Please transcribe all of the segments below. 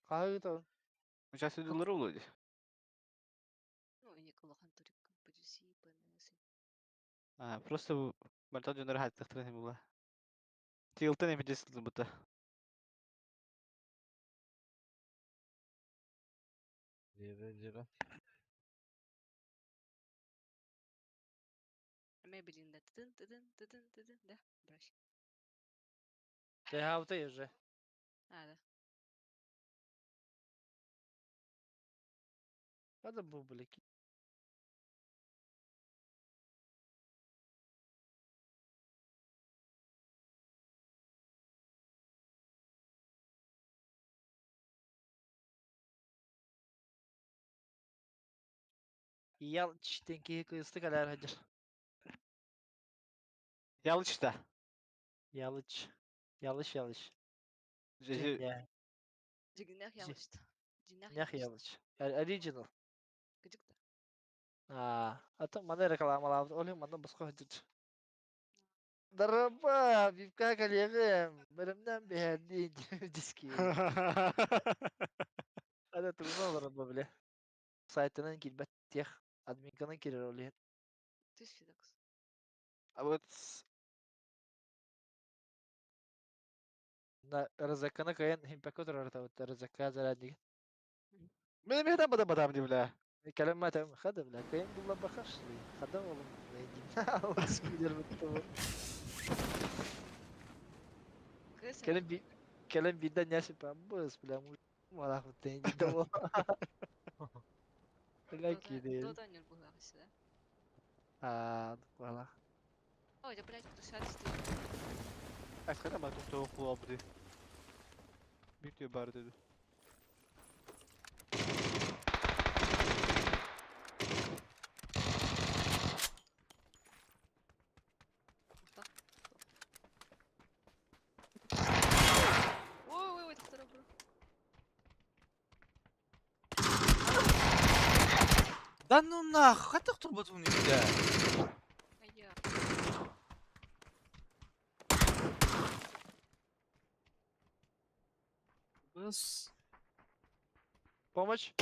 Kahve tamam. Участвовали вроде. Ну, и Николахан Турик, Подюси, Пенеси. Просто бартан жөнөр хаттыктырын була. Тилтен эпидесилдин бута. Жира. Мы блин, да, тын, да, брось. Ты авто уже. Да. Надо бублики. Ялч тенки кысты кадар хаджар. Ялычта. Ялыч. Ялыч. Жеже Джиня. Жигнах ялышты. Жинах Нях ялышты. ялыч. Оригинал. Гыжыкта. Ата мана рекламалавды. Олем мана басқа хаджар. Дараба, бивка калегем. Беремнен беһәдди диски. Ада тугуна дараба биле. Сайтынан килбәт тех. Админканы кирер оле. Ты фидокс. А вот На рызыканы кайын химпәкө торар тавыт. Рызыкка зарады. benim neden badam diye bile. كلام تمام خدم لا كاين والله بخش لي خدم والله ما يجي سكيدر بالطبع Кыса. كلام بيدا ناس بامبس بلا مش ما راح تاني جدا والله لا كده Дода не было, да? والله Ой, да, блядь, кто шарит, Eskiden bak tuttu okulu abdi. Bitiyor bari dedi. Ой, это второй был. Да ну нахуй, это кто ботву не видя? А я. Быс. помощь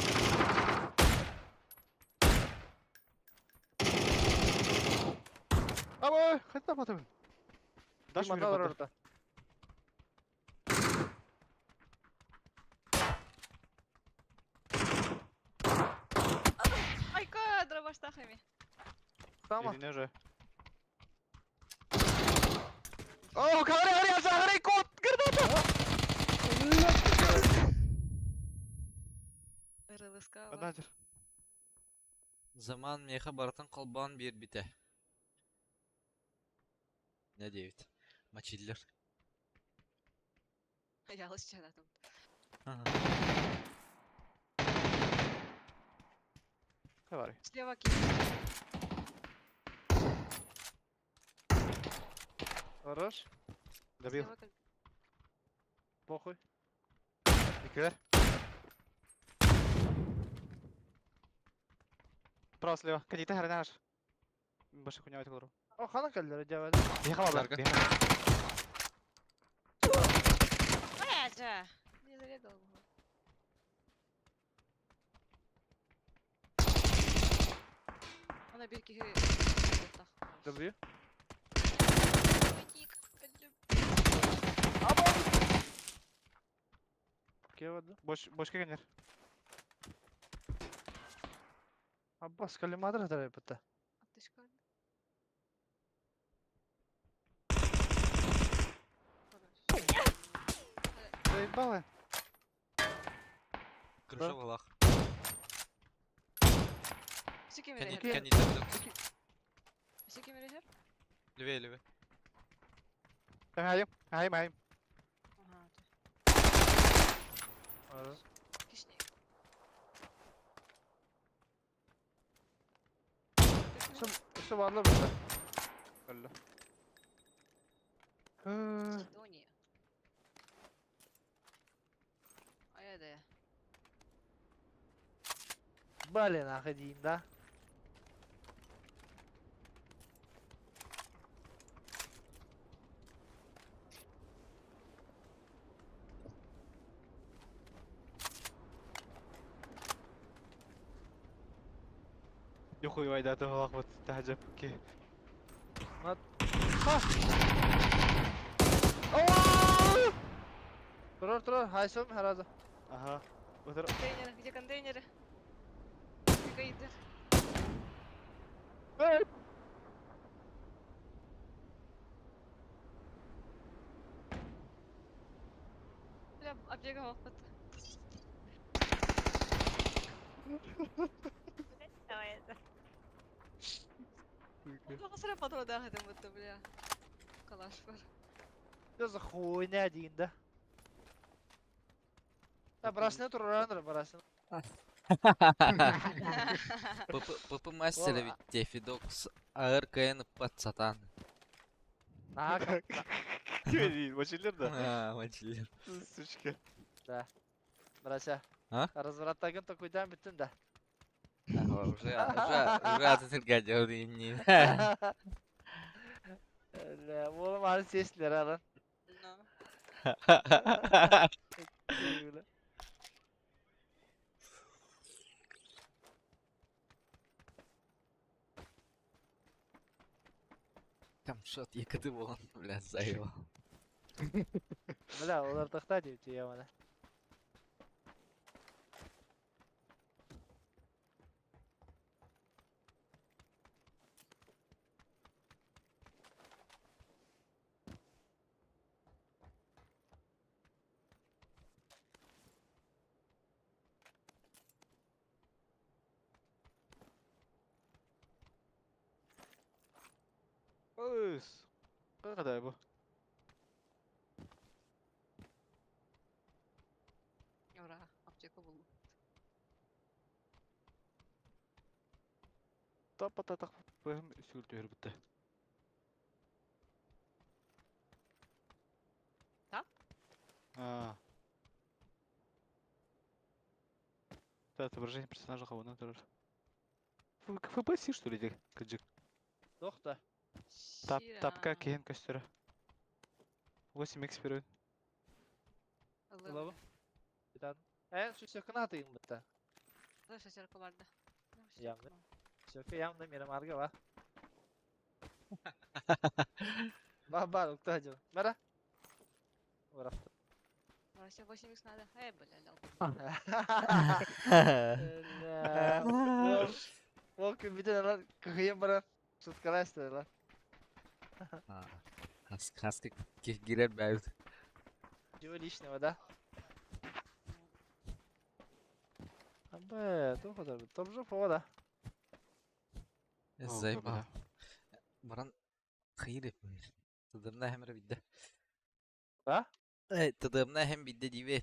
Ama hadi da batalım. Daş Дима mı var bata? orada Ай, кадра баштахами. tamam Eline же. Oh, kameraya sağırı kod kırdı. РЛСК. Anadır. Zaman меха бартын колбан бер бите. Ne David? Мачиллер. Я лучше там. Ne var? Слева кисть. хорош Добил. Слева как. похуй İkiler. Право слева. Кадита her наш. Başı kunya ayet olur. о хана калдыр жабады Бехала Зарга. Блядь же! Не зарегал его. Она бирки. добью кевады Boş gelenler. Abbas kalimadra tarafı pata Заебало. Крыша валах. Сики Кенит, мережер. кенит. Сики мережер. Левее, левее. Ben hayım. Hayım. Ага. Ага. Кишни. Şu varla burada Öyle. Дони. А я да. Блин, ходим, да? يخوي وايد تهلخبط تحجب كي. Turur, haysom herhalde. Aha. Otur. Контейнеры, где контейнеры? Гайдер. Бля, аптека вахпат. Давай это. Қасыра патрон дағыдым бұтты, бля. Калаш бар. Biraz хуй ne deyinde. Ha burasını turur burasını. ПП мастера ведь Тефидокс ağır kayanıp pat satan. Aha Kime değil? Maçiller de. Ha, мочилер. Сучка. burası. Ha? Развраттагын токуйдан bütün de. Уже Ататürk'e gördüğün Öyle oğlum hani sesler alın. No. Öyle. Там шот якыты болған, бля, заебал. Бля, олар тақта deyip ya bana. Öz. Ne kadar bu? Ура, аптека buldum. Tapa tatak. Benim sürtüyor bitti. Та? А. Да, отображение персонажа кого тоже. ФПС, что ли, каджик? Dokta. Тапка кейін костюрі. 8x вперед. Ulan bir tane. Şu sökünü atayım bitti. Да, шестерка vardı. Yandı. Sökü yandım yerim arka var. Bak ukta hacı. Mera. Uğraştı. Вообще 8x надо. Бля, лол. Волк bir de lan kıyım bana. Tutkalaştı lan. Haskı girer belki. Diyor iş ne o da? Абе, то kadar. Dobrze pogoda. Заебал. Баран kıyır yapmış. Tadımda hem bildi. Ha? Evet, tadımda hem bildi diye.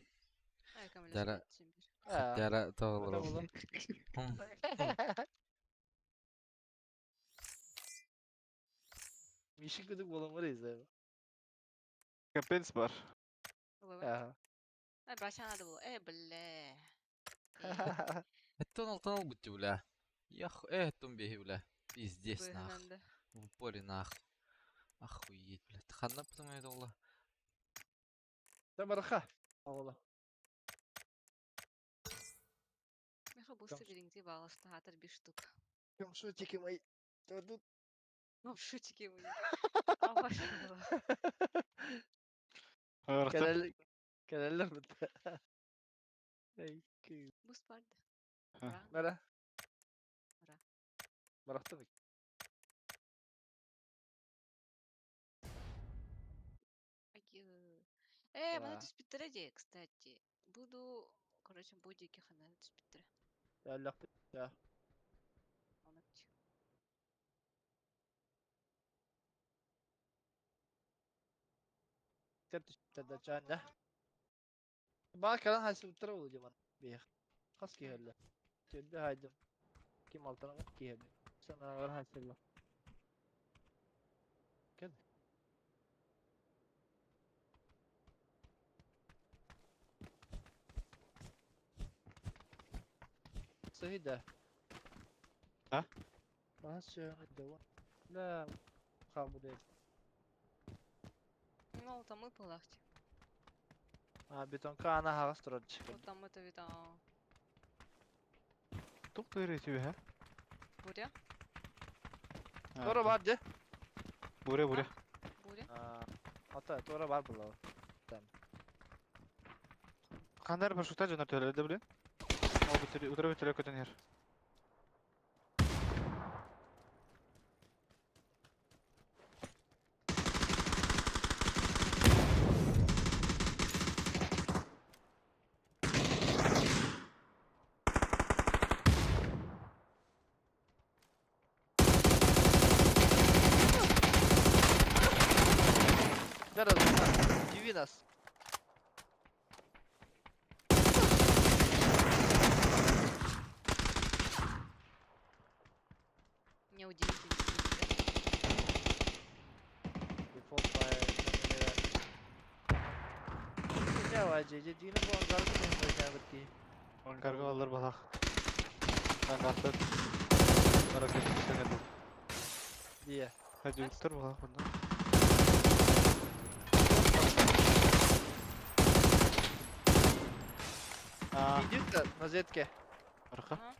Ай, камера Дара. шкет чимбир. Dara Hadi doğru. oğlum. Mişin gıdık olanları izle. Капец бар. Ya. Ай, братья надо было. Бля. Это он алтанул быть, бля. Ях, это он беги, бля. И здесь, нах. В поле, нах. Охуеть, бля. Ты ханна потом это было. Sen baraka. Oğlum. Меха бустер бириңти балышты атыр 5 штук. Kim şu çekim ay. Dördün. Ну, шутики у них. А ваши было. Артып. Keneller bitti. Ey kız. Буст vardı. Ha. Бра. Mera. Mera. Bıraktı mı? Мына Да. туспиттер де, кстати. Буду, короче, бодики хана туспиттер. Ya Allah ya. Sen tüstte çanda. Bak kalan haysı bitti olacak bana. Bir. Kas ki öyle. Kendi haydım. Kim altına bak ki öyle. Sana var haysı. Gel. صحيح ده ها؟ ما شو الدواء لا خابو ده Ну, там мы полахти. بيتون كان أنا هاسترد Вот там это видно. Топ öğretiyor ha. Буря? Tora var de. Buraya. Буря? Ata tora var burada. Kanlar парашютта жөнөтөлөр да билем. Ал утура бүтүрө көтөнөр. Зараз, диви нас. Неудивительно. Default fire. Ne var Cece? Dini bu angarda benim başına bitti. Ангарга алар балак. Аңгарды. Баракет түшөгөн. Diye. Хажы тур балак мында. Gidiyor da Nazetke. Арка. Ага.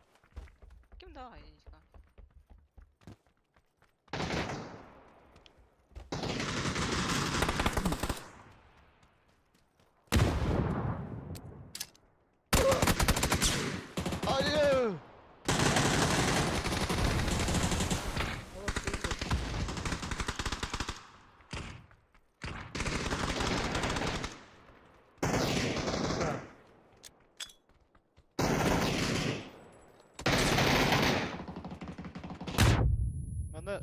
Ким да, единичка. Alo. Мана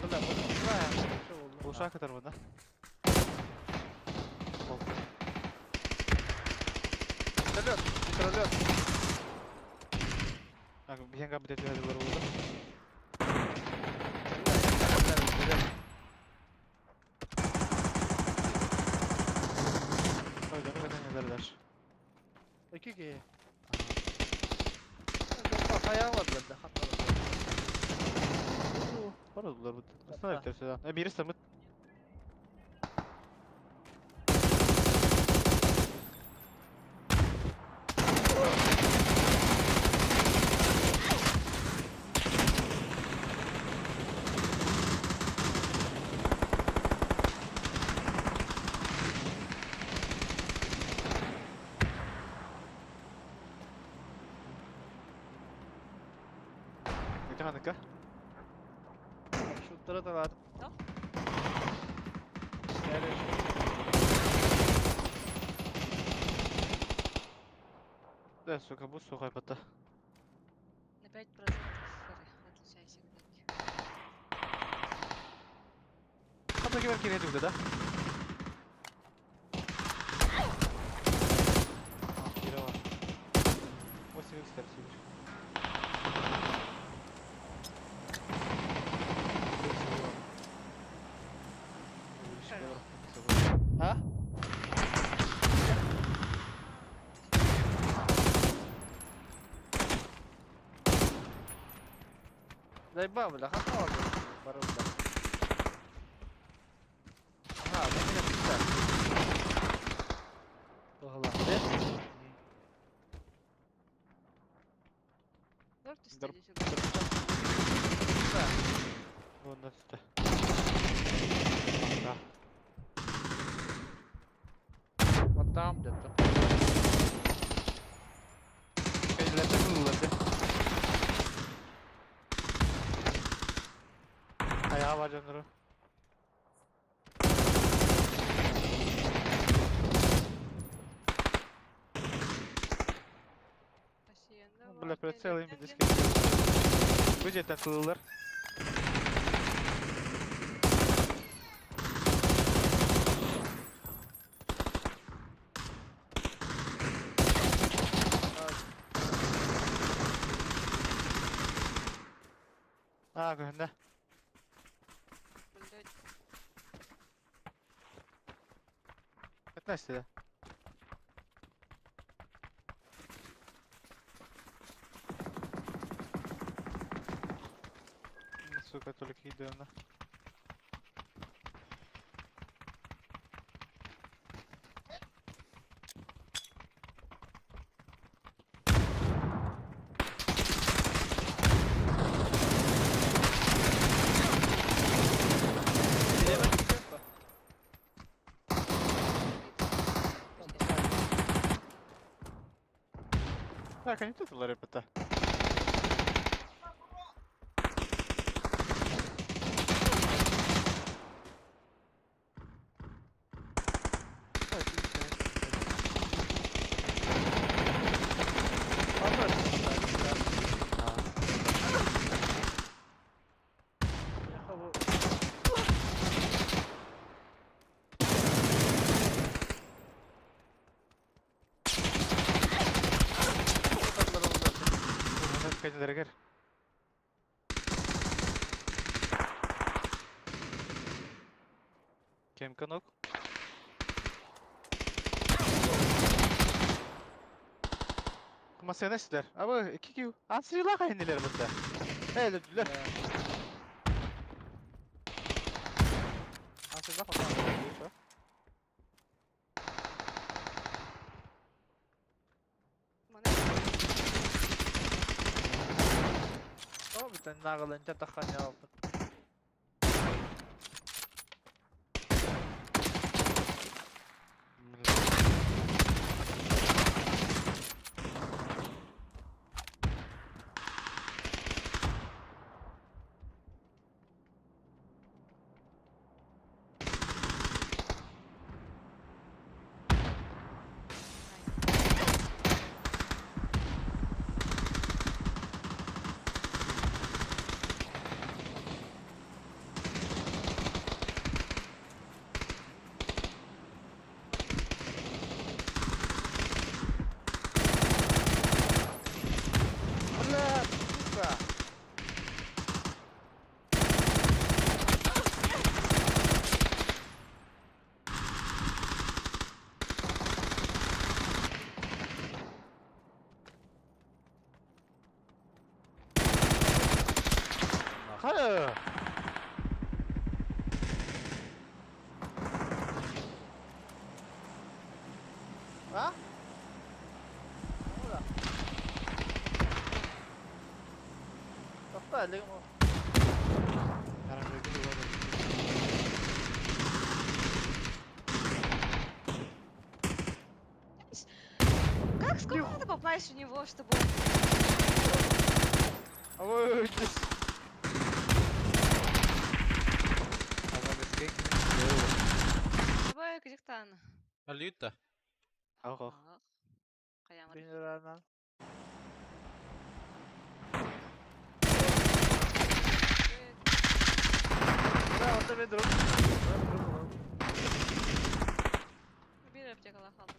Burada şey oldu. ушак катар мында. Пролет, пролет. Бихенга битет хажы бар болду. Oydan көтөнөрлөр даш. İki ki. Bak ayağı var bende. Hatta. Бар булар бут. Снайпер сюда. Бири самыт. Kanka. Şutlara da var. Да? Yani Да, сука, бу сухой пота. На 5% отличайся где-нибудь. Kanka kibar kireye dugda da. Biri var. O senin istersin. ha? Zaybavla hatta orada. Var orada. Ha, bu yine güzel. Bakalım. Дорт ты Дор- стоишь сюда. Güzel. Вон на сюда. Да. Hatta dedim. Kayılarda kılılırdı. Ayağı var canları. Россияда Бля, var, прицелим bir devletten disk. Bu cidden kılılır. Aa, önde. Блядь, Etme istedi. Сука, только иди она. Так, они тут репета. Kaydılara Kim kanok? Kuma sen esler. Ama iki kiv. Ansıyla kayındiler burada. Öyle düler. Ansıyla kayındiler. Mana Ama bir tane nağılınca takan yaptı. Allah! Kuka! Hayır. Ha? Burada. Topla elim o. как сколько надо попасть в него, чтобы он... Ой, Давай, где-то она. Алюта. Ах, ах. Ах, Хаямар. Binlerden. Ya orada bir durum. Bir aптекала kaldı.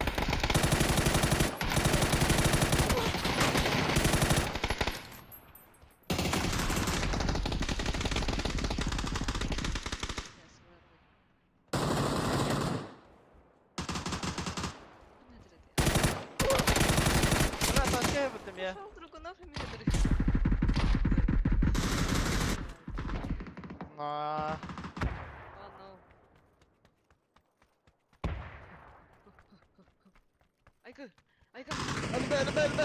Ulan ben şey yaptım ya. Пошел другу например. Aa, Oh no. Aykı. Aykı. Önüme önüme önüme.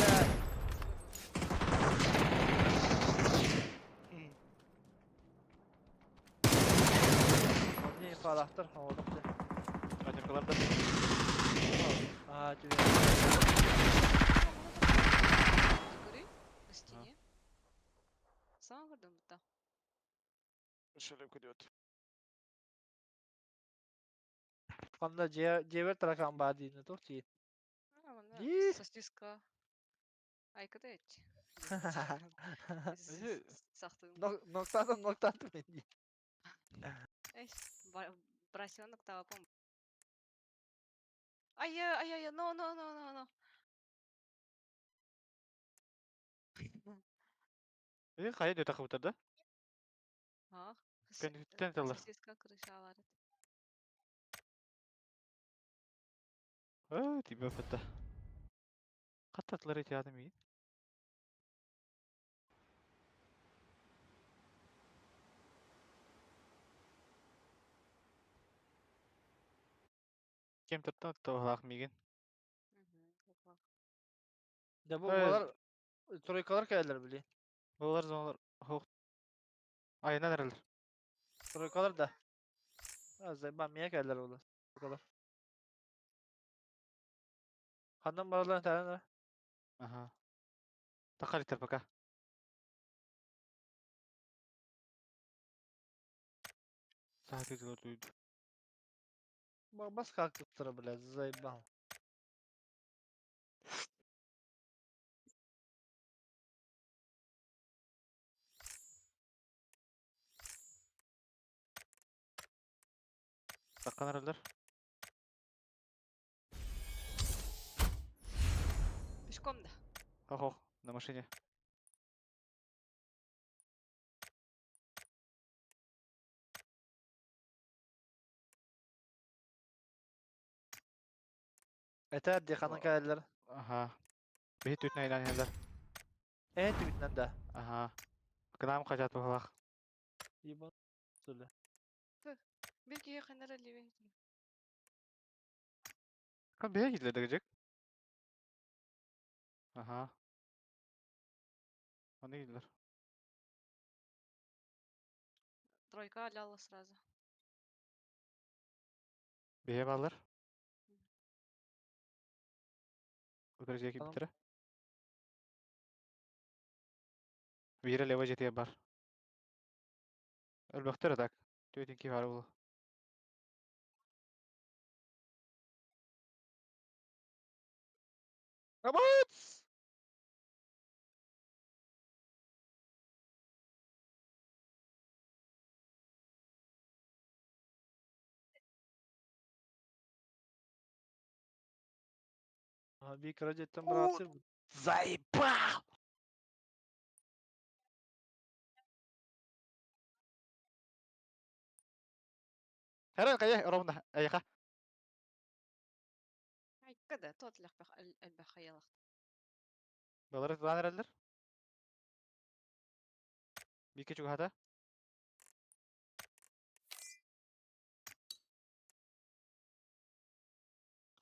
Ya, onu infalahtır havada. bacaklarda Aa, cüve. Гори на стене. Сам вырдым да. şöyle gidiyordu. Kanda cevher tarakan badiyini tok çiğ. Мына Ih. сосиска. Айкыда эч. Özü Сактыгым. Noktadım ben. Эш, поросенок табам. Ай, no. kaya diyor takı bitirdi. Ах, Kendi alır. сосиска крыша var. Tipe fıttı. Katatları ihtiyacım iyi. Kim tuttu tavlak migin. Ya bu Evet. buralar troikalar geldiler bile. Onlar zamanlar Aynen herhalde. Sonra kalır da. Az da ben niye geldiler oğlum. Bu kadar. Hanım baralarını tane. Aha. Takar iter baka. Saati de duydu. Bak bas kalkıp tıra bile. Zayıflam. Takkan herhalde. Пешком да. Хо-хо. На машине. Ete dikanın geldiler. Ага. Бейт өтін айлан елдер. En tübünden de. Ага. Кынам қажат болақ. İyi bak. Söyle. Bir kere kanara leve. Кан бейе келдер дегежек. Ага. Аны келдер. Тройка аляла сразу. Бейе балар. Өтір жеке Tamam. бітірі. Вейрі лева жетеге бар. Өлбөктөр атак. Төтін ки бар болу. Kapat! Abi karacetten bıraksın. Zayıflam! Herен кая оромда аяқа. Ay kada tot lak albak hayalak. Балары тылан herhalde. Бике чугата.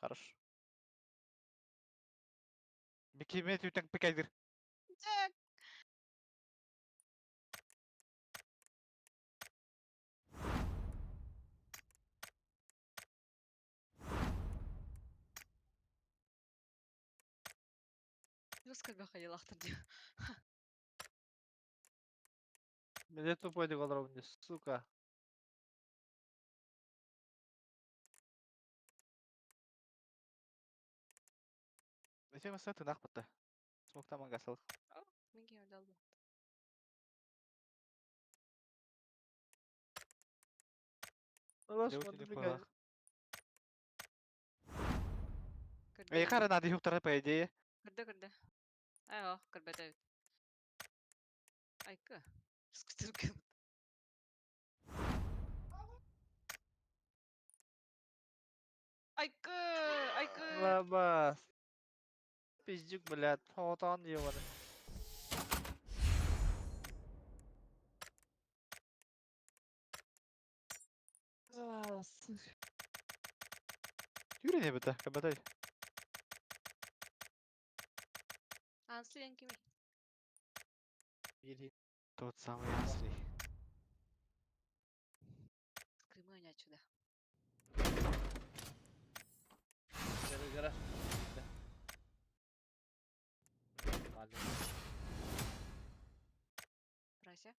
Хорош. Бике мен түтен пекайдыр. Так. Плюс как бы hayalak diyor. Millet tupaydı kalır önce. Suka. Эсен маса тынақ бітті. Смокта мангасылық. Mingi alal bu. Uğraş Лево kodu тюнек bir болақ. gel. Аяқа рана дихуктары по идее. Кырды. Айо, кырбетет. Айка. Скутырка. Айка. Labas. Pizcik блядь. Hotan diyor bana. Юрий не бітті. Кабатай. Анслен kimi? Biri. Тот самый Ансли. Скрымань отсюда. Gara. Прася.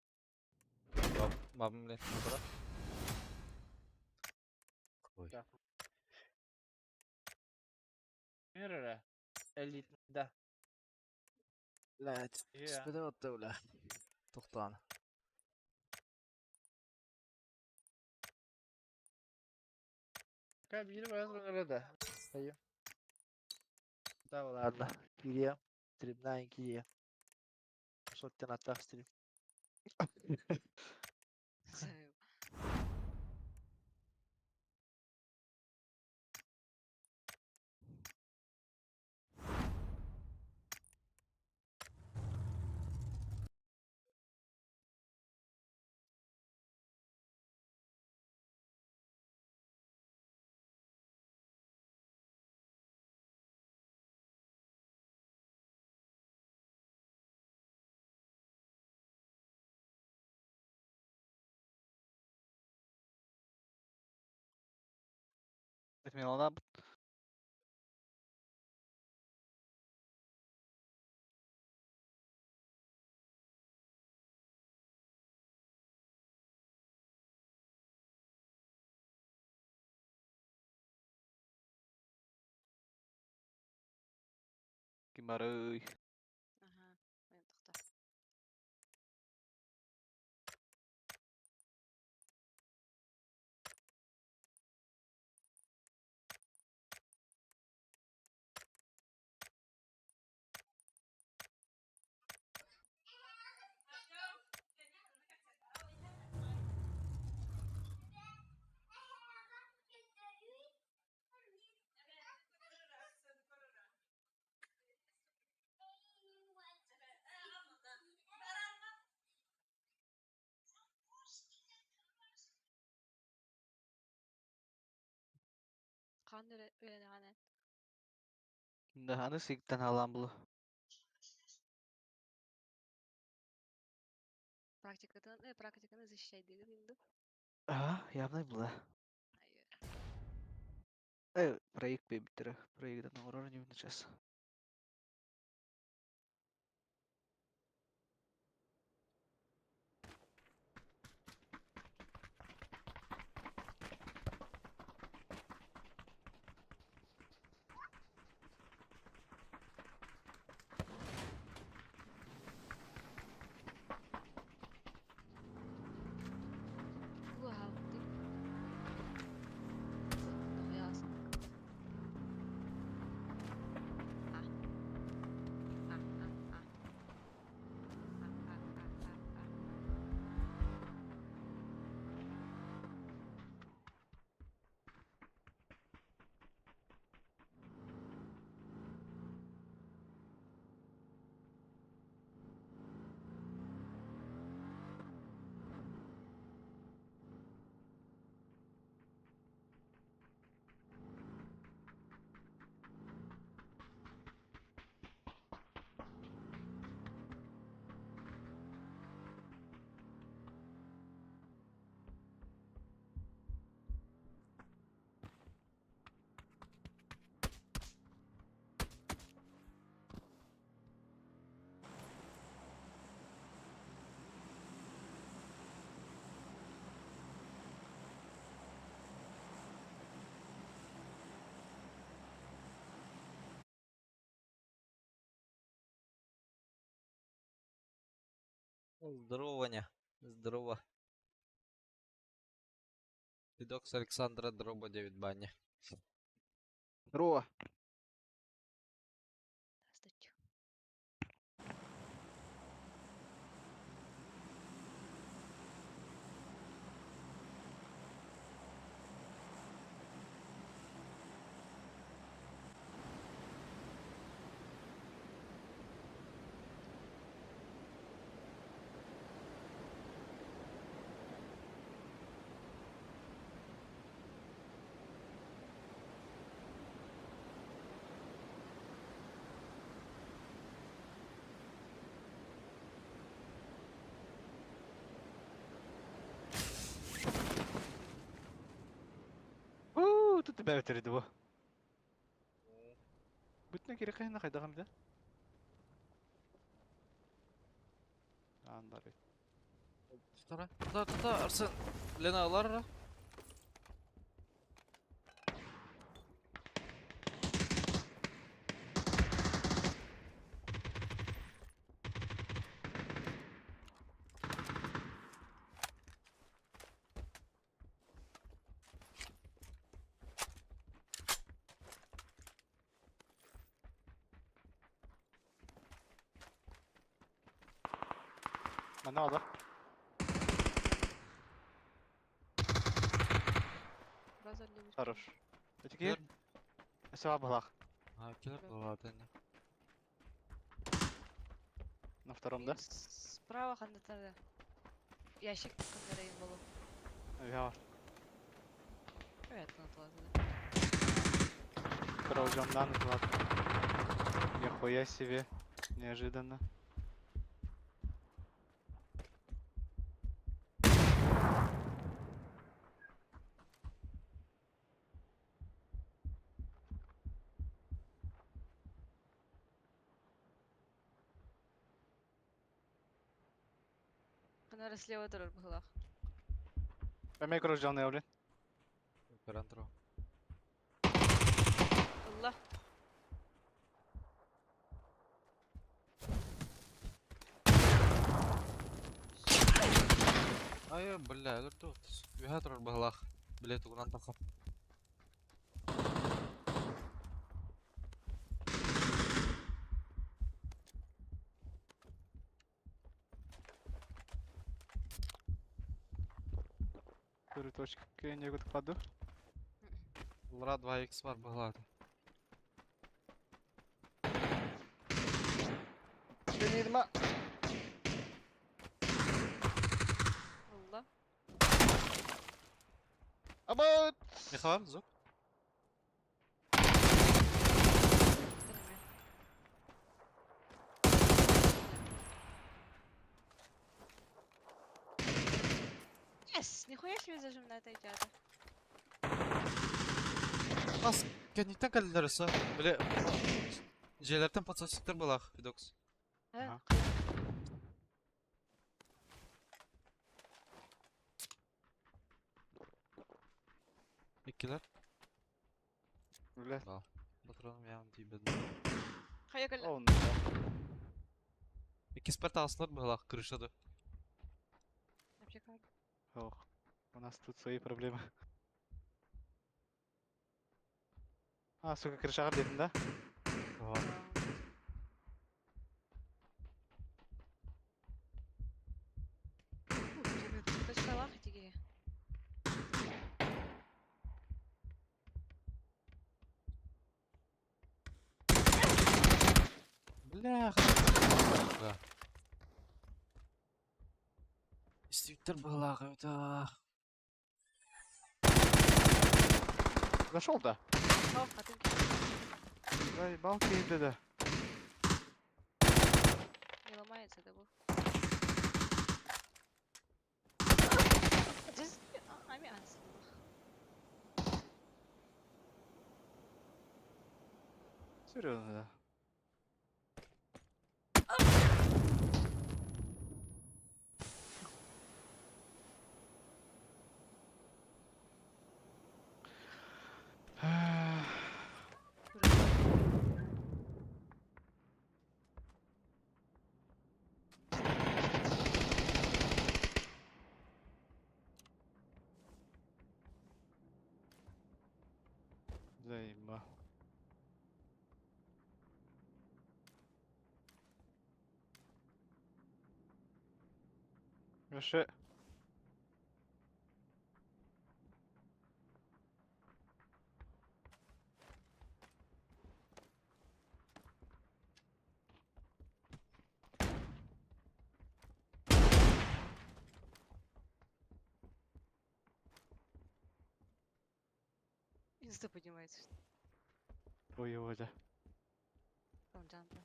Babam bilen bırak. Koy. Nereye? 50'de. La, Ya. tispede otta ulan. Toxtan. Kanka biri biraz bana da. Hayır. Davalarda. Giriyor. Stream'den giriyor. Sotten hatta stream. Мен ona kim var ey? Aha. Oynadıkta. Kandır öyle. Daha ne sikten alan bu. Практиканы защищайдыгы инде. Явно было. Айы. Проект битire. Проектten uğrar ne bileceğiz. Wow. No jasne. Ah. Ah, ah, ah. Ah, ah, ah, ah, ah. Здорово, Ваня. Здорово. Видок Александра Дроба 9 баня. Здорово. Здравствуйте. Тут тебя bitirdi bu. Bütün geri kayına kaydağım da. Anları. Tuta, Арсен. Лена алар. Bana alır. Biraz önce Хорош. Öteki. Mesela balak. А, киллер ладно. На втором, да? Справа хандатарда. Ящик кандырайын болу. Я var. Evet, натлады. Второй camdan lat. Нихуя себе. Неожиданно. Она слева тұрар бұғылақ. Ben mikro canlı evlen. Перантро. Allah. Ай, бля, өлтү. Үһә турар баһлах. Биле тугунан тахап. Dur точки не год паду. Лра 2х бар баһлады. Ben yedim ha. Allah. Ama Не хавар, зук? Тірме. Yes, нихуя себе зажим на этой дяде. Ас, кенниктен кәлләр са. Биле Желерден подсосиктер балах, Фидокс. Ага. Иккилер. Öyle. Батыраным ягын тибед. Қая кәл. Он. Икки спарта аслар балах, крышада. Ох. У нас тут свои проблемы. А, сука, крышаға дедің да? Почкалах тиге. Бля. Да. Истиктер балах, это. Зашел да? О, а ты Заебал кейді да. не ломается, да был. Just, I'm answering. Серьезно, да. Заебал. Вообще. Инста поднимается. Ой, Оля. Там джампа.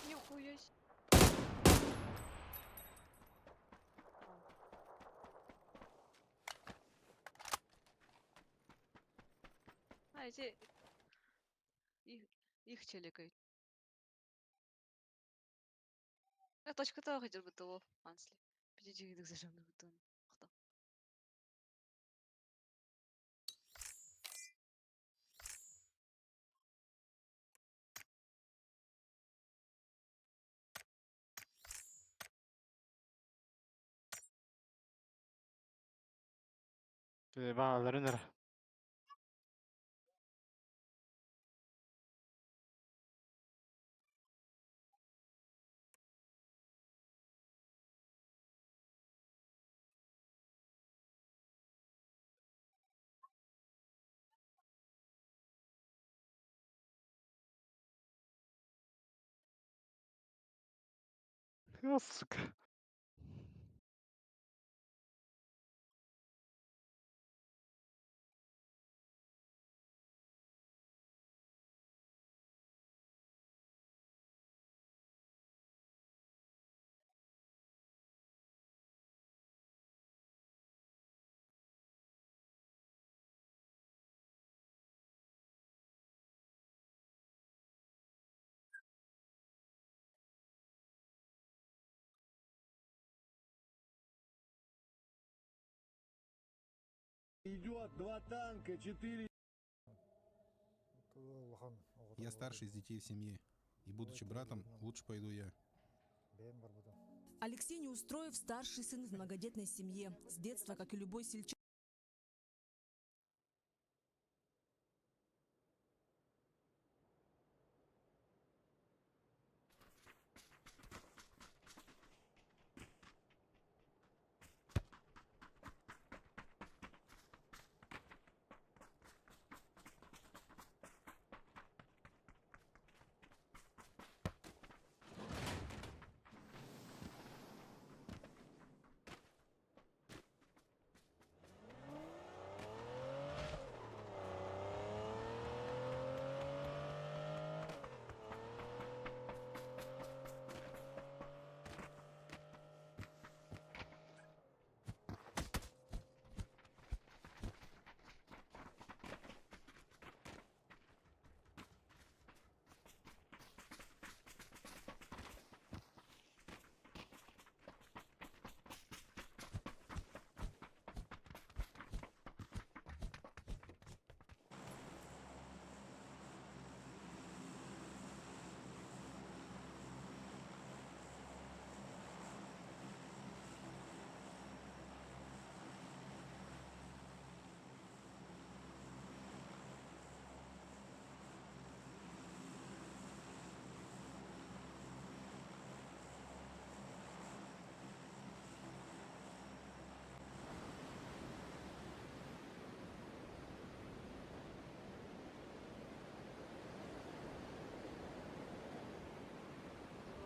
Нихуя себе. А, эти... Их челикают. А точка-то хотел бы того, Ансли. Пятичек их зажим на бутон. Кто? Bağların nere? Ya suka. Идет 2 танка, 4. Я старший из детей в семье. И будучи братом, лучше пойду я. Алексей Неустроев – старший сын в многодетной семье. С детства, как и любой сельчанин,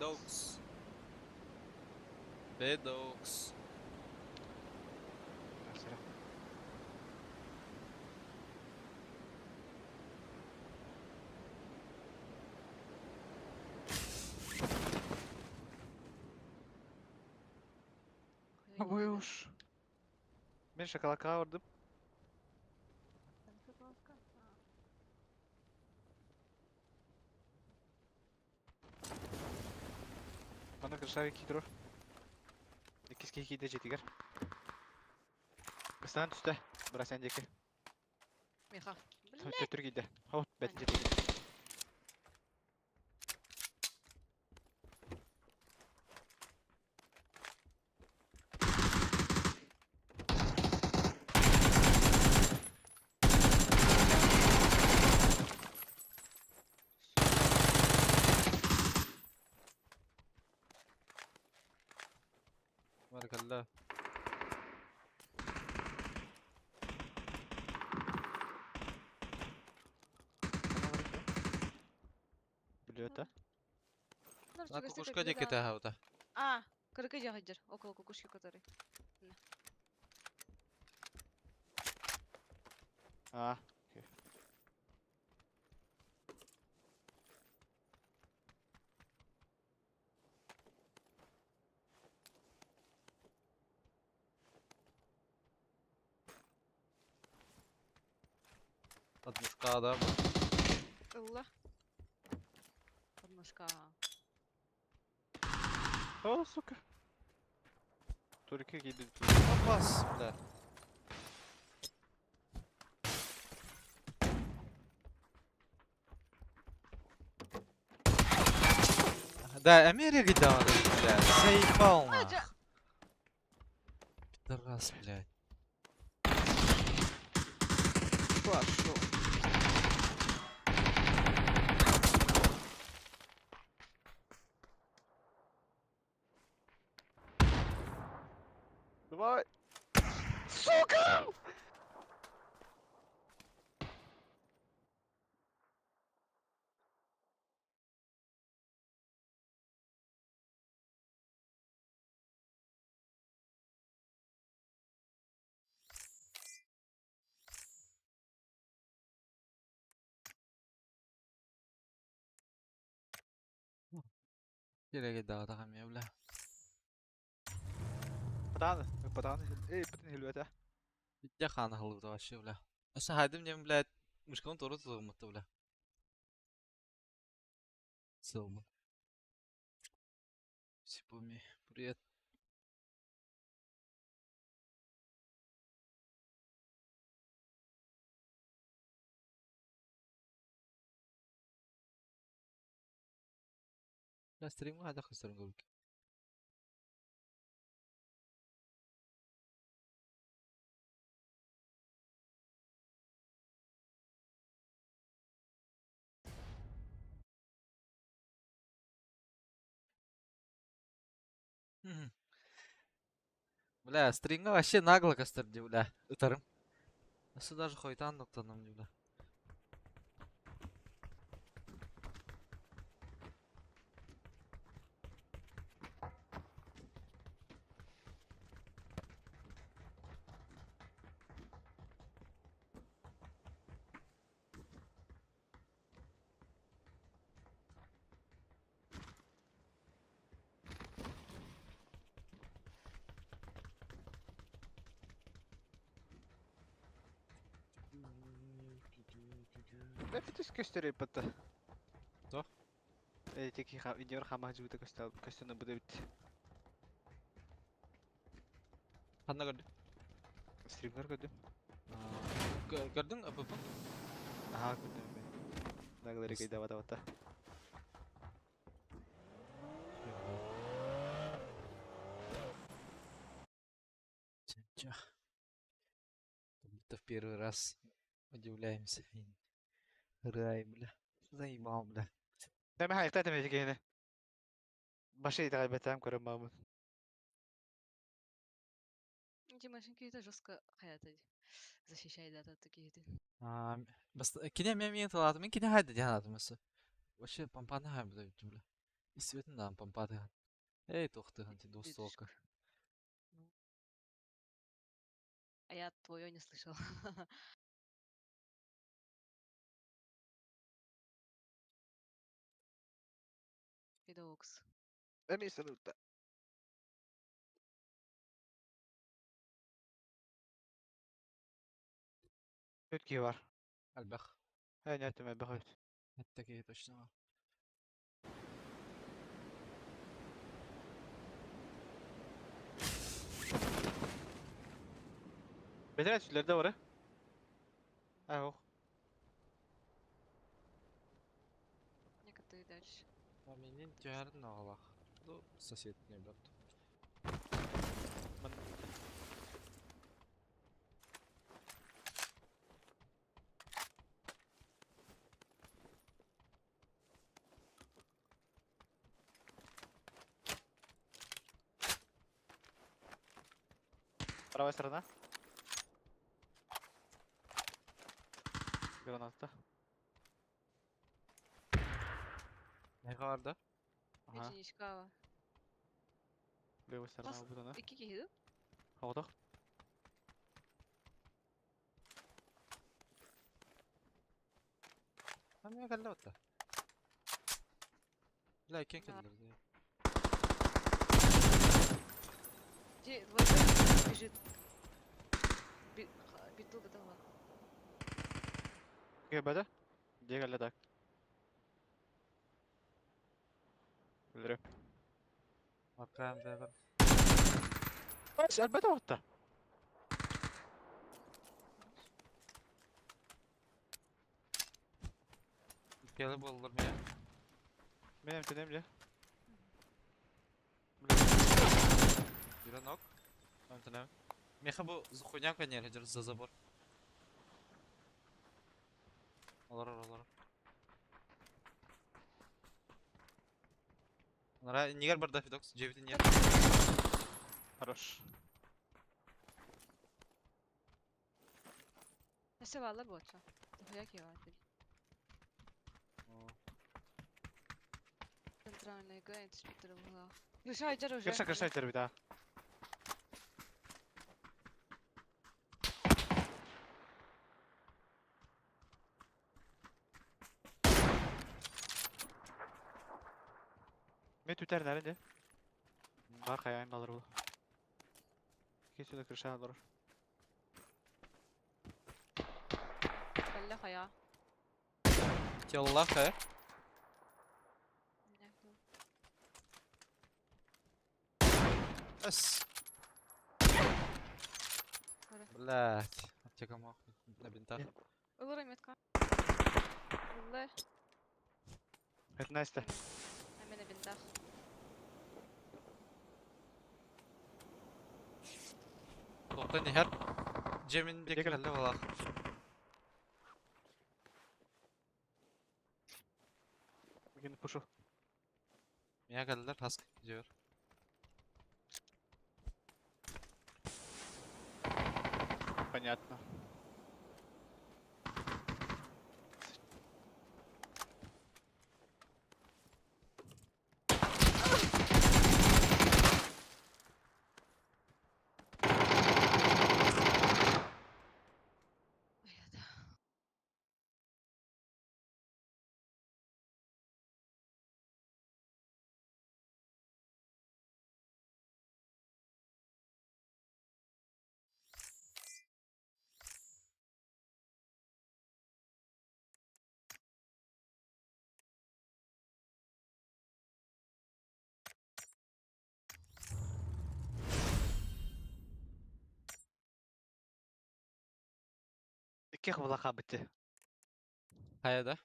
Dogs. Dogs. Mesela. Buyur. Ben şakalaka vurdum. Bana kırşar 2 durur. 2 de jetiger. Kıstan üstte. Bırak sen ceki. Миха. Tötür giydi. Hop ben jetiger. Barakallah. Biliyor На кукушка де кете хаута. А, крыка жахаджар. Около кукушки, который. Ah. Okay. Подмушка адам. Алла. Подмышка. Oh suka. Türkiye giydi. Опас, бля. Да, Америка давай, блядь. Заебал Аджа. нах. Пидорас, блядь. Пошел. Давай. Сука! Кереге дагы кам я, бля. Патаны. Патаны. Эй, патаны хилвета. Битте хана хылыбыта вообще, бля. Аса хайдым дем, блядь. Мышканы тору тузгымытты, бля. Сылмы. Сипуми, привет. Бля, стримға хада қыстырын көрік. Бля, стримға вообще нагло кастырды, бля. Ытарым. Осы даже хойтан ноқтаным, бля. Ne fitis gösteriyor pata. So? Teki videolar hamah juga gösteriyor bu da bitti. Қанда көрді? Streamler gördüm. Көрдің, апыпын? Aha gördüm ben. Nagları kayda vata vata. Чё? Будто в первый раз удивляемся. Рай, бля. Заебал, бля. Deme hayır dedim yine. Başa итак kaybetsem көрем мамын. Эти машинки-то жестко хаят эти. Защищает от таких. Бas kine мен талатым, кine хайда жанатым осы. Вообще пампаны хай бля, бля. И светин да пампады. Эй, тохты, анти достолка. А я твое не слышал. Видоокс. En iyisi lütfen. Ötki var. Альбах. He niyetim ben evet. Это такие точно. Beden etçilerde var ha. Ha yok. Некоторые дальше. А менен жарын алах. Ну, сосед не бат. Правая сторона. Граната. Ne vardı? Aha. Единичка. Левая сторона Бас- bu da ne? İki kişi. Havada. Там я geldi hatta. Бля, кен Да. келдер. Где двойной бежит. Биту битала. Gebede. Diye geldi tak. Bilirim. Arkaya bir. Bas elbette hatta. Gelip olur mu ya? Benim tünemli. Biri nok. Ben tünem. Меха bu хуйня конечно за забор. Olur. Onlara nigar barda Fidox, Cevit'in yer. Хорош. Nasıl varlar bu açı? Dafaya ki var. Центральная гайд спектр угла. Ну что, иди уже. Кırsa iter bir daha. Met üter nerede? Var kayağın alır bu. Kesin de kırsa alır. Бля, я. Теллаха. Эс. Блять. Аптека мах. На бинтах. Улыр метка. Улы. Et neyse. Hemen bin. Так. Tokta neher Cem'indeki Tekrar. kelle balak. Begin push. Mia geldiler Husk diyor. Понятно. İki balaka bitti. Kayada.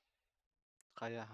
Kaya.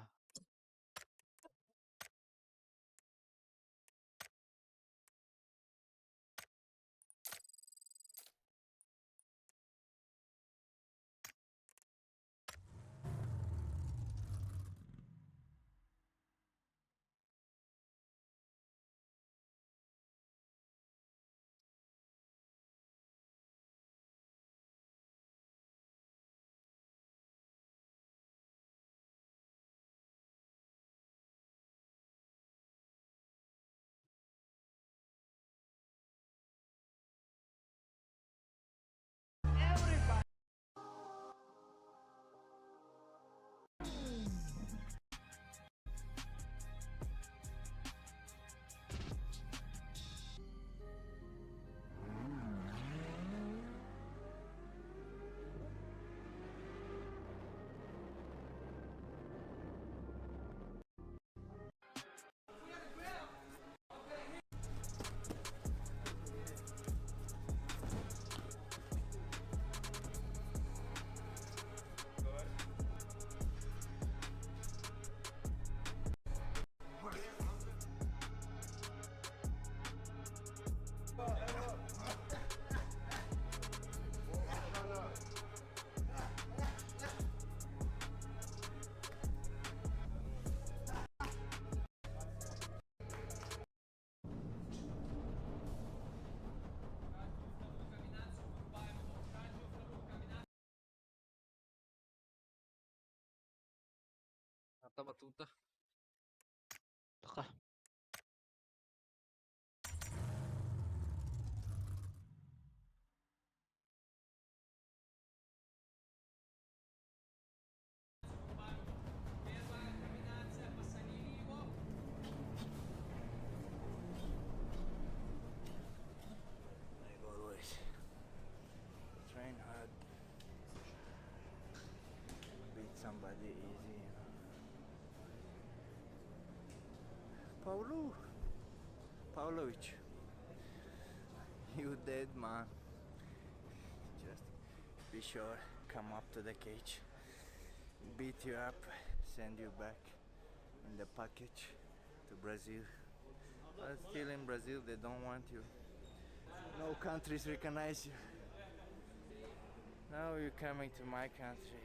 Hatta battuta. Baka. Like always. Train hard. Beat somebody easy. Pavlovich. You dead, man. Just be sure, come up to the cage. Beat you up, send you back in the package to Brazil. But still in Brazil, they don't want you. No countries recognize you. Now you're coming to my country.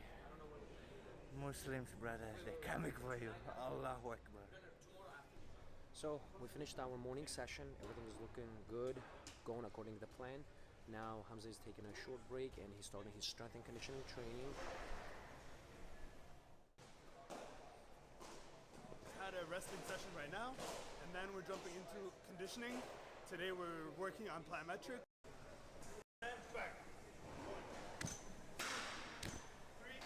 Muslims, brother, they're coming for you. Allahu Akbar. So we finished our morning session. Everything is looking good, going according to the plan. Now Hamza is taking a short break and he's starting his strength and conditioning training. Had a wrestling session right now, and then we're jumping into conditioning. Today we're working on plyometrics. And back. 3.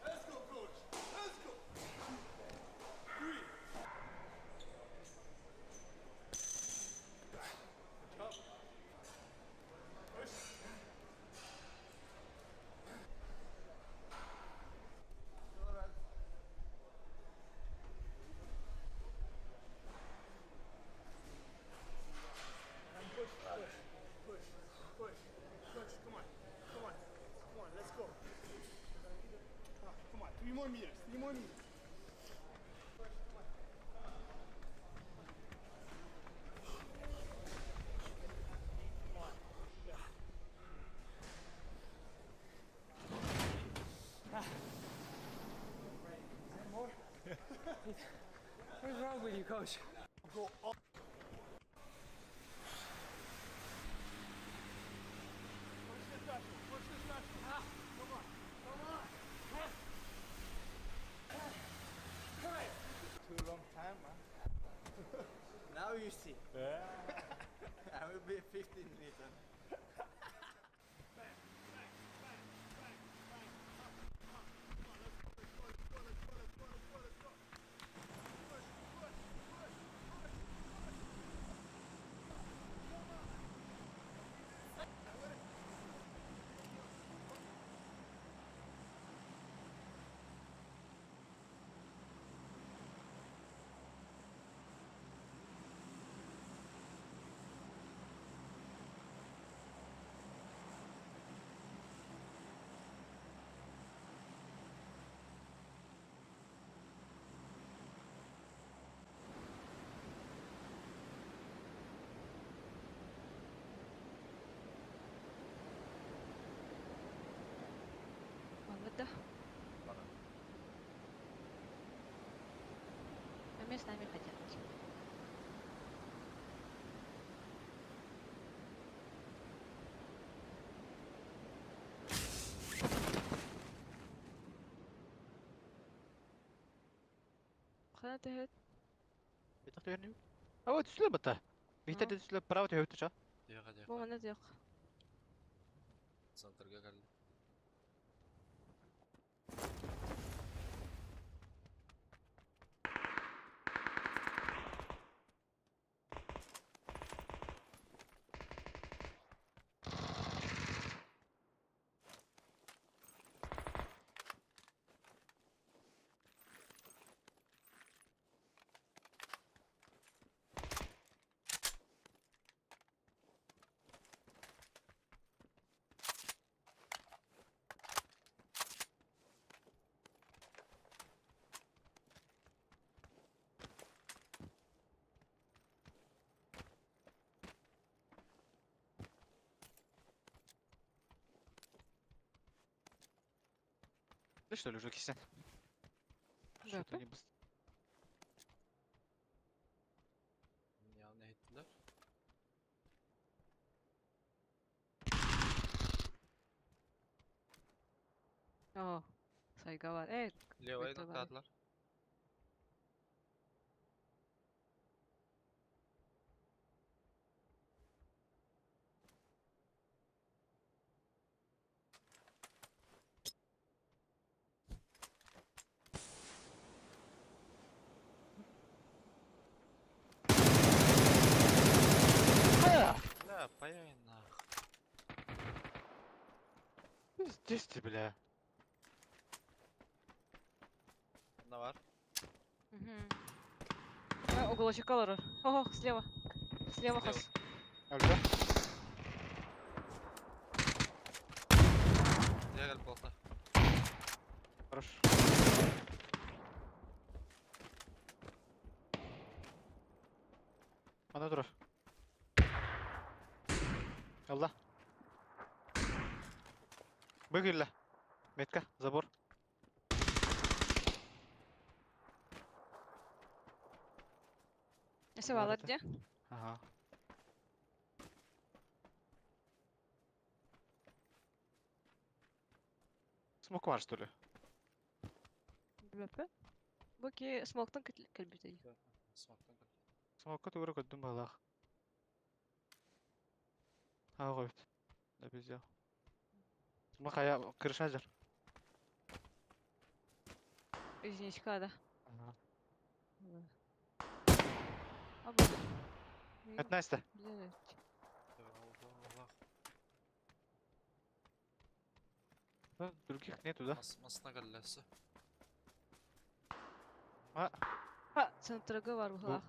Let's go, coach. Let's go. 3. Good job. Push. And push, push, push, push, push. Come on, come on, come on. Let's go. Come on, 3 more meters. 3 more meters. Push, come on. What's wrong with you, coach? Go all. Push this special. Push this special. Come on. Come on. Too long time, man. Now you see. I will be 15 meters. Banget dah. Namanya Stamir aja. خلينا تهت. بيتقل يعني هو تسلب بتا بيتد تسلب براو تهوتشا Diyaga diyaga. Bu mana diyor. Santrga geldi. ليش что ли уже кисен? Что-то не быстро. Ya ne ettiler? Oo. Saygı var. Leva'yı Bekle bari. nokladılar. Да, паяй нах. Здесь ты, бля. Ne var? Уголочек алыр. Ого, слева. Слева хас. Öldü. Diye gelip olsa. Хорош. Ana dur. Allah. Быгылла. Метка, забор. Nesi var Orada. diye? Ага. Смок var что ли? Bilmem. Bu ki smoke'tan kelbite. Smoke'tan kal. Смокка тугры көддүм балах. Ага койт. Да безе. Смок ая крыша жер. Извините, да. Ага. Abi. Это Настя. Güzel. Allah. Да, других нету, да? Masına gallesi. Ha, center'ı var bu ha.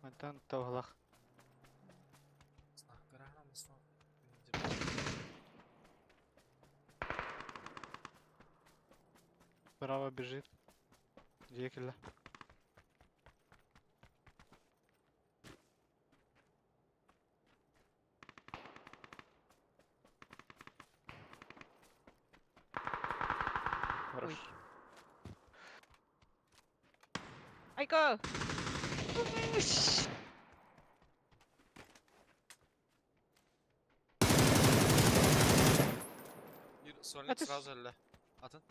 Антан тавалах. Masına garahna masına. Справа бежит. Декеля. Хорош. Айко! Сольник Это сразу әлі. Атын?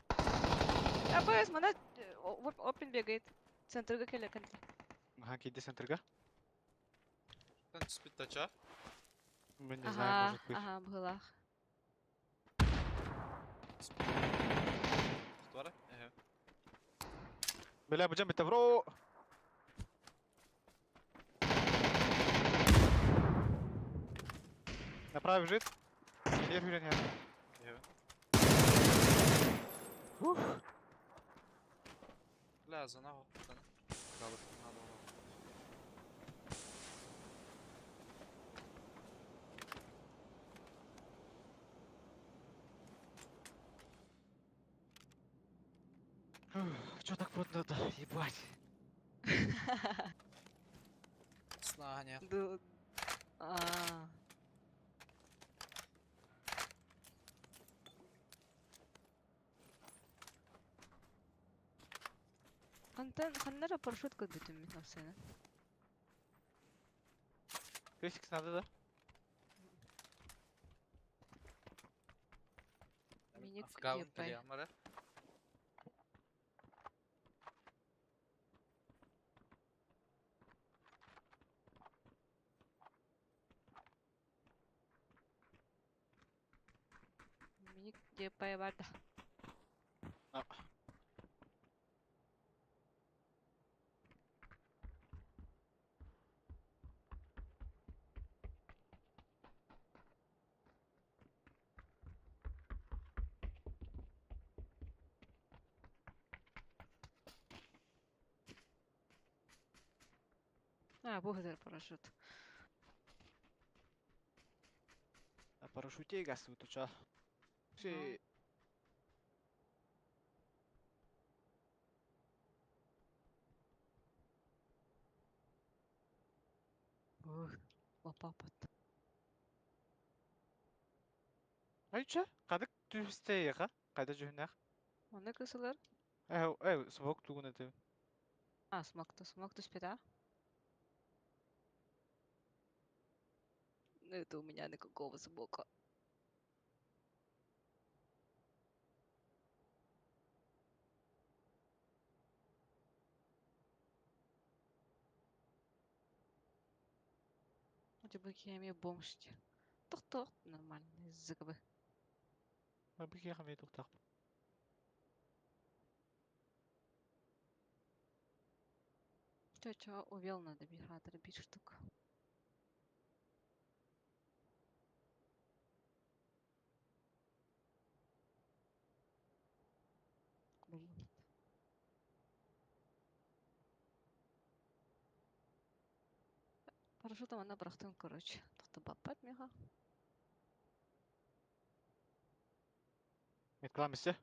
АПС, мана опен бегает. Центрга келе кәнді. Ага, кейде центрга. Тан түспет тача. Мы не знаем, может быть. Ага, бұғылақ. Құтвары? Әхе. Бля, бджам, это бро! Направо бежит. Север бежит, нет. Әхе. Ух. Бля, зана ғой. Зана. Қалып. Надо оны. Чё так плотно-то? Ебать. Снага нет. А. Қандара парашют көдбетім мен сені. Крестикс надо, да? Миник Афгавын епай. тілі амары. Миник епай барды. Бұл ғадар парашют. На парашюте газ вытуча. Все. Лапапат. Айча, кадык түбісте еға? Қайда жүхінәқ? Оны кысылар? Смок тугун это. Смок түспеда? Это у меня никакого смока. У тебя химия бомжти. Тох-тох, нормальный язык. Мабы кеғаме тоқтақ. Чё, увел надо бихатор бить штук. Парашютом она брахтын, короче. Тоқты баппат меха. Меткалам бісте?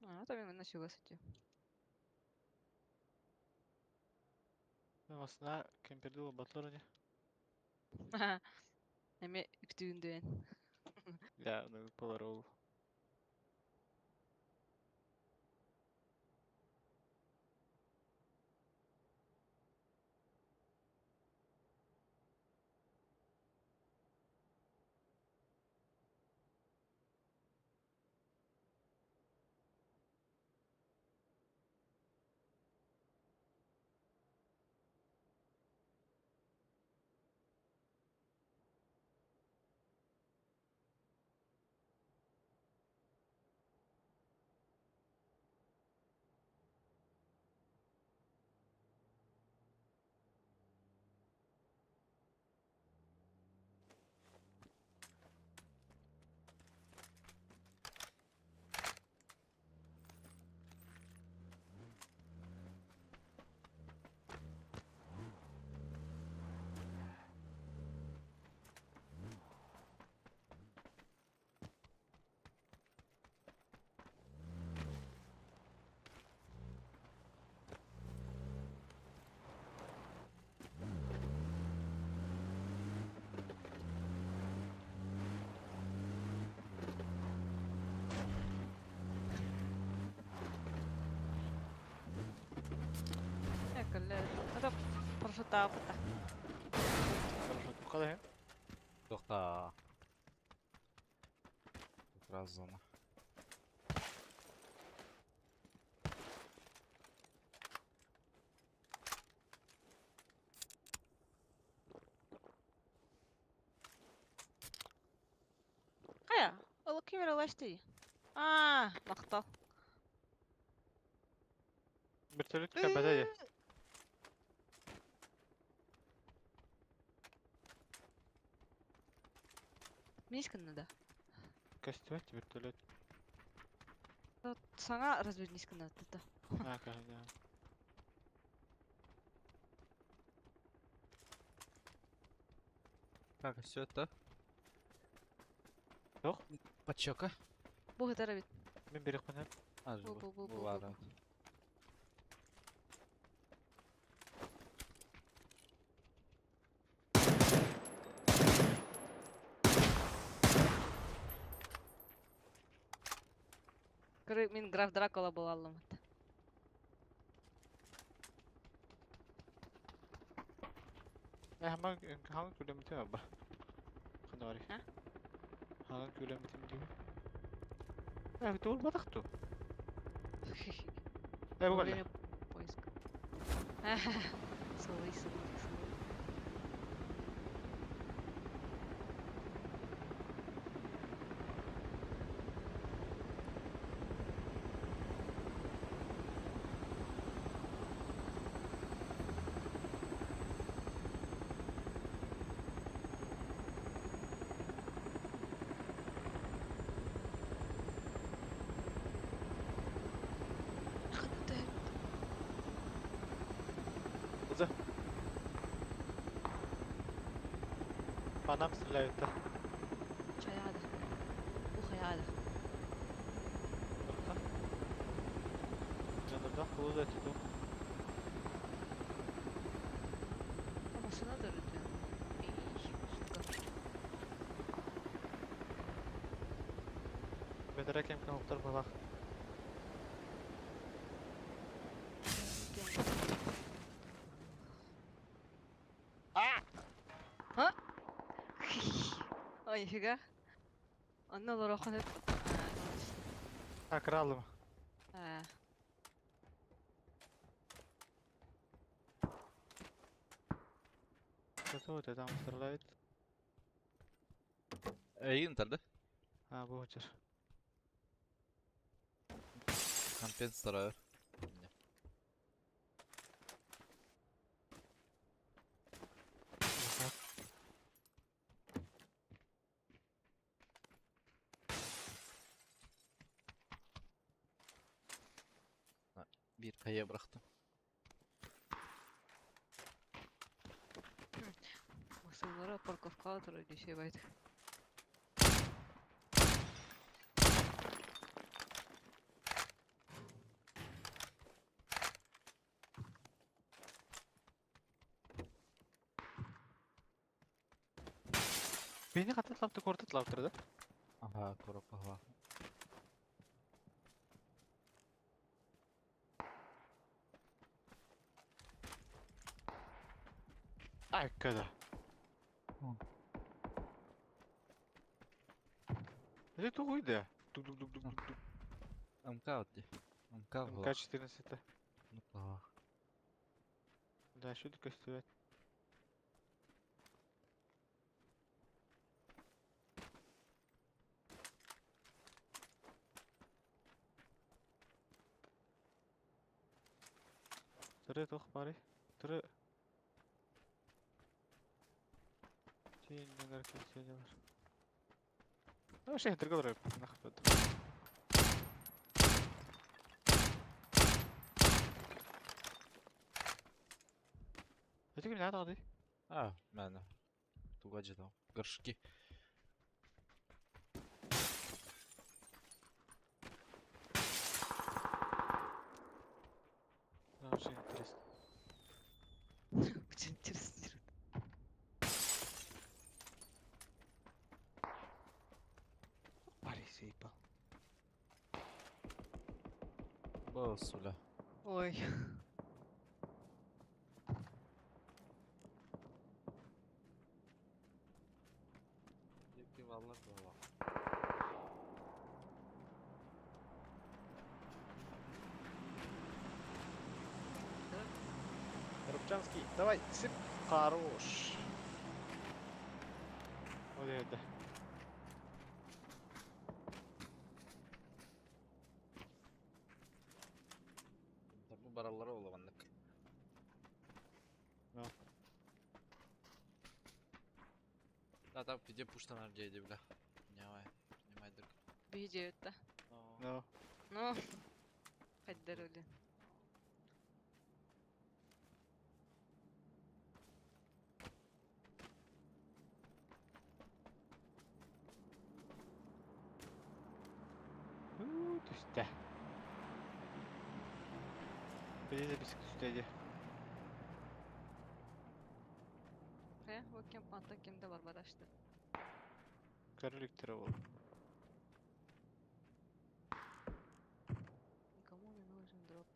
Там именно сюда сети. Осына кемперді батлар не? Эме үктүүндөн. Я, ну, поларол. Опыта. Хорошо, қалай? Тоқта. Как раз зона. Қая? Ол камера лашты. Мақтал. Вертолетка бәдәйе. Мишка надо. Кастувати вертолет. Вот саңа разведниска надо. А, кажется, да. Как все это? Жоқ. Подчека. Бұл етара бет. Мен берек қойнап. А, Бу, бу, бу, бу, Bu var. бу. Мен граф Дракула бол алдым. Hangi kilometre var bak. Kanari. Ha? Hangi kilometre diyor? Ya bir doğru batak tu. Bu kadar. Время поиска. Sorry. Kızı. Bana mısın layıkta? Şayada. Bu hayada. Bakın. Canında kulu da tutu. Ama sana da rütben. Bedere kem muhtar balak. Ой, фига. Анна лорохан hep. Ha kralım. Kötü o dedi muhtar layık. İyi interdi. Ha bu hocar. Компенс стараю. Bir kaya bıraktım. Масылары парковка туры десе байды. Beni katlattı kortatlattı da. Ага, коробка ага. Ay kada. Это tu uydu. Duk duk duk duk duk duk. МК вот где? МК в МК-14. Ну, ага. Да, что такое стоит? Tırı tok bari. Tırı. Şeyin ne kadar kimseye var. Ama şey tırgı olarak nakıp. Эти не надо. А, мене. Тугаджи там. Горшки. Очень интересно. Очень интересно. Пари сейпал. Басуля. Ой. Чанский, давай, сип. Хорош. O da yerde. Bu barallara olamanlık. No. Да, там где пуштанар жейди бля. Немайдык. Бейже өтті. No. Ну, қайдар өлі. Düştü. Biri de bisiklet üstteydi. Қая, ол кем панта кемді бар бадашты. Королектора ол. Никому не нужен дроп.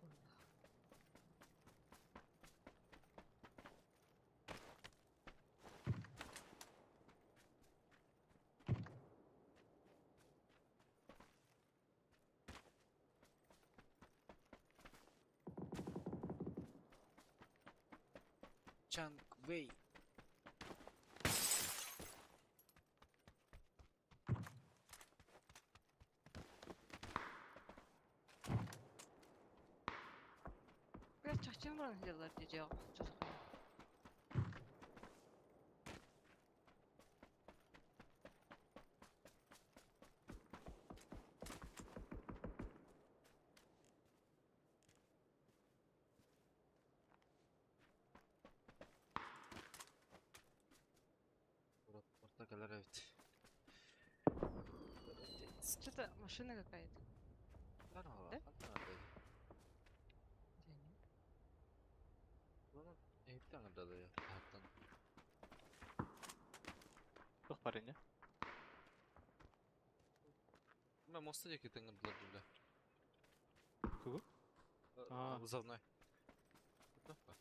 Чанг Вэй. Biraz çaçın var diyorlar diyeceğim çocuklar. Портакалар evet. Что-то машина какая-то. Var mı? Да? Bunun evde anırdadı ya. Hatta. Çok var yine. Ben mosta ceketi anırdılar bile. Кого? А. Вызовной. Кнопка.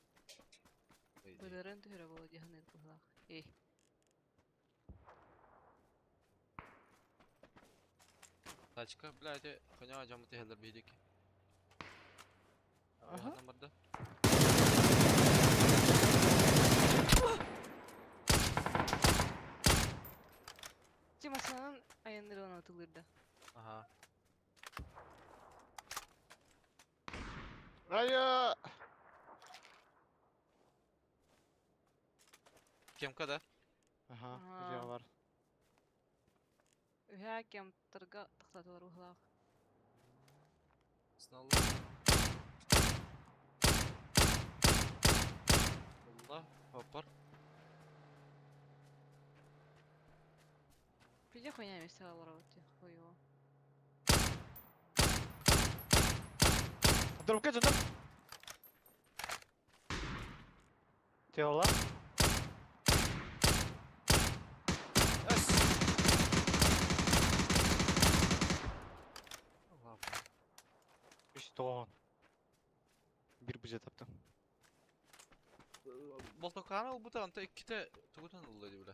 Быдырын түһірі болу дияхыныр бұғылақ. Ей. Тачка, блядь, коня жамы tehler бейдек. Ага. Номерда. Тимасанın ayınları ona atılırdı. Aha. Aya! Кемка да? Aha, Ага. güzel var. Үһә кем тырга тахтатылар бұғылақ. Сналла. Allah, hopar. Приди хуйня вместе лавровать. Хуй его. Dur bakayım canım. Teola. Allah. İşte o. Bir bıca taptım. Boltokana bu tarafta iki de tuğutan oluyordu bile.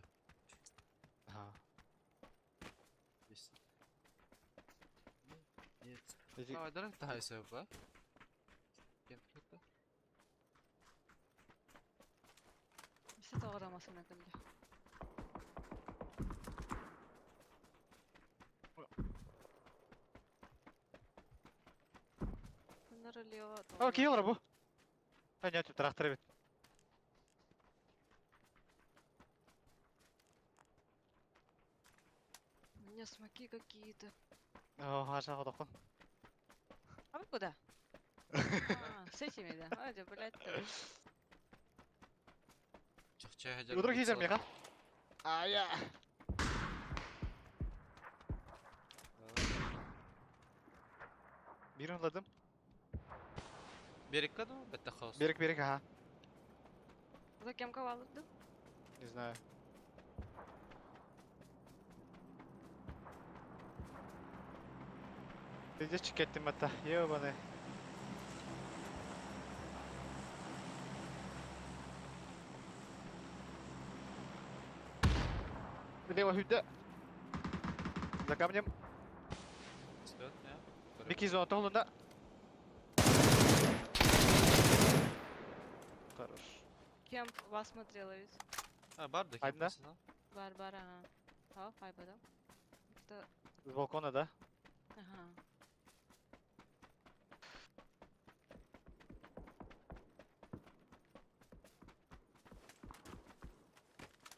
Aha. Yes. Yes. Dedi, Aa, direkt daha iyi sebep var. Kemklikte. İşte tağıramasına kıldı. Bunları Leo Aa, kim var bu? Ha, нет, traktör evet. У меня смоки какие-то. Aa, aşağı odaklan. А вы куда? А, с этими, да? Ладно, блядь, ты. Çıkçaya hacer. Yudur giyeceğim ya. Aya. Bir anladım. Берег каду? Бетте хаос. Берег, ага. Куда кем кавалырды? Не знаю. Видишь, кетtim hatta. Ёбаный. Слева хюдде. За камнем. Стоит, не? Беки зона толunda. Хорош. Кемп вас смотрела ведь. Бар да Айда? кем Бар, ага. Ау, хайбада. Это, С балкона, да? ага.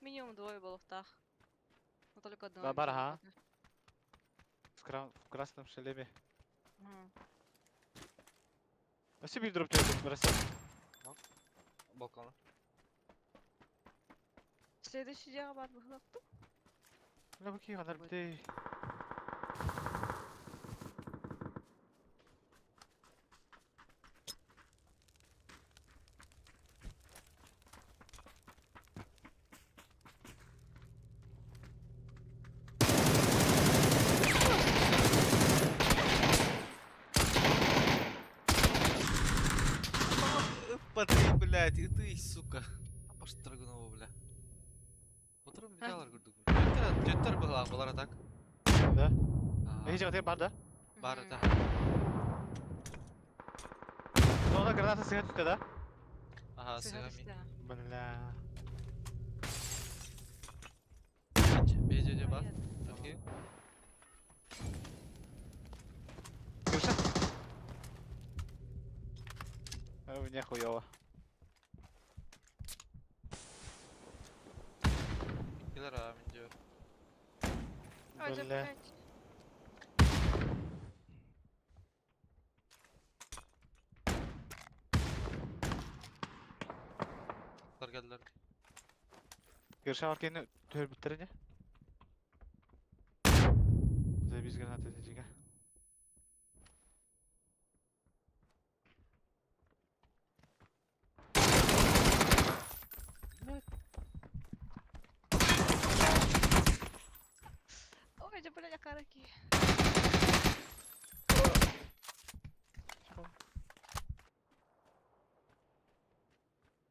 Минимум двое было в тах. Но только одного Да, бар, видела ага. пока. В красном шлеме. Ага. А себе дроп тебе бросать? Балкона. Следующий день бар был кто? Ну, какие он арбитей. Патри, блядь, и ты, сука. А пошли Драгунова, бля. Отырым биталар көрдік. Жеттер была, болар так. Да? Ага. Эти вот бар, да? Бар это. Ну, она граната сыграть тут, да? Ага, сыгами. Бля. Бейде бар. Окей. Слышишь? А у меня хуёво. Киллер, а, мен диyor. Ой, да, Бля. блядь. Geldiler. Görüşen arkayını tör bitirince. Bize biz granat edecek ha. Ой, да, блядь, акараки.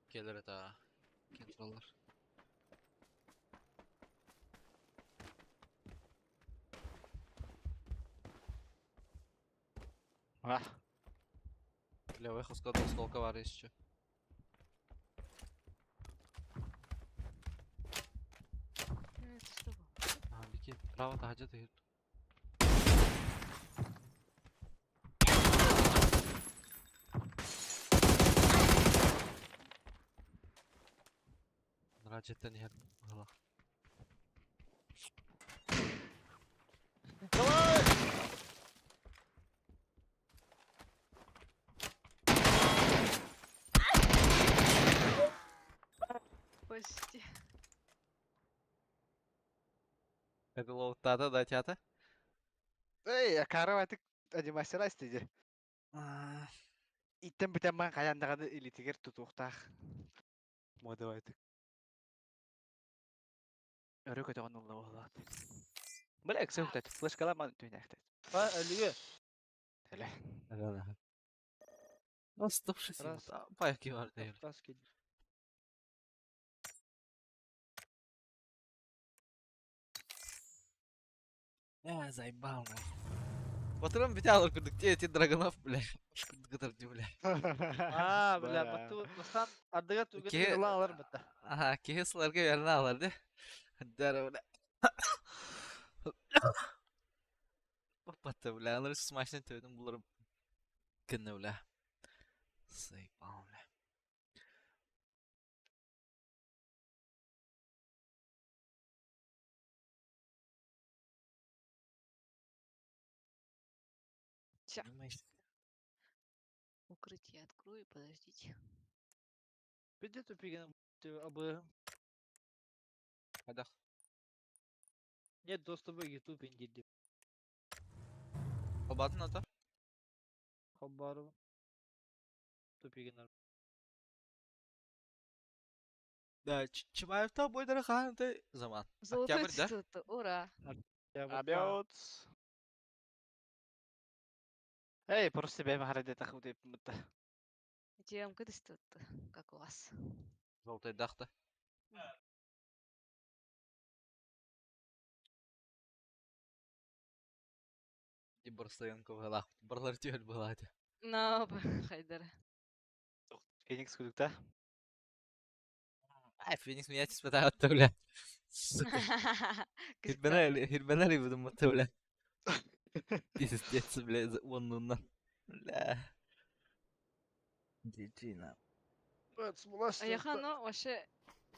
Gelir eta. Kentrallar. Ah. Левый хускадал столка var еще. Это что было? Ага, бики. Право тахаджа тахир. Раджеттен хер. Гала. Почти. Это лоутата, да, тята? Эй, я караватык анимация istedi. İtten biten ben kayandağını ilitiger tutuqtaq. Moda baytık. Örü kötü onun da oğlat. Böyle ekse huktat. Flash kalaman tüynektet. Ha, ölüyor. Hele. Да. Оставшись ему Раз. там. Пайки var değil. Раз киди. Заебал, нахуй. Утром битялар курдук. Те драгонов, бля. Кыдырды, бля. Ha, bile Baya. batı bastan adıga tügede Ki- yılan alır bıtta. Aha, kehislarga yerine alırdı. Dara bля. Папа-то, бля, ну смачно ты этим булар кынны, бля. Заебал, бля. Ща. Понимаешь? Укрытие открою, подождите. Bir de tüpügen abı. Хадах. Нет доступа к YouTube индиди. Албатын ата? Хабару. Тüpügen. Да, Чимаевта бойдары ханты zaman. Золотой Октябрь, да? цвет, ура. Ya bu Абиот. Эй, просто тебе махараде таху deyip mıtta. Тем кыдыстыт, как у вас. Золотой дахта. Тибор Стоянков галах. Барлар тюэль была. Но, хайдар. Phoenix kudukta. Ай, Феникс меня типа так оттавля. Сука. Хирбана ли будем оттавля. Пиздец, блядь, оннуннан. Бля. GG, на. Evet, смоластер. Аяха, но вообще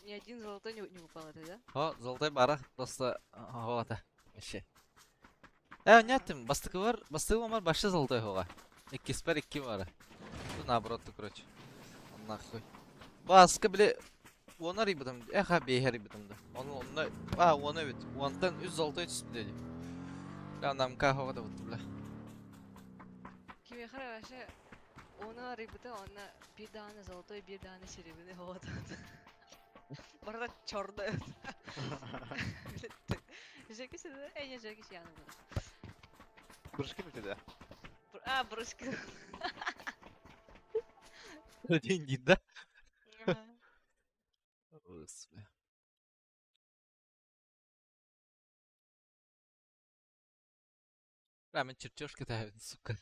ни один золотой не упал это, да? О, золотой бара, просто... Вот, вообще. Нетім, бастығы бар, башы золотой хоға. 2 спер 2 бары. Тут наоборот, короче. Нахуй. Басқа, бля... Оны рибітім, эха бейхе рибітімді. Оны... Оны бит. Онтан 3 золотой түс біледі. Бля, нам хоға да бұтты, бля. Кимехара вообще оны рыбыта, оны bir tane золотой, bir tane серебряный ховатады. Барда чорный. Жекisi de en жекisi yanı bu. Брышки бітеді. Брызки. Деньги, да? Господи. Бля, мен чертежка тәйбін, сука.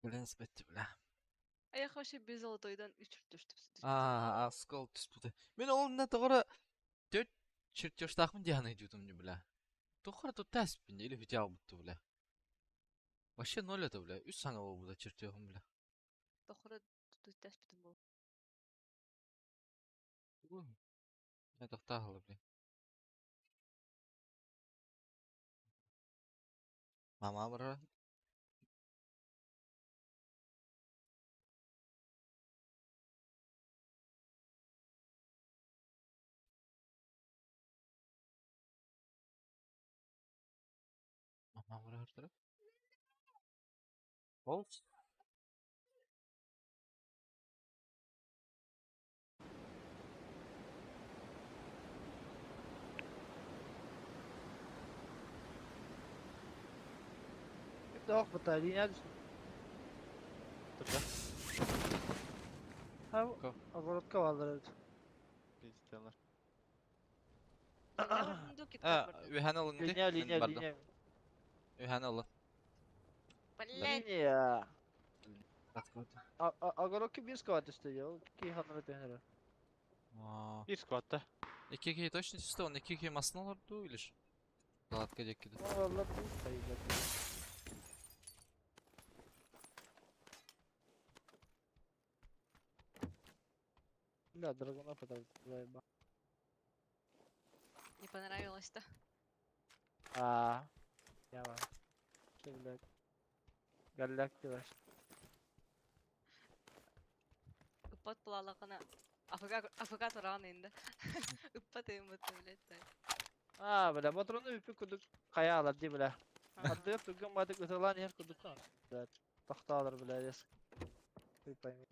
Блин, спәтті, бля. Аяқ вообще без золотойдан 3 düştü. Скол түспүді. Мен олында тоғыра 4 чертеж тақмын дияны едім, бля. Тоғыра тут тәспін, или видео бұтты, бля. Вообще 0 это, бля. 3 саңа ол бұда чертежім, бля. Тоқыра тут тәспітім бұл. Я тоқтағылы, бля. Мама бара. Мама бара артырып. Болс. Yok bu tane dünya düştü. Тұрда. Ha, Ko. огородка kaldırırdı. Пизденлар. Ühen alın di. Linya. Ühen alın. Блять. Linya. Огородки bir squat istiyor. 2 hanımı tenere. Bir скватта. 2-2 точно чисто, он 2-2 масналар дуйлиш. Ладка декиді. Vallahi bu sayılır. Да, драгуна подал. Не понравилось-то. Yaman. Şöyle. Gallak diyor. Упад плалакана. Афга туран енді. Упад ембіті білет. Böyle motorunu üpü kuduk kaya alır diye böyle. Adı yok tugum adı kutulan yer kuduk lan. Evet. Tahta alır böyle eski. Kıypayım.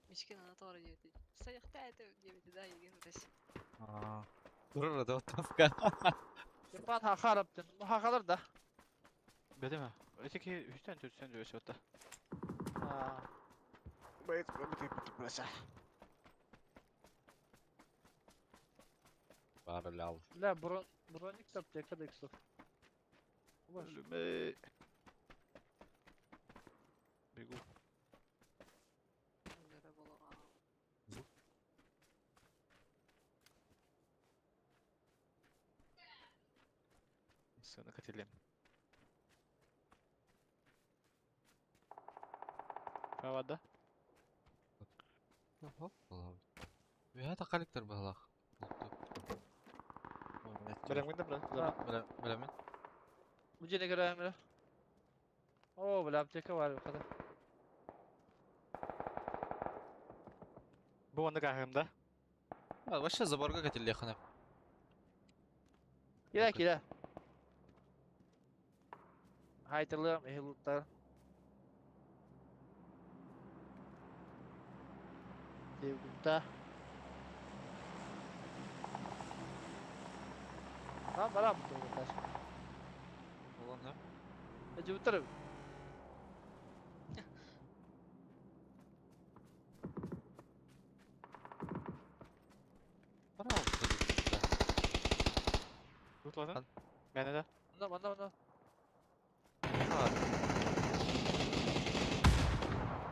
Мишкин ана тоғры жебеті. Саяқта әті жебеті да еген өтесі. Durur da otafka. Yapan haka alıptın. Bu hakalar da. Бәдеме? Өтеке 3-тен 4-тен жөйесі өтті. Байт көмітек бүтіп бөлесі. Bari lal. La bronik tapacak kadar eksik. Ölüme. Бегу. Сыны қателем. Кавада? Hop, ya takalikler balak. Білемгенде біраз. Bilemin. Bu cene göre emre. Oo böyle apteka var bu kadar. Бұл онды қағымда. Вообще заборга кетилdi yakın hep. Gire. Haytırlıyorum ehilutlar. Devgutta. Tamam bana bu taş. Ulan ha. Acı bu taraf. Tutladın. Beni de. Bunda. Var.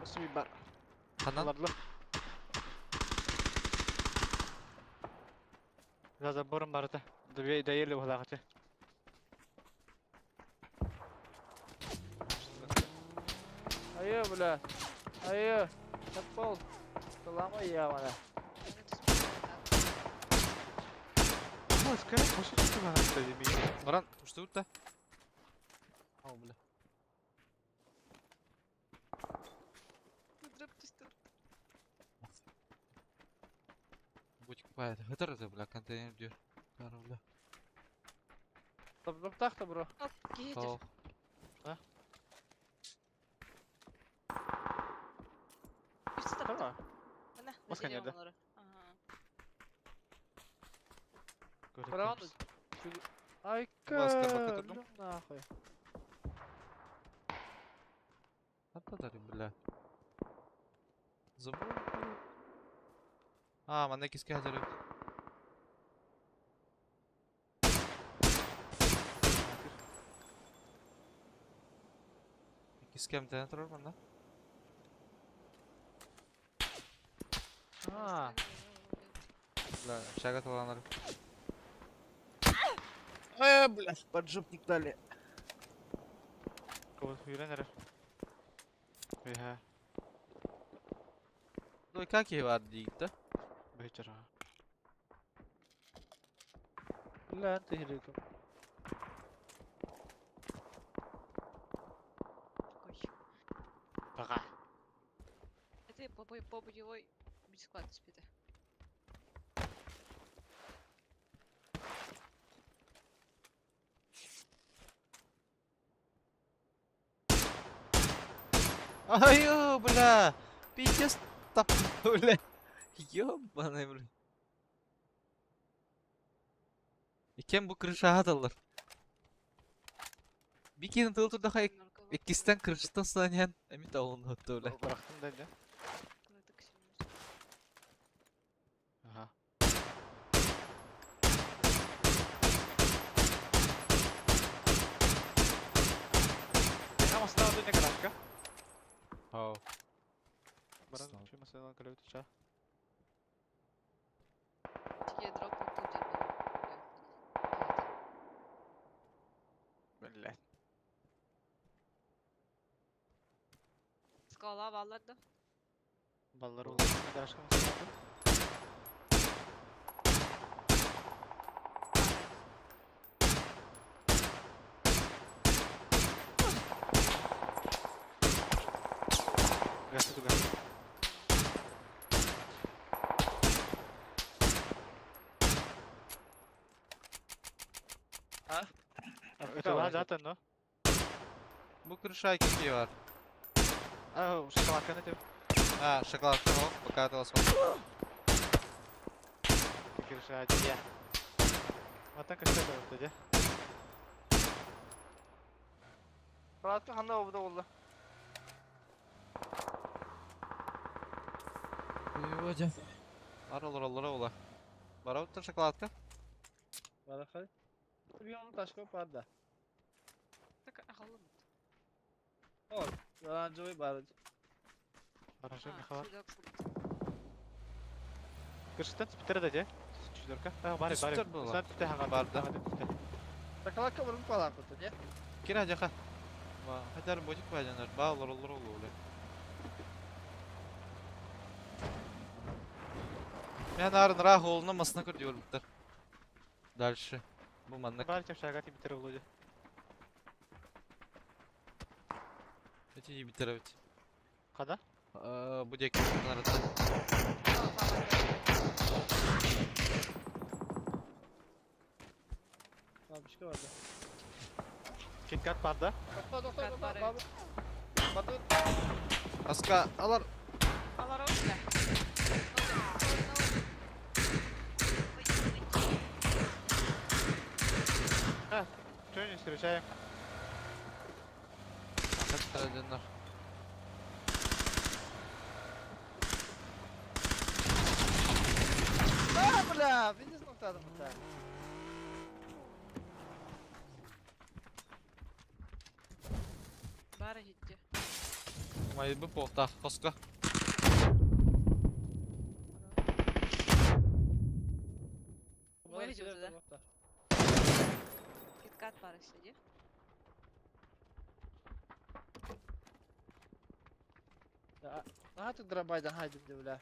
Nasıl bir bar? Kanan. Alarlı. Zaten borun barıda. Değerli bu lakatı. Ayo bля. Ayo. Tepol. Selama ya mana. Başka boşu çıktı bana istediğim iyi. Baran uçtu vur da. Al bile. Drop düştü. Будь quiet. Hıdır hıdır bile konteyner diyor. Karı bile. Top tak da bro. Hop getir. Tamam. Bir stop. Tamam. Bana. Başka nerede? Aha. Браун. Ay Maskar bakıyordum. Nahуй. Hatta darım bile. Забыл. А, мене кіски газарів. Кіскем де не тұрар мене? Ha. Бля, шага таланар. Блядь, поджопник дали. Kovul huyla nere? Veha. Ну как її var дійте? Beçer ha. Bля, ты греком. Ой. Baka. Это по боевой бесплатно спиде. Айо, бля! Пиздец так, бля! Ёбаный, бля. Ekem bu kırışa atılır. Bir kere tıltır daha ikisten kırıştan saniyen emin de olun hatta öyle. Bıraktım da ne? Aha. Ama sınav ne kadar çıkar? Oh. Bana Sınav. şu mesela kalıyor tutuşa. Тебе дроп тут. Belli. Skala valladı. Balları oldu. Ne kadar aşkım sınav? Gasta tu gasta. Это var zaten no. Bu kırışa iki şey var. Ah, şokolata ne diyor? Ha şokoladlı o. Bakatı olsun. Fikir şahidi ya. Vatan kaçta da ortada. Rahatlıkla handa oldu oldu. Hocam. Aralar ola. Bara otur şokoladlı. Barakay. Bir onu taşka parda. Так ахалım. Ol. Yalancı oy barıcı. Aracı ne kadar? Сюда Kırşıktan spitere de ce. Çüzdürka. Ha bari. Spitter bu Sen pite hangar Barda. Takalak kavurun palak oldu ne? Kira jaka. Va, hatar bocuk vajanar. Bağlar olur öyle. Ben arın rah oğluna masına kır diyorum bitter. Дальше. Bu mannak. Bari çapşagati bitere olacak. Эти битировать. Kada? Bu dek narada. Abi bir şey vardı. KitKat barda. Doktor. Barı. Barda. Aska alır. Allah razı Çöyün istiyor şey. Hatta döner. Ah bля, видишь нокtadım bir tane. Бары жетті. Майбы поқтақ, қосқа. Мой жетті да. Киткат бары сиде. Наға ты дробайдан хайдым деп бля.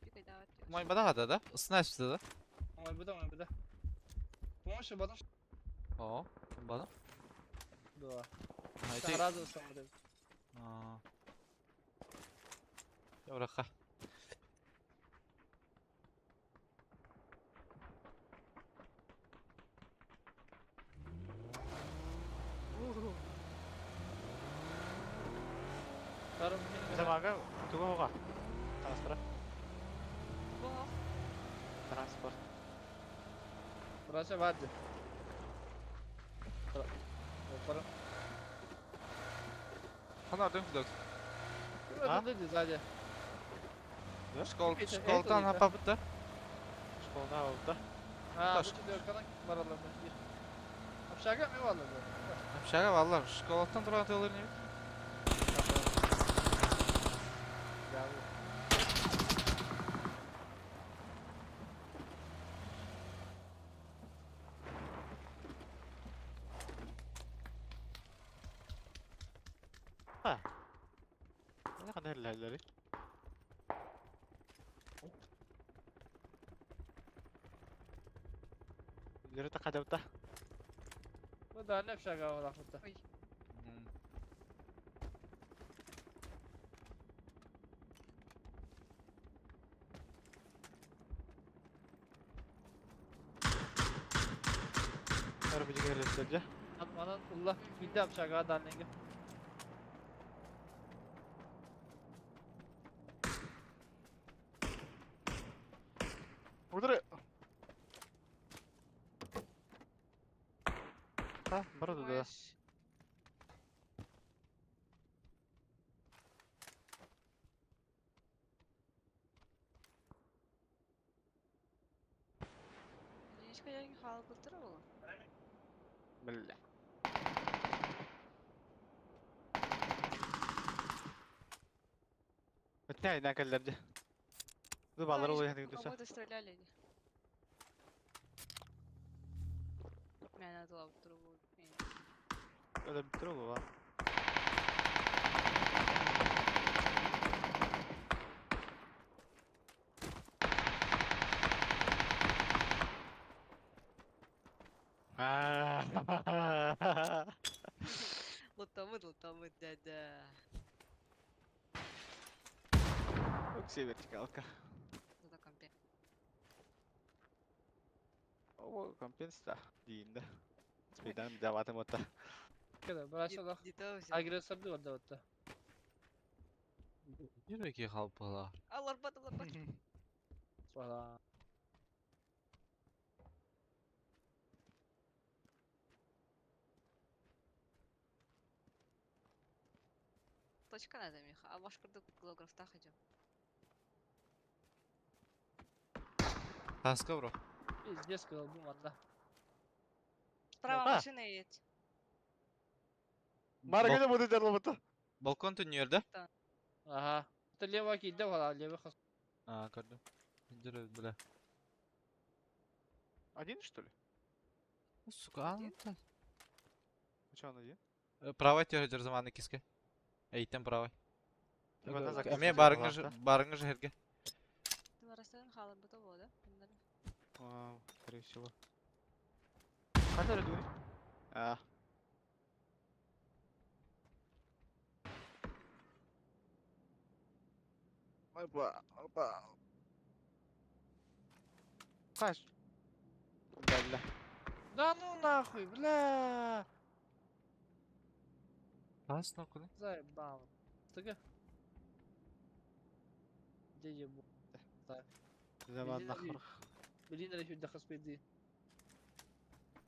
Пикай дават. Майбада қада да? Ысына әшті да? Ой, бұда. Помощь бадам О, кім бада? да. Айты. Сағразы самады. Евраққа. Тарым Замага, туга хоға. Таныстыра. Бұға. Транспорт. Burası vardı. Опара. Қанардың күдік. Burada dedi zaten. Школтан апапыт да? Школна oldu. Ha, Taş. bu diyor kalan var Allah'ım. Apşaga mı var lan? Шаға балалар, школаттан тұрған тәулер не? Ne kadar ilerleri? İleri takacakta. Bu da ne apşaga var ahmetta. Arabacı gelirse. Atmanın Allah bildi apşaga da nenge. Burada. Ha, burada da. Ешқа яғын халы бұлтыры болу. Бля. Ötne aydan kallarca. Bu balları oluyor hani gidiyorsa. Ободы стреляли они. Мен атыла бұлтыры болу. Öyle bir tür olur ha. Лутамыт, дядя. Çok sever kalka. Зато компе. O kompensa diyinde. Speyden bir devatım hatta. Kada burası da Не то все. agresör de orada orada. Ереке қалпыла. Аларбат. Valla. Точка надо, Миха. А башкырды голографта ходим. Таска, бро. Пиздец сказал бум anda. Справа А. машина едет. Margada mı dedi arabada? Балкон түнерді? Ага. Это лево киде вала, левый хас. Көрдім. Жүрі, бля. Один что ли? Сука, анты. Что он один? Правай тері заманы кеске. Әйттен правай. Типа назад Әме кеске барыңы жерге. Ты расставим халы бұты болды. Вау, скорее всего. Kaç öyle diyor? Ah. Опа. Kaç? Belli. Да ну нахуй, бля. Тас, нокуны. Заебал. Стыга. Где ебу? Zaman Bildiğin nahır. Блин, я еще дохас пойди.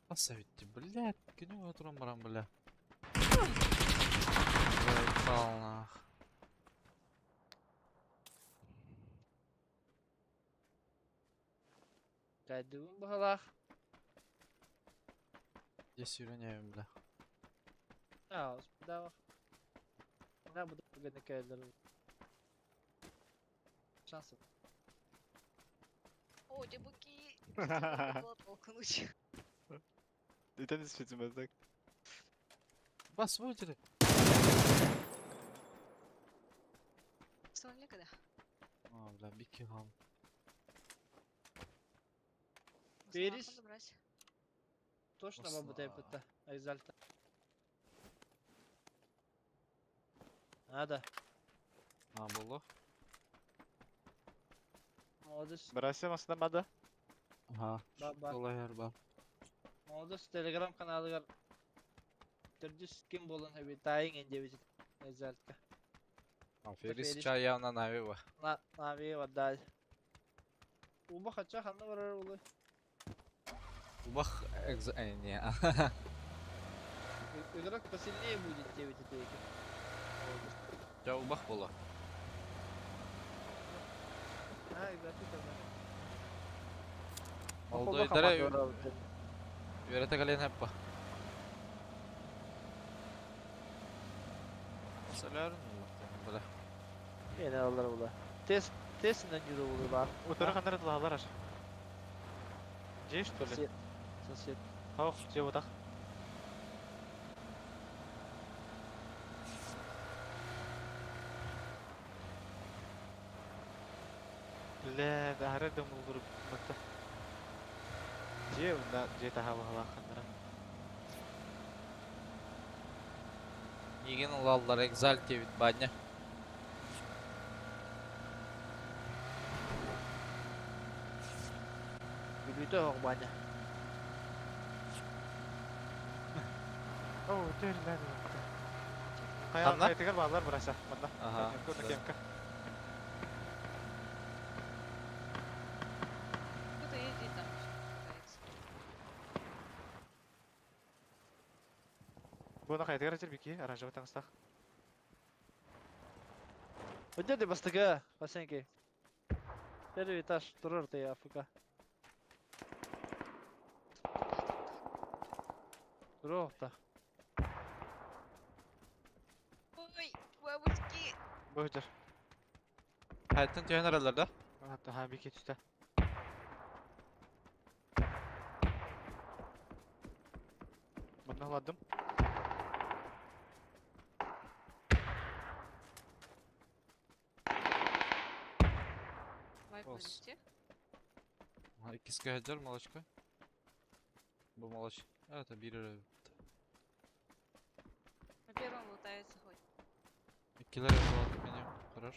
Аса битти, блядь. Күні отырам барам, бля. Заебал, нах. Кайдывым бахалах. Здесь уроняем, бля. А, да. Ne bu da bugün hikayeleri. Şansım. О, дебуки! Было толкнуть. Neden istemezdik? Bas bu direkt. Сон некогда. Aa, bля, bir kill aldım. Берись. Забрать. Точно Осла. бабу тайпыта. Айзальта. Надо. Ha, buldu. Молодец. Brasem aslında bada. Aha. Bak. Olay yer bak. Молодец. Telegram kanalı. Türcüs kim bolun hebi. Tayın ence vizit. Айзальтка. Aferin Feris. çay yağına navi var. Naviye var dal. Uba kaça hanna var oğlu. Bak ne? Игрок посильнее будет 9 тейки. Ya bak bola. Ha, игра ты тогда. Oldu idare yörete gelen hep bak. Selam bula. Yine alır bula. Testinden yürü olur bak. Utara kadar atladılar aşağı. Şey что ли? Сосед. Хаух, где вот так? لا ده هردم وضرب مكة جي ولا جيت هوا هوا خندرة Yegen alallar exalt evit banya. Bilütü yok bana. اوه تير لا Kanla? خيال تقدر بعض براسة منا Aha. كنا كيمكا Кто-то ездит там. Кажется. بونا خيال تقدر تجرب كي أرانجا بتنستخ Öde de bastık Pasenki. Первый этаж, durur ya Afrika. Durur da. Ой, бабушки! بهجر Hayatın tüyen aralarda. حتى ها بيكي تشتا منا هладым Вайп Olsun. вылезти. Ha, ikisi kaçar malaçka. Bu malaç. Evet bir ara. На первом лутается хоть. İkiler yapalım benim. Karar.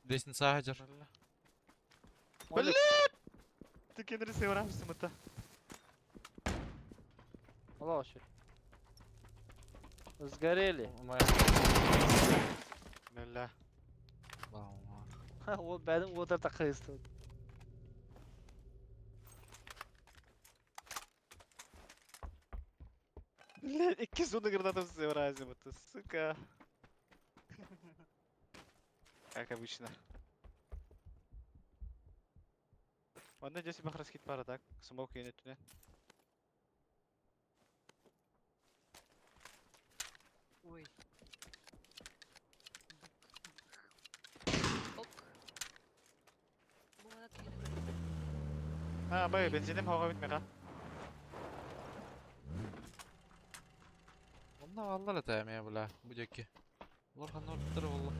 Desin sağa hacar. Öyle. Ты кендры севрамсың мыта Allah aşkına. Сгорели. Ama لا Ha o benim o da takıyızdı. Блядь, iki sonu гранатов севразим это, сука. Как обычно. Ладно, здесь бахраскит пара, так? Смог я не туда. Ой. Ок. Bu bana tüyünü. Ha, bay benzinim hava bitmek ha. Onlar vallahi tayamaya bula bu ceki. Orhan ortadır valla.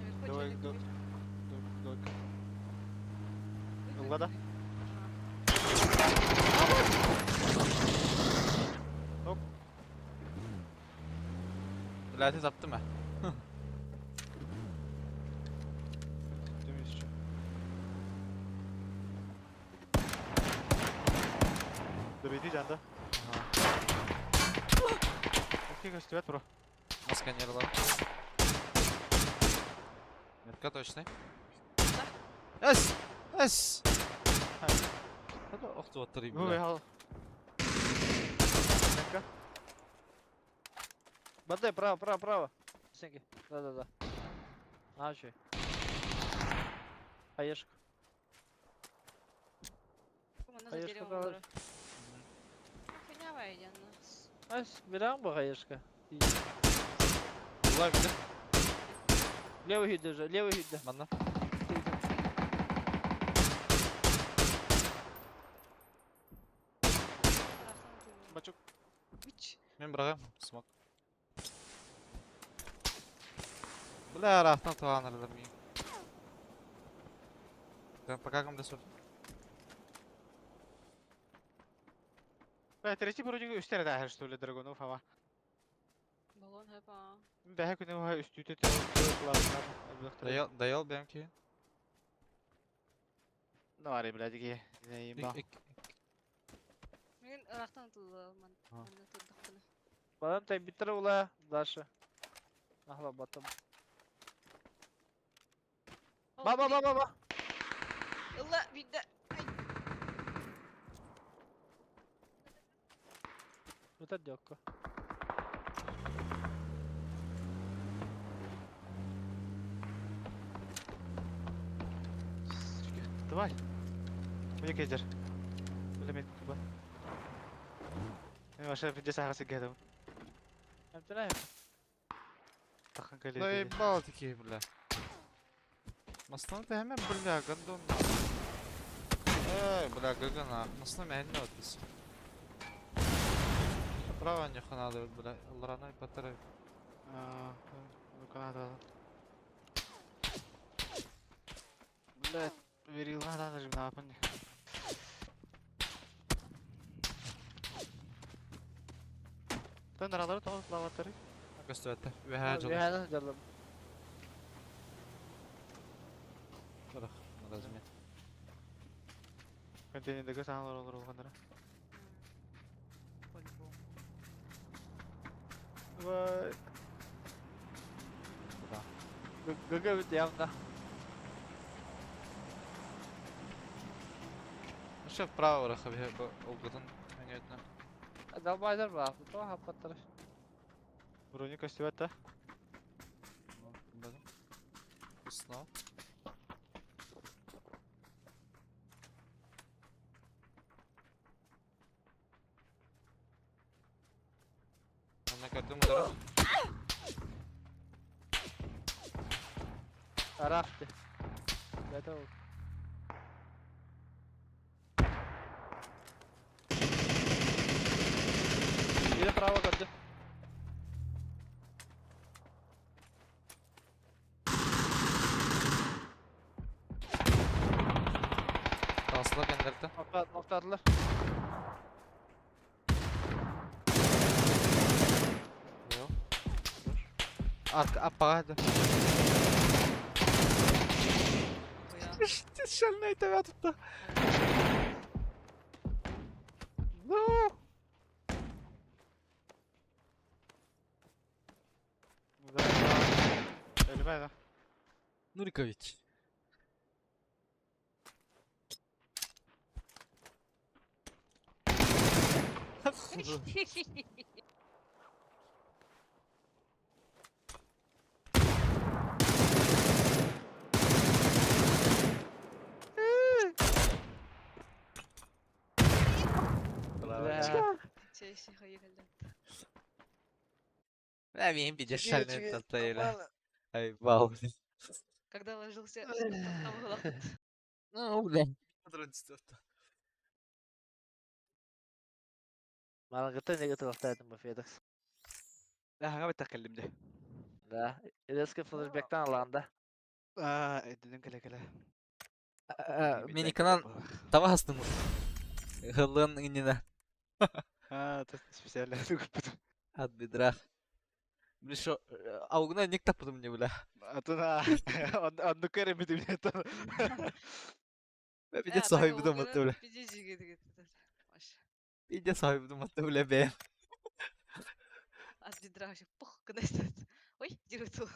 Наверху Давай, челик да. будет. Выходит. Вода. Bilati zaptım ha. Temiz şu. Добейди жанда. Окей, гостевать, бро. Масканерлар. Метка точный. Эс! Эс! Hadi oktu oturayım Ну, bile. я... Мягко. Бадай, право. Pasenki. Да. А что? Хаешка. Mana Hayır, zaten kadar. onları. Хуйня вайдяна. Ась, берем бы хаешка. Булай bir de. Левый хит даже, левый хит да. Bana. Бачок. Üç. Ben bırakayım. Smoke. Бля, рахтан туанырdım mıyım? Ben покакам da sordum. Бля, третий вроде üstlere daha что ли Драгунов hava. Балон hapa. Бля, күні var üstü тет. Dayal benimki. Ne var ya bля, dige. Neyim bak. Мен рахтан тулы ман. А. Мана тулдық күні. Бадан тай битер ула дальше. Нахла батам. Ба. Illa bir de. Это дёка. Давай. Bu gece. Bilemedim kuba. Ben aşağı bir cesarası geldim. Hem tane Takın Да kaleye. ебал такие, бля. Маслан ты hemen бля, гандон. Эй, бля, гагана. Маслан мен не отпис. Право не надо, бля. Лраной батарей. Bu kanada. Блядь, верил надо же на пане. Sen araları tamam lavatları. Gösterdi. Ve her bir canım. hane jarlam. Bırak. Lazım. Konteynerdeki sahanlar olur olganlara. Vay. Gaga bit yanında. Еще вправо бırak abi. O kadın. Понятно. Dalbaylar bak. Bu da hapatlar. Броник костювата. Bakalım. Sınav. Ona gördüm bunları. Araftı. Готов. Biri право gördü. Asla gönderdi. Noktadılar. Yok. Arka appağa hadi. Хуя. Şalnayı teve tuttu. Ölüme lan. Nurikovic. Şey hayır geldi. Ne bileyim bir de Чиги, şalnayı чиги, tuttu öyle. нормально. Ay wow. Когда ложился, там было. Ну, блин. Malgıta ne götürüyorsun bu FedEx? Ha, bitakellim de. Da. Eski flashback'tan alanda. Dedim kale. Mini kanal tava hastım. Hıllığın inine. Tas spesialler tuguppudu. Hadi bir drah. Bir şu avguna nik tapudım ne bile. Atına andı keremedim ne tan. Ve bir de sahibi de mutlu bile. Bir de cigi dedi. Maş. Bir de sahibi de mutlu bile be. Az bir drahşı. Puh, kınaştı. Oy, diruttu.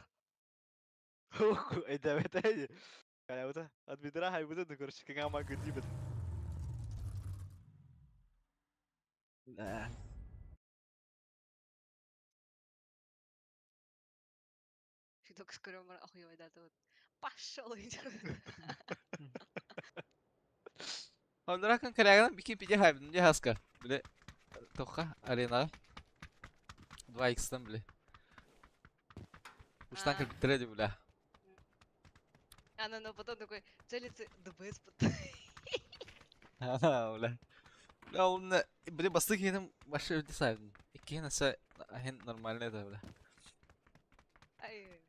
Oku, evet aja. Kayak udah, at bidra hay butuh tuh kursi kengama gede bet. Şu dokuz kırımlar akıyor da. Пошел иди. Onlara kan kalagan bikin pije haybin je haska. Bile toka arena 2x'tan bile. Uçtan А, kır bitiredi bile. но потом такой целится ДБС потом. Ha ulan. Ya oğlum ne bile bastık yedim başka ödü saydım. İki yine ise hen normaline de bile. Ай.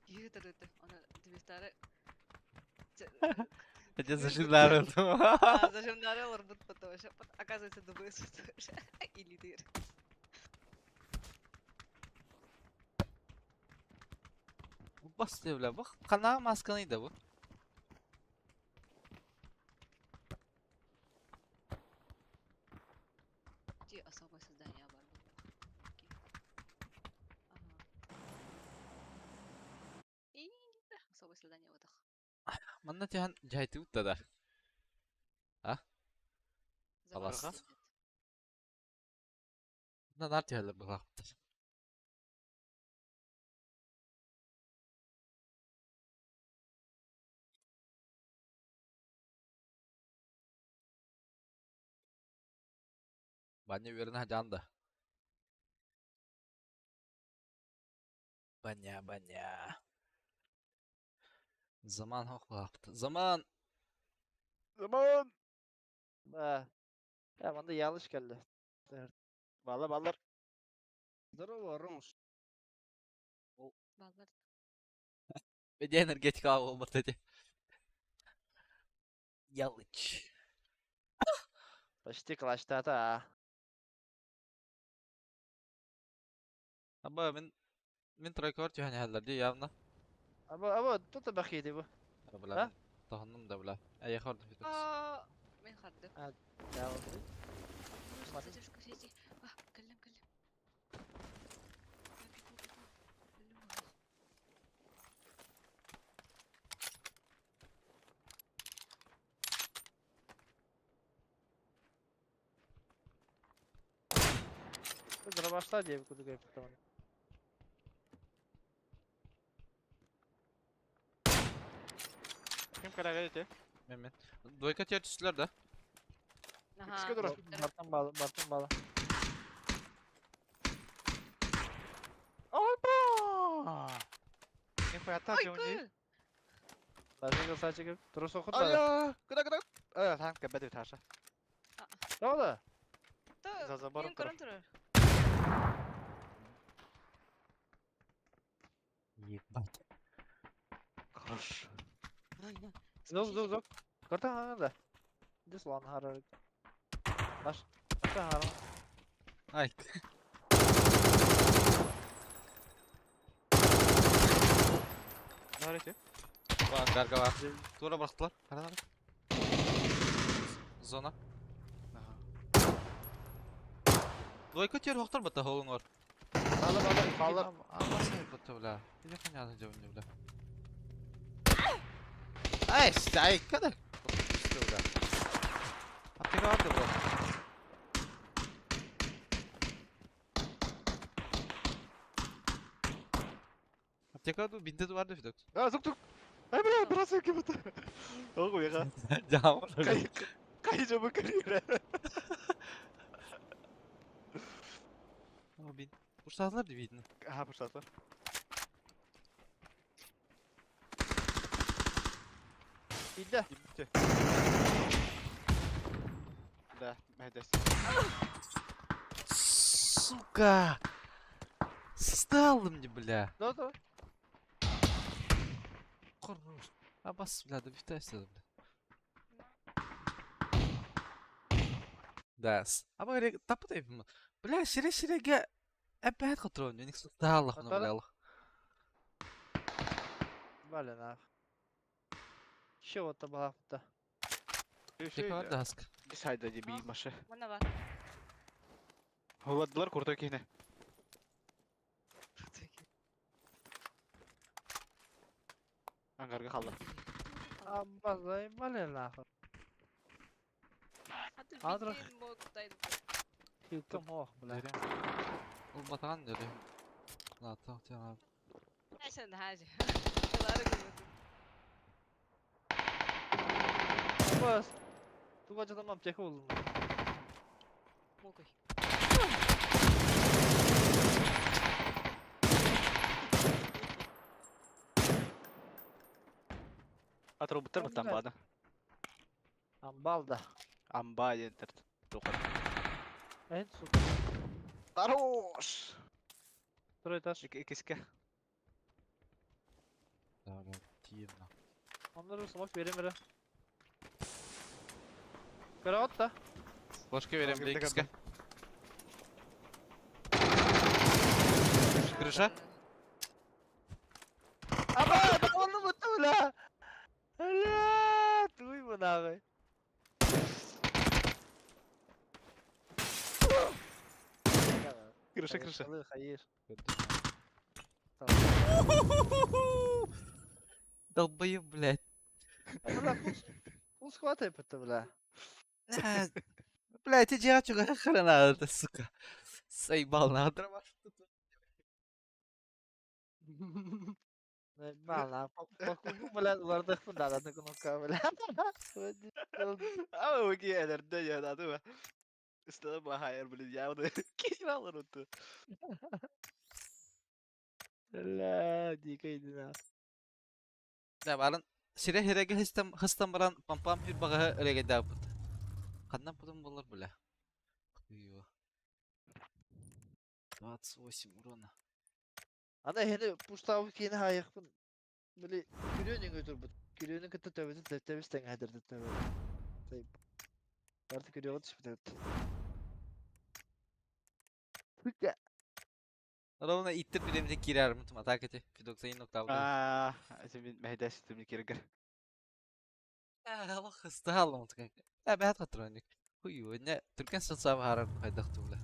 Егер это она демистары. Ece zıcırlar oldu. Зажимнары лорбут потом, оказывается ДБС тоже. Или дыр. Bu bastı bile bak. Kana maskanıydı bu. Где особое создание оборудования? И особое создание вот их. Manna tihan cahiti utta da. خلاص. Завод. Da nar tihalle bu vakti. Banyak birine canda. Banyak. Zaman hok vakti. Zaman. Zaman. Ya bana yanlış geldi. Evet. Bağlar. Здорово, Ромуш. Балбар. Bence energetik abi olmadı dedi. Yalıç. Почти клаштата. Ama min trikort yani hallerdi yavna. Ama тут بخيدي بو. Bla. Tahannım da bla. Ay yakardı fitos. من خدك. Ya Задержка сети. كلم. Дробашта diye bir kutu yapıp tamam. Kim kalaga ete? Mehmet. Doyka tiyatüsler de. İkisi dur. Bartın bağla. Alba! Kim hayatta Ой, acımı? Lazım sağ çekip. Turu sokut da. Aya! Kıda. Tamam kabul et haşa. Ne oldu? Zazabarım Мен taraf. көріп тұр. Ебать. Koş. Zok. Kortan hangi? This one harar. Baş. Başta harar. Ay. Nerede? Var garga var. Dura bıraktılar. Hadi. Zona. Doyka tiyatü hoktar bata hoğun var. Bağlar. Ama sayı bata bla. Bir yakın yazınca oynuyor bla. Ay işte ay kadar. İşte bla. Hatta vardı bu. Hatta binde de vardı fidok. Ya zuk. Ay bro, biraz yok gibi. Oğlum ya. Cam. Kayıcı bu kariyer. Ama bin. Bursa'dalar dividini. Ha fırsat var. Bildi. Gitti. Da, Mehdes. Сука! Стал мне, бля. Ne oldu? Хорош. А бас, бля, да витайся, бля. Дас. А мы тапатай, бля, шире-ширеге. Опять контроль, не стал, ну, бля. Блин, ах. Ще вот там bağlı. Тихо, даск. Bir sayda bir maşı. Мына бар. Havadılar kurtar kine. Angarga kaldı. Аббазай, блин, нахуй. Адрах. Hilkam oh, бля. Ол батаган dedi. Ла, так, так. عشان حاجة Ары көрбөтүм. Бас. Туга жатам аптека болдум. Мокой. Атробуттар Ладно. бутан бада. Амбалда. Амба ентер. Тохар. Эн сука. Хорош! Второй этаж. Икиске. Да, активно. Onları smoke veremere. Karavot da. Флешки верим, Girdik блейкиска. abi. Крыша? Ama da onu mu tula? Hala, tuy mu na kay? Крыша, крыша. Hayır. Долбоёб, блядь. Bla, пул схватай пата, бля. Блядь, иди отсюда, хрена это, сука. Заебал, на дрова. Bala, pakugu bla, vardık mı da da konu bla. Ama bu ki eder ya da değil mi? İstedim bu hayır bile ya onu kim alır onu? La, dikaydın ha. Да, барын сире хереге хыстан баран пампам хир багы эреге дабыт. Кандан потом болар, бля. Хуёво. 28 урона. Ana hele pustav kini hayıkpın. Böyle gülüyorsun götür bu. Gülüyorsun kıtı tövbesi tövbesi ten hadirdi tövbe. Sayıp. Artık gülüyor düşüp tövbe. Fıkka. Ровно иттер билемде кирер мутум атак эти. Фидоксаин ноктабы. Aa, şimdi mehdes sistemini kirger. Ага, хыстал мутка. Бәт катроник. Хуёво, не түркен сансабы харар хайдакту, бля.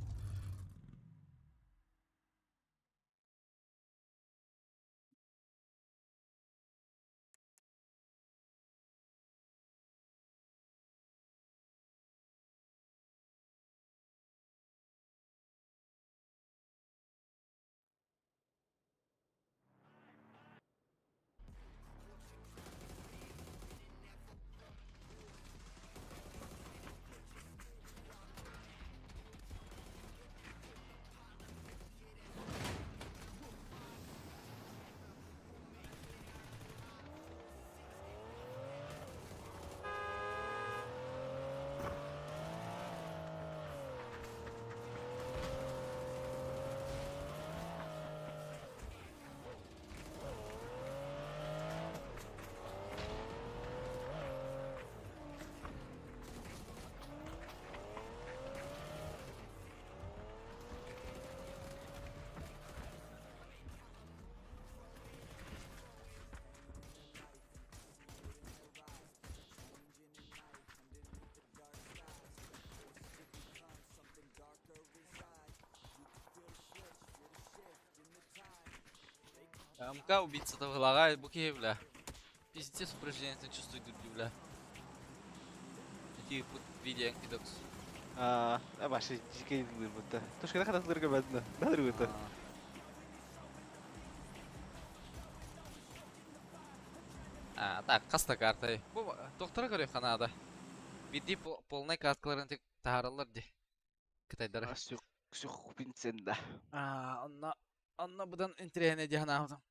МК убийца-то влагает буки, бля. Пиздец, упражнение чувствует, бля. Такие видео Фидокс. Başı jike bir burada. Toşkada kadar sınır görmedin. Ne olur burada? Так, каста карта. Bu доктора görüyor kanada. Види полный карткаларын тек тааралар ди. Кытайдары. Сюх бинсен да. Анна будан интерене ди ханавдым.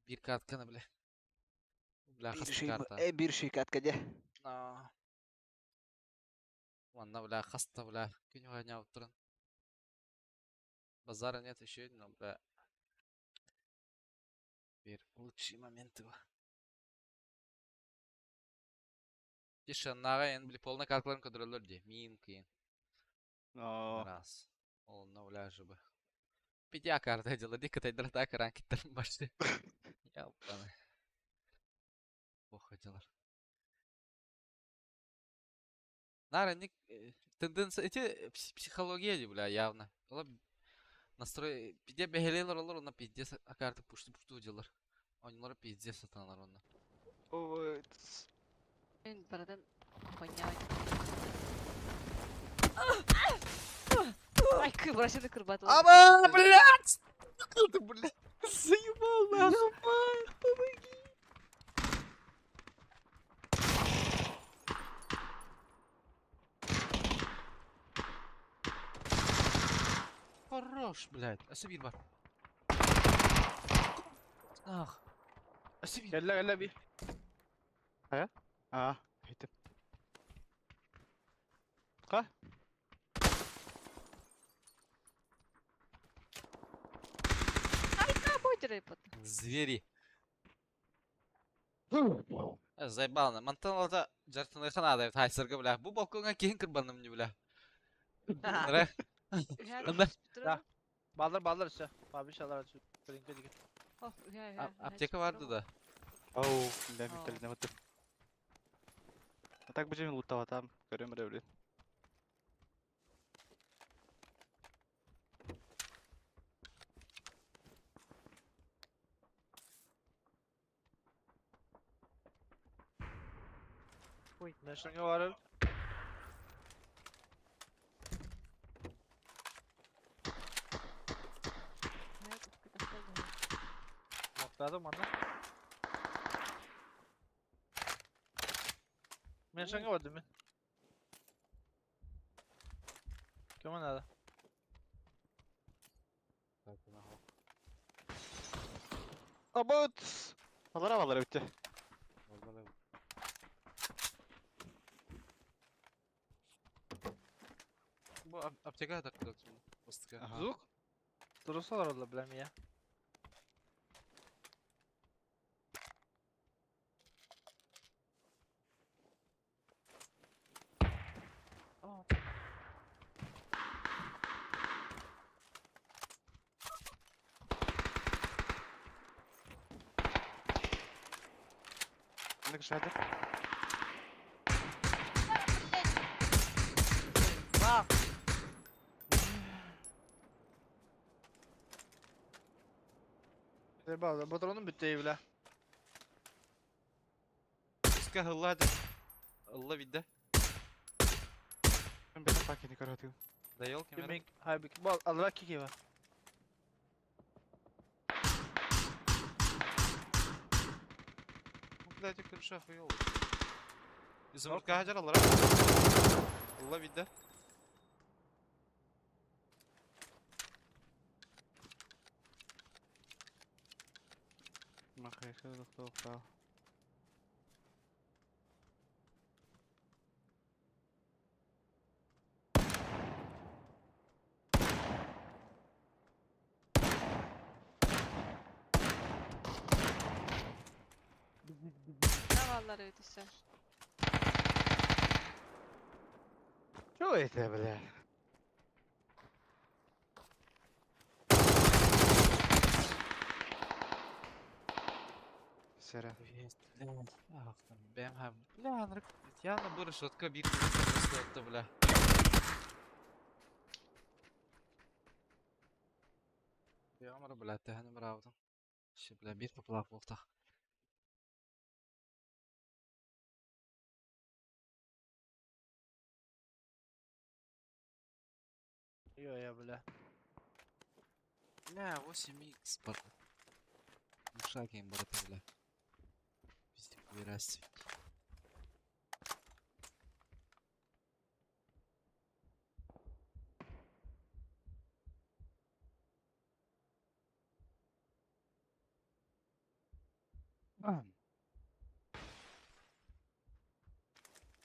Bir картканы биле. Бля, каста карта. Bir şey katkade. Ладно, бля, хаста, бля, кинь гоня утром. Базара нет еще, но, бля. Теперь лучшие моменты. Тишинага, ен, бля, полный картларын көдірілер де. Мин киін. Раз. Ол, на, бля, жібі. Пидя карта дела, ди кытайдар так ранкеттерін башты. Ялпаны. Плохо делар. Наверное, тенденция, эти психология, бля, явно. Настрой, пиздец, бегелейлер олар, она пиздец, а карты пушты делар. Онлар пиздец атанар онна. Ой. Мен барадан понять. Ай, брошены курбату. Аба, блядь! Ты, блядь, заебал нахуй. Помоги. хорош, блядь. Асибир бар. Ах. Асибир. Gelle bir. Aya? Aa, hittim. Ka? Пойте репот. Звери. Заебал, манталата жартын ханада хайсырга бля. Бу балконга кейін кырбаным не бля. Ре. Anda. Da. Baldır işte. Abi inşallah açıyor. Brinke dik. Oh, ja. Apteka vardı da. Оу, бля, Ау. металл не вот. А так будем лутать там, берем ревли. Ne şunga var? Nokladım onu. Ne şunga var değil mi? Kimin adı? Abut! Vallahi bitti. Bu apteka da kırıksın. Bastıka. Aha. Zuk? Durursalar orada bilem ya. Ne güzeldi. Bak! Bir bağlı. Patronun bitti bile. Bastıka hılla hadi. Hılla vidde. Ben benim paketi karatayım. Da yol kemeri. Yemek, hayır bal, Allah kiki var. Блядь, крыша хуёво. Изумрудка hajar alır ha. Hılla vidde. Махай, кто упал. Zavallar ötüsü. Что это, бля? Сера. Ах, там, бэм хам. Бля, я на буры шотка bir kılıçla attı bля. Ya amara bля, tehani bravdın. Şey bля, bir populak volta. Yok ya bile. Бля, 8х, парни. Шагаем, брата, бля. Пиздец, вырасти.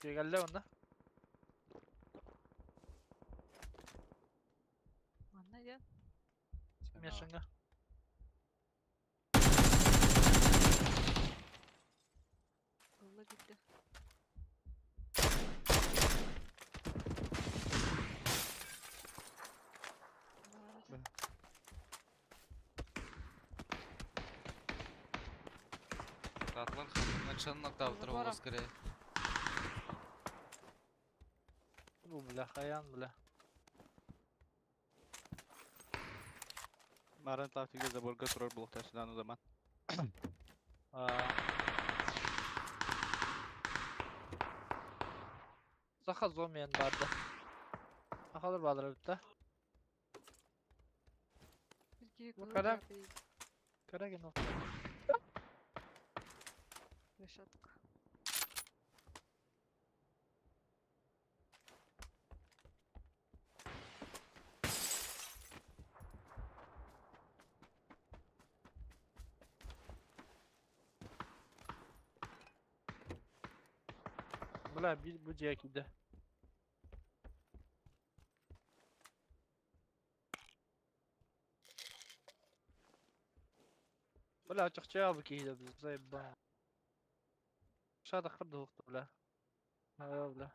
Şey geldi onda. Anladın? Ne şunga? Yolla gitti. Ратлар хатından çanın nokta Doğru. скорее. Bu bile kayan bile. Маран тактика забор гастроль был в данный zaman. Sakaz olmayan vardı. Bakalım vardır bitti. Türkiye Bu kurulu kadar. yapıyı Kara nokta. yaşadık. Bula bir bu cekide. Bula açıkça al bu kiyide biz zayıbban. Şada kırdı huktu bula. Ha bula.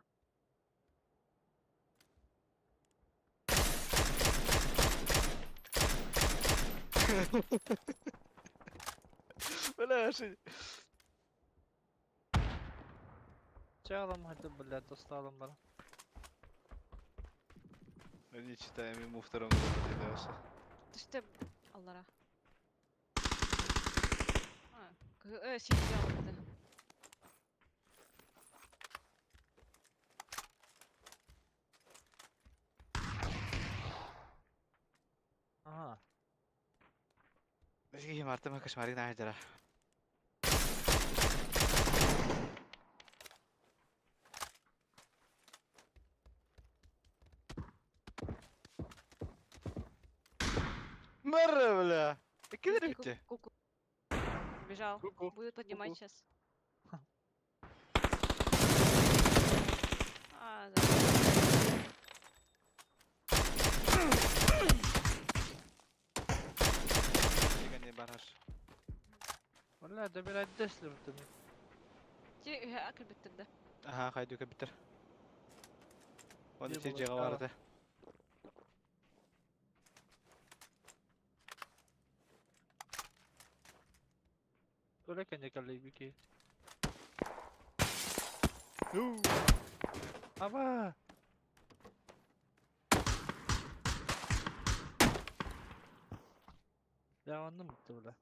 Bula şey. Çağlam hadi bula dostalım bana. Они читаем ему втором году Даша. İşte Allah'a. Ha, şey aldı. Aha. Бізге марты ма кошмарин айдыра. Мэрэ, бля! Какие рыбки? Ку-ку. Бежал. Ку-ку. Будет поднимать Ку-ку. сейчас. А, да. Дегенде бараш. Valla da bir adresle bitti. Akıl bitirdi. Aha, kaydı bitir. Onu Bir içeceği bulaşık daha vardı. Böyle kendi kalleyi bir ki. Ama. Ya anladım bitti böyle.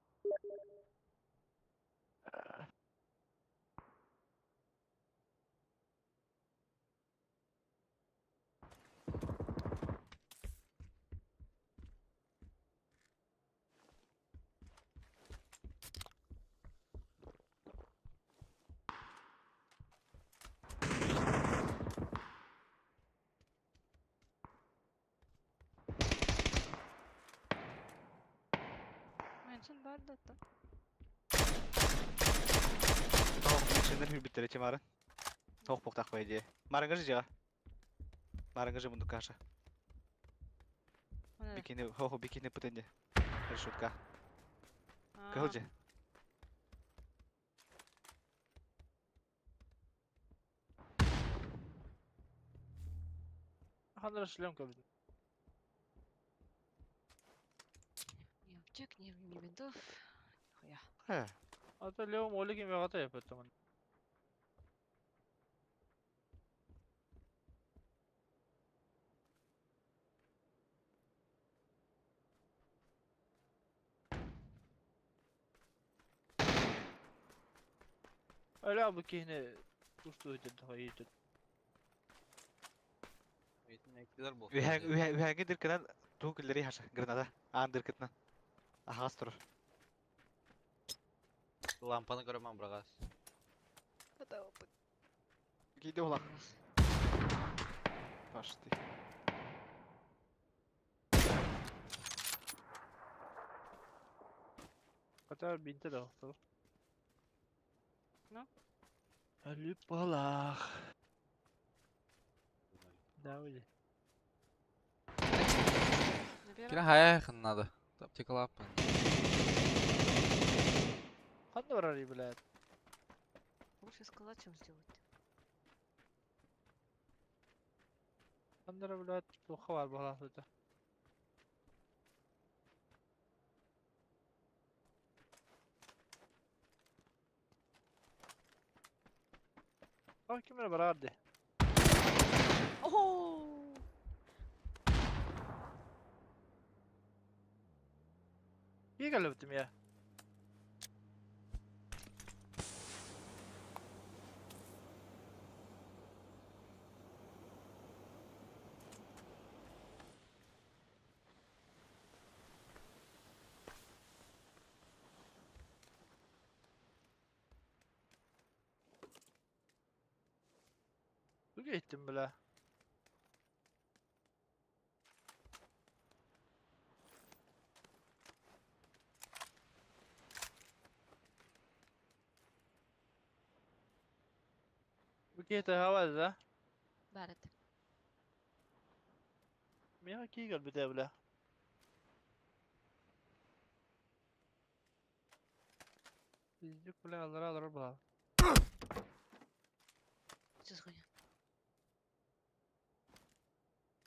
Mention var da. Tavuk içinden bir bitir içi marın. Tavuk pok takmayı diye. Marın gıcı ciğa. Marın gıcı bunduk karşı. O ne? Bikini, ho bikini pıtınca. Bir şutka. Aa, Kılıcı. Hanır шлемка bizim. не в винтов. Хуя. He. Hatta Leon öyle gibi hata yapıyor tamam. Öyle abi ki yine ustu daha iyidir. Eğitimlikler bu. Ühenge dirkinen tuğ külleri yaşa. Granada. An dirkinen. Ahas durur. Lampanı göremem bırak. Это опыт. Giydi olak. Baştı. Hatta binte de oldu. Ne? Ölüp balak. Ne öyle? Наверное. Kira haya yakınladı. Tactical weapon. Hangi var arayı bile? Лучше эскалацию сделать. Hangi bile? Bu var balak da. Ah kimler var hadi. О! İyi geldim ya. Bu gittim bile. Bu Kete hava da. Бәрет. Mega ki gel bir devle. Bizlik bile alır bana. Чизгы.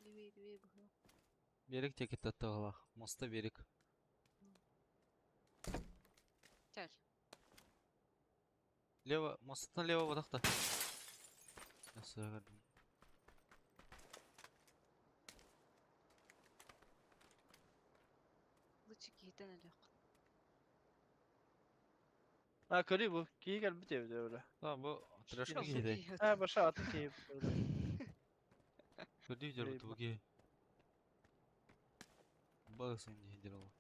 Две бухал. Берег текет таттыгыла. Моста берег. Тяж. Лево, мосттан лево батакта. Ясыгырдым. Лучше кийтен элек. Ha körü bu. Ki gel bir devle. Tamam bu tırашка Шо кейді. киет? Ha başa atın ki. Көрді жер Ей, бұты бұге. Бағысын дейдер ол.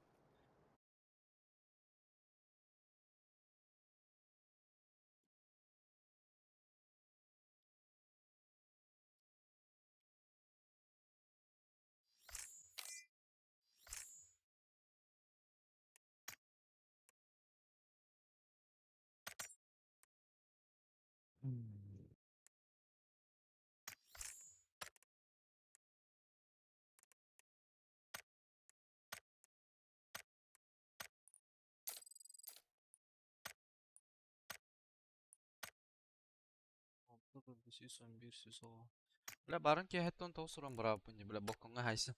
Бля, барын ке хеттон тоу суран бара бұнде. Бля, боконға хайсы.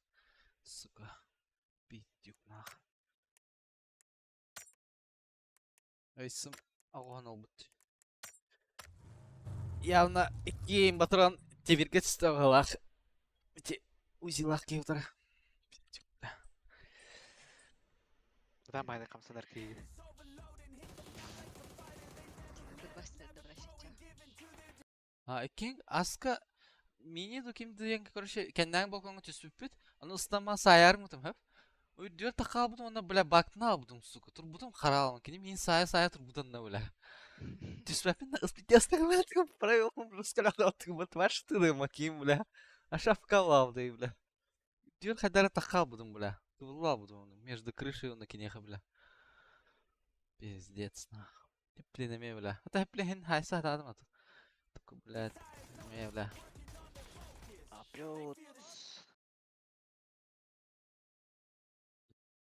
Сука. Биттюк нах. Айсым ағуан ол бұтты. Явно кейін батыран теберге түсті ағалақ. Бите узилақ кей ұтары. Бұдан байны қамсанар кейі. Бастарды вращать. Кейін аска мини доким дегенге короче кеннен боконға түспіп бет. Аны ыстама сайарың ұтым хеп. Ой, дер тақал бұдым, онда бля бактына бұдым сука. Тұр бұдым қаралым. Кені мен сая тұр бұдан да бля. Түспәпін да ұспет ястығым әтігім правилым рұскалады отығым бұд. Ваш тұдым аким бля. Ашапка лавды бля. Дер қадары тақал бұдым бля. Тывыла бұдым. Между крышей онда кенеха бля. Пиздец нах. Пленеме бля. Ата плен хайса атадым аты. Такой блядь. Не бля. Yapıyor.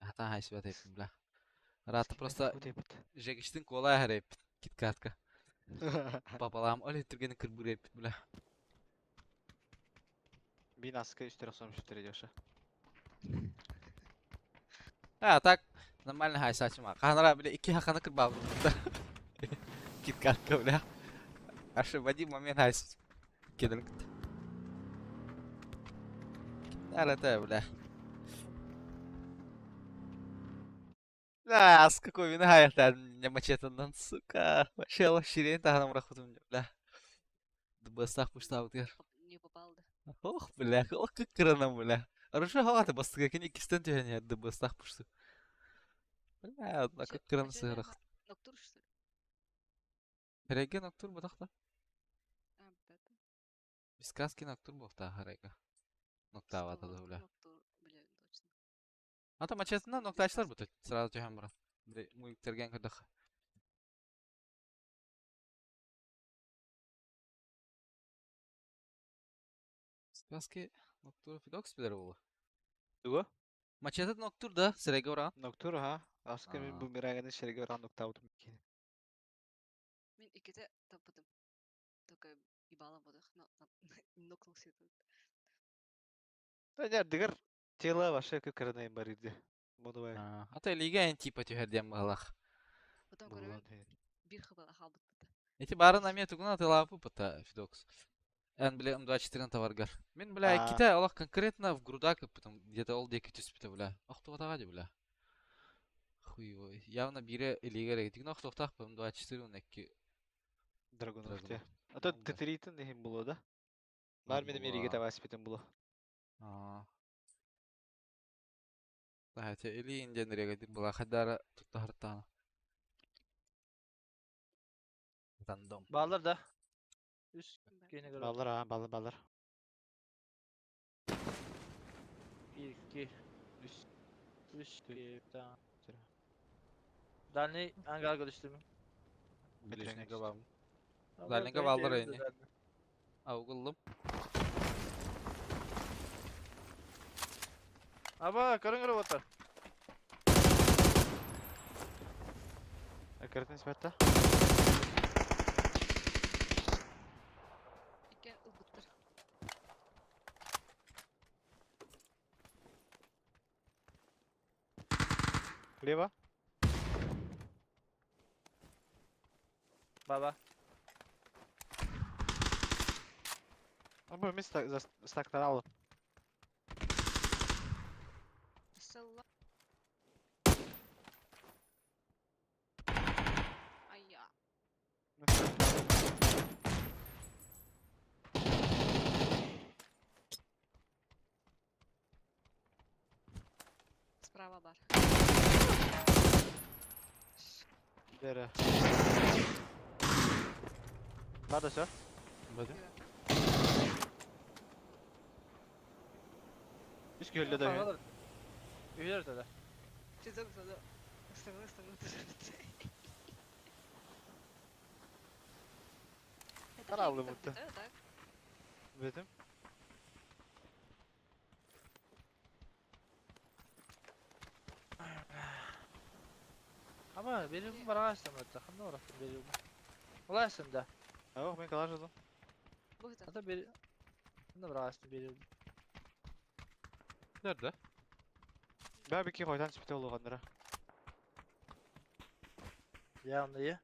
Ата хайсы бәт епін бля. Раты просто жегіштің кола әр еп. Киткатка. Папалам оле түргені кірбір еп бля. Bin askı üstüne sonra üstüne diyorsa. Так, нормально хайсы ачыма. Қанара бля, 2 хақаны кірбабы. Киткатка бля. Ашы в один момент хайсы. Кеділік. Арата бля. Да, с какой вины хайта не мачетандан, сука. Вообще лоширен тағанам рахутым бля. Дыбастақ пұштау тер. Не попал да. Ох, бля, ох, как кранам, бля. Арыша хаваты бастыға кен ikisinden түйәне дыбастақ пұшты. Бля, одна как кран сырық. Ноктур что ли? Реге ноктур бұтақта. Да. Бискаски ноктур бұқта харайга. Ноктава атады бля. Ноктур, бля, точно. Ата мачетынан ноктачылар бұты. Сразу түйән бұра. Бля, муйіктерген кірдіқ. Бискаски ноктур фидокс білер болу. Дуга? Мачетет ноктур да, сіреге ұраған. Noktur ha. Askı Aa. bu miragını şerige oran nokta oldum ki. Мен икеде таппадым. Только ебало бодах, но нокнулся тут. Taner diğer tela başa kırnayım var idi. Bunu var. Ата лига ен типа түйерден бағалақ. Потом Булан говорю, he. бир хабала халбыт быта. Эти бары на мету гуна тылапы пыта фидокс. Эн бля М24 товаргар. Мен бля А. Китай алах конкретно в грудак потом где-то ол деки түспіті бля. Ақтуғатаға де бля. Хуй, явно бире лига регетик. Но ақтуғатақ по М24 он әкки. Dragunov te. Dragunov. Ata Onda. titritin nehim bulu da. Var benim erige tavasipetim bulu. Да, хотя или индиан регетик была хадара тут тахартана. Рандом. Bağlar da. Üst gene göre. Ballar ha ballar. 1 2 3 2 tamam. Dani hangi arkadaşlarım? Ближнего вам. Tamam, Дальнего ben bağlar de yani. evde Avgullum. Aba, körün robotlar. Akırtın ispatta. Икен ылбыттар. Лево. Baba. Ama biz stakları aldım. Исалла. Айя. Справа бар. Dere. Var da sö. Hadi. Hiç gölle de yok. Üyler de. Чизок зада. Ыстыңы тұрып. Kararlı mutlu. Так. Dedim. Ama benim var ağaçta mı? Takımda orası benim. Olay aslında. Yok ben kadar жаздым. Бұғыта. Hatta bir... Ben de var ağaçta benim. Nerede? Ben bir iki koydan spite oldu kandıra. Ya onu iyi.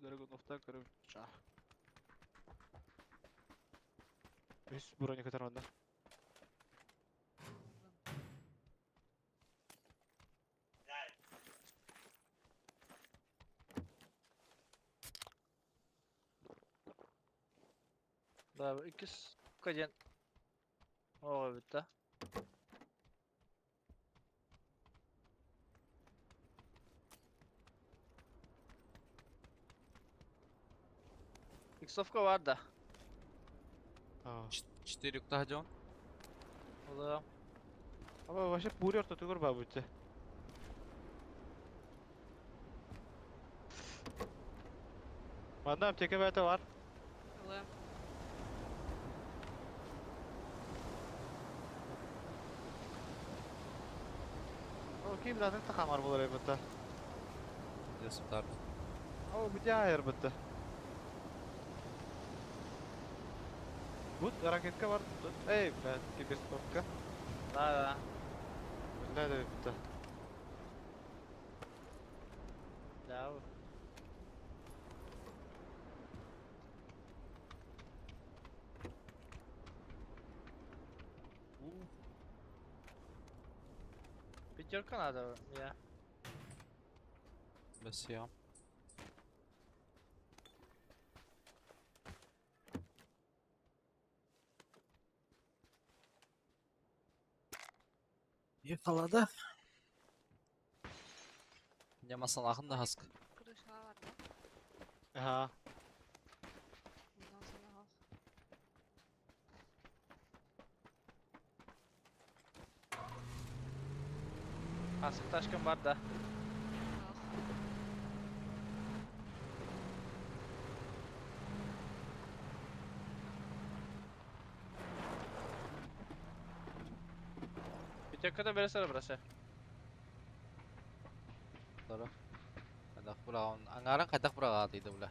Драгонов'ta görüp çağ. Biz buraya kadar onda. Bravo. İkiz. Kacan. O bitti. Xofka var da. Aa. 4 daha John. Oğlum. Ama вообще бурер то тугур ба будте. Bende apteke bete var. Алло. Okey biraz ne takamar bulur elbette. Diyorsun tabi. Ama bir daha elbette. Bu raketka var. Ey ben kibersportka. Da. Ne de elbette. Da. Пятерка надо, я. Bes ya. Yakaladı. Yamasal akın da haskı. Kırışa var mı? Aha. Bundan sonra al. Asık taşkın var da. Al. Pyaterka versene burası. Taraf. Kadak bırak. Angaran kadak bırak atıydı bula.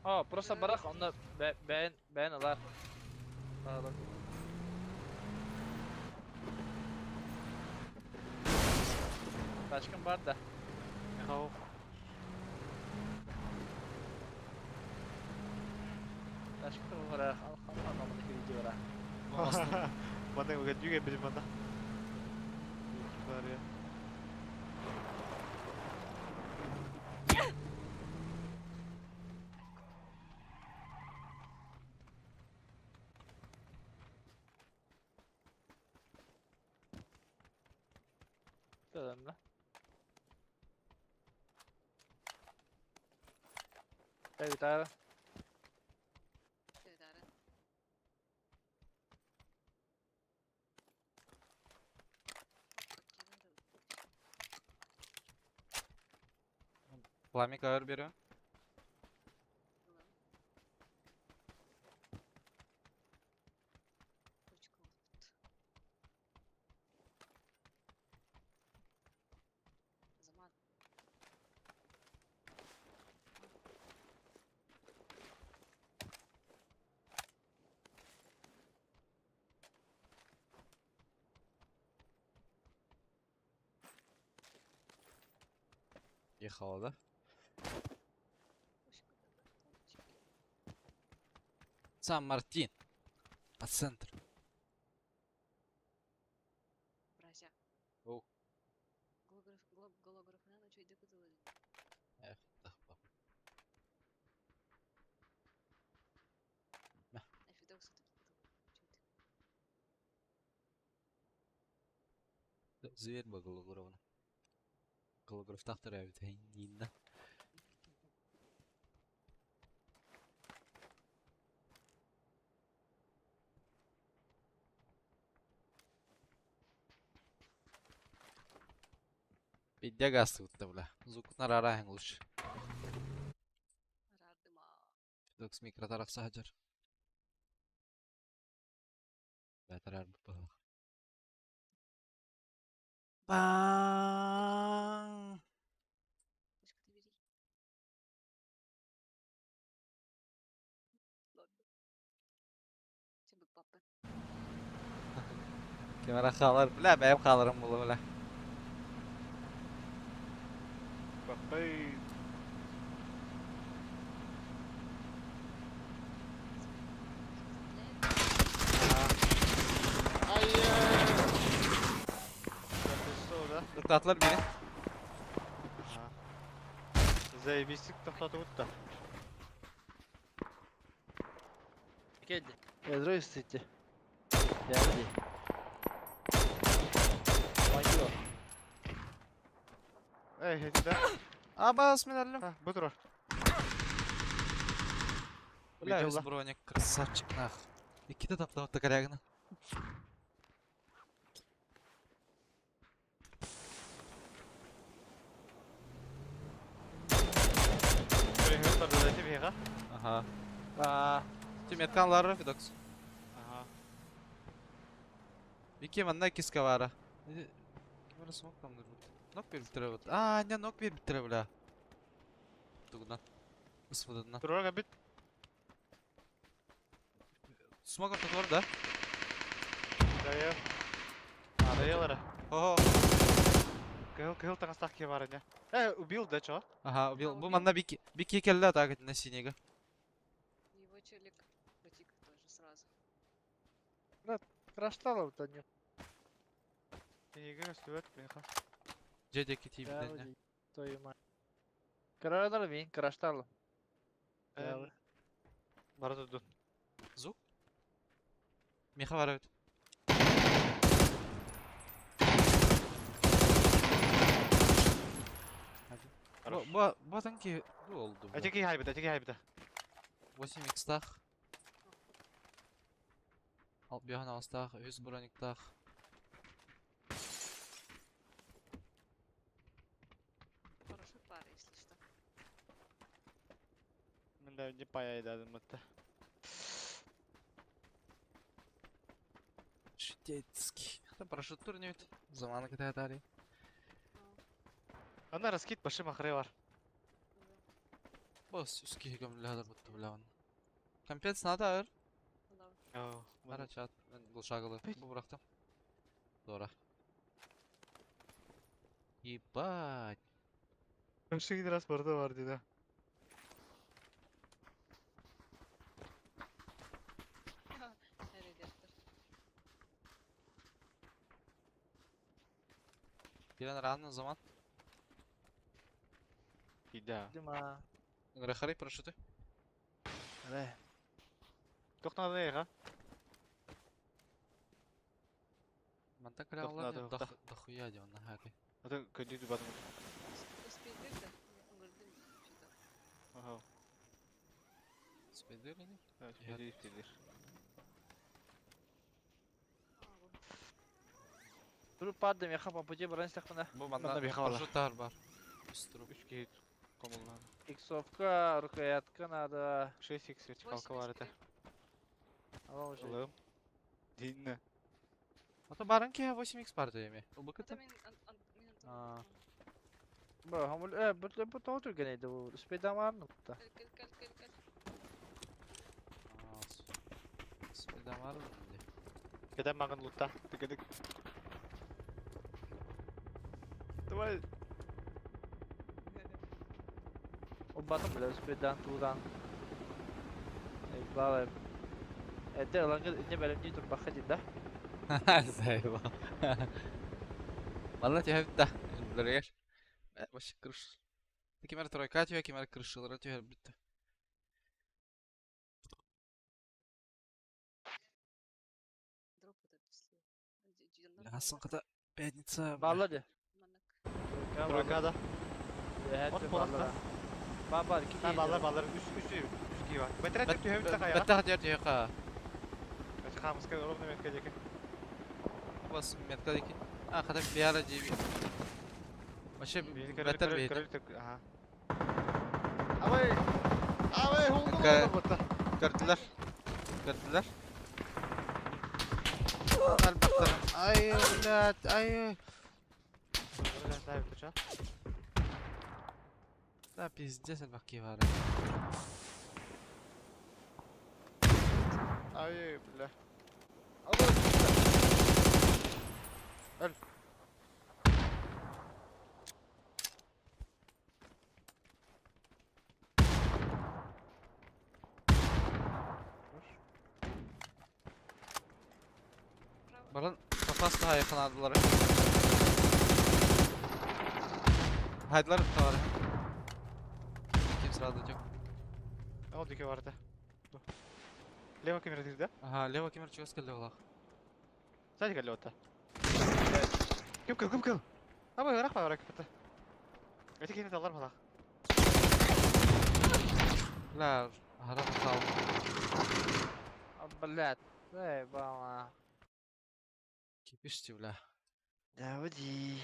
Aa, burası bırak onu beğen alar. Alır. Taşkın var da. Yahu. Taşkın var. Al video var. Bana ugat juga bizim bana. Var ya. adam da. Evet abi. Tövbe. Flamik ağır biri. Zaman. Yakaladı. Сан Мартин. От центра. Бразя. Оу. Голографına da çöyde kutuladı. Эх, тахпа. Эфидок сатып кутuladı. Зверь бы голографно. Голограф тахтар evet. Yine. Пидя газ тут бля. Звук на рара лучше. Arardım ha. Докс микро тарaf сахажар. Beter harbi bak. Bang. Başka da biri. Lan. Çabuk baba. Kamera kalır bile benim kalırım bunu bile. Bakay. Orada. Tıklatlar beni. Zaybislik to'xtatib o'tdi. Geldi. Pedro istedi. Geldi. Mayıyor. Ey, hadi de. Aba bismillah. Ha, bu dur. Бля, Видела. весь броник, красавчик, нах. İki tapla отта корягна. Böyle bir de bir ha. Aha. Aa. Tüm etkanları Fidox. Aha. İki manda iki skavara. Kimara smoke tamdır bu. Nok bir bitire bu. Aa, ne nok bir bitire bля. Тугдан. Исводна. Durora bit. Смогът отвор да. Daya. Adayalara. Хо. Кыл таңастақ ке бар не. Убил да чо? Ага, убил. Ага, Бу убил. манда бики келді атак на синего. Его челик потик тоже сразу. Краштало вот они. Неге өстөт мен ха. Джедеки тибиден. Geldi. Toyuma. Kırarlar mı? Kraштало. Эн. Бар да. Звук? Меха варают. Bu tanki bu oldu. Атеки хайбида, атеки хайбида. 8x тах. Al bir yana astах, 100 броник тах. Хорошая пара, если что. Мен да не паяйдадым мытта. Шитецкий. Там парашют турнет. Замана китая дали. Ана раскид башы махры бар. Бос üski gömüledir bu bilen. Komplet nada ağır. Лав. Ara çat. Ben bu şagılı. Bu bıraktım. Doğru. Ебать. Башы гид раз барды бар dedi. Редактор. Gelen random zaman. Ида. Dima. Рахари парашюты. Ne? Тоқтады яға. Манта калялар надо, дохуя де он хаки. Ата көндү дубадым. Спидбек да. Ыңгырдым что-то. Ага. Спидер ini? Спидер. Туруп бардым, яха по пути баран стакана. Bu Manda manda bir hava var. парашюттар бар. Üstürüp. 3 кейт комулдан. Иксовка, рукоятка надо. 6x вертикалка бар это. Ала уже. Алым. Динне. Ата барын ки 8x бар дейми. У Это быкыты. мен А. Бу, хамул, bu toğdur geneydi bu. Speydan var mı da? Кел. Спида бар инде. Кеден магын лутта. Тикедик. Давай. O batım bile speydan tuğdan. Bağlayıp. De lan ne benim ne dur bakayım da. Зайва. Ладно, тебе да. Блэр. Вообще крыш. Таки мер тройка, тебе кемер крышылары тебе битти. Дроп это если. Ясын кыта пятница. Bağladı. Манак. Тройкада. Evet, От bağladı. Baba, iki Ha балдар 3 кей бар. Бетрет түйөбүт такая. Бетта дер түйека. Хамска ровно метка деке. Бас метка деки. А, ката биара жеби. Вообще беттер бейди. Ага. Авай. Авай, холду Такая- болду. Gördüler. Gördüler. Albatta. Ay, блядь, ay. Да, пиздец, албаки var. Ай, бля. Baran kafası daha yakın aldılar. Haydılar bir var. Kim sırada yok. Ол деке барды. Лево камера дирде. Aha, leva kemer çıkası geldi ola. Сзади гале ота. Кем. Абай, рах бар капта. Эти кене далар бала. La, harap sağ. Блядь. Эй, бала. Kipişti bla. Давиди.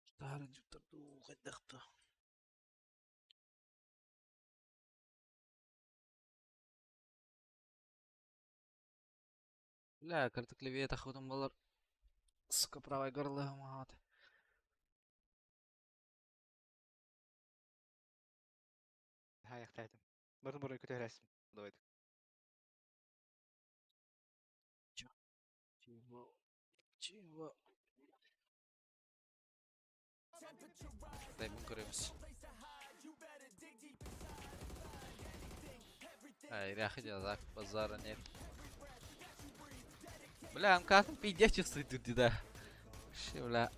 Старый дютер ду гадахта. Бля, карта клевета ходом балар. Сука, правой горло мат. Ha, яктайтым. Барын бурай көтөрәсим. Давайте. Чего? Дай мы göremiz. Ай, ряха делать базара нет. Бля, как пиздец чувствует тут, да. Вообще, бля.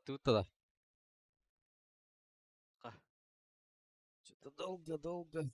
тут да. Ка. Что-то долго.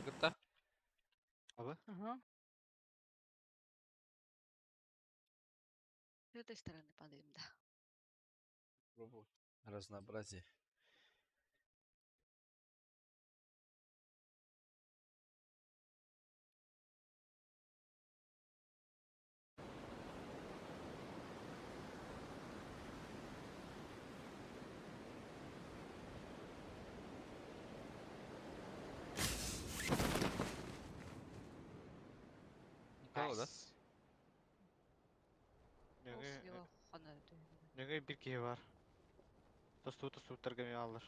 Vakıtta. Ага. С этой стороны падаем, да. Разнообразие. Никого, да? Ол слева хана өтөйүн. Нөңе bir kişi var. Tostu tergemi alır.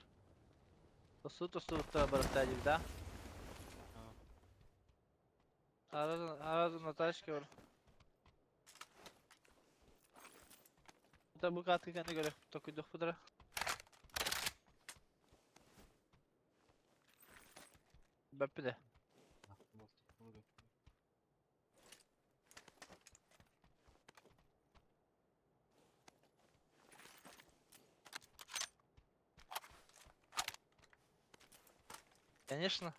Тосту барықтайды, да? Аразын аташки бар. Это бұл қатқы кәне көрек, токуйдық бұдыра. Бәппі де. Конечно.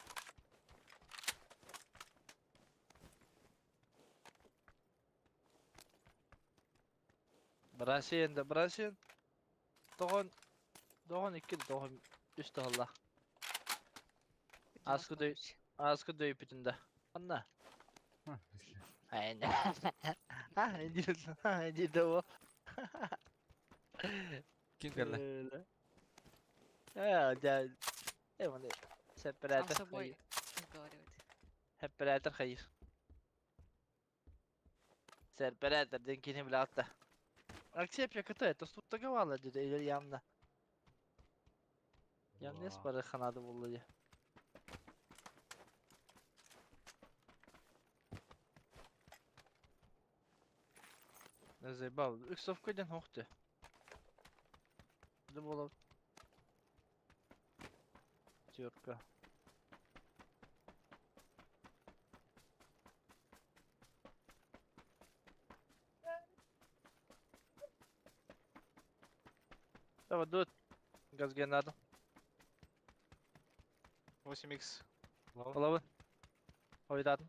Брасен. Доғын 3 доғылла. Аскы дөй бүтінді. Қанна? Айна. Әндейді о. Kim geldi? Сам собой разговаривает. Hepperatör hayır. Serperatör denkini bile altta. Aksiyep yakıtı et. Tostutta gavalı dedi ileri yanına. Yanına para kanadı buldu. Ne zebal. Üksofko'dan hoştu. Ne bolo. Тёрка. Давай, дует. Газ генадо. 8x. Головы. Ойдадым.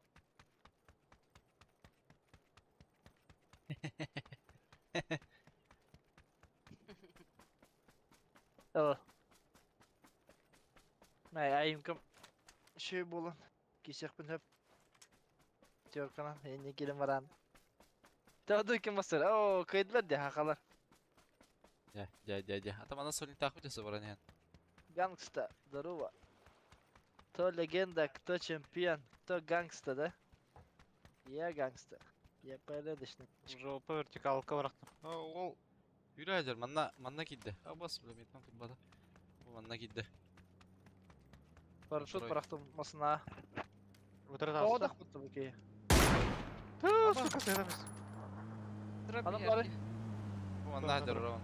Evet. Ayımkım şey bulan. Kişek bin hep. Diyorkanan yeni gelin varan. Tadı kim masır? Oo kaydılar diye hakalar. Ya. Ata mana solin takip ediyorsa bana yani. Gangsta. Здорово. То легенда, кто чемпион, кто гангста, да? Я гангста. Я порядочный. Жопа вертикалка bıraktım. Ол yürü ajar manna giddi. Bas bile metmem tutmadı. Bu manna giddi. Парашют Второй. бıraktırmasına. Ötürü O da tarzı. kutlu bu ki. Tüh, suka sevdemiz. Дроп Adamları яркий. Bu manna hajar oravan.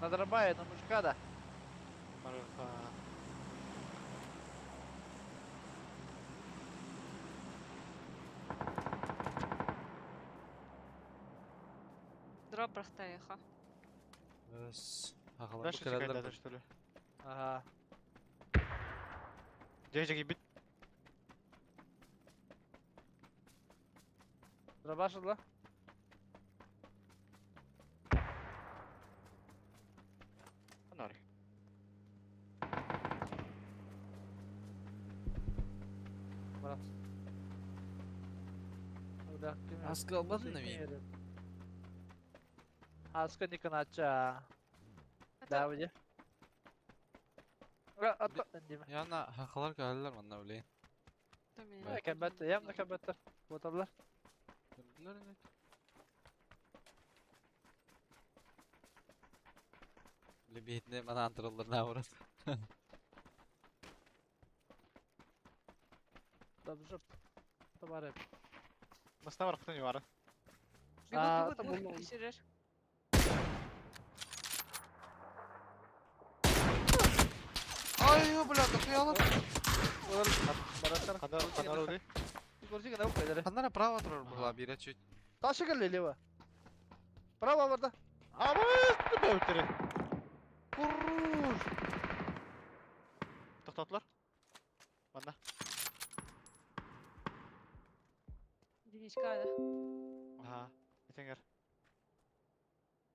надрабает на мужика да. Marka. Дроп прохтаяха. Ös. Hakalar Ben bu şu kereller çıkaydı bu. düştülü. Ага. Cek bit. Дробашил да? Nari. Брат. Когда ты Az kalmadın da mı? Аска не канача. Да, вроде. Atla. Yana hakalar geldiler manna öyle. Ya kabette, yam da kabette. Botalar. Gördüler mi? Böyle bir hitne bana antırılır ne uğradı. Добже. Товари. Masna var kutuncu var. Aa, Бегут, там бегут, был- кисерер. Ay bla kapıyalım. Барашар. Kadar öyle. Горчик на упаде. Kanlara prava durur bu la bire çüt. Taşı gel leva. Bravo burada. Ama üstü be ötürü. Kurur. Tıklattılar. Bana. Единичка, да? Aha. Yetenger.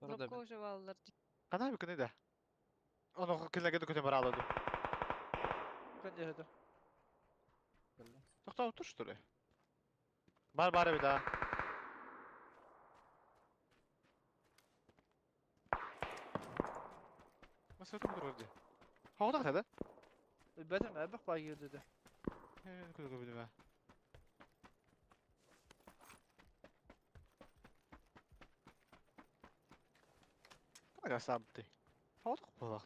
Sonra da Дропка уже валдыр. Kadar bir kını da. Onu kılına kötü bara alıyordu. Kanca hadi. Tıkta otur şu türü. Bari bir daha. Nasıl ötü budur orada? Havada kıtada. Benim ebek bağı dedi. Kötü kötü be. Kadar sabitli. Havada kıpada.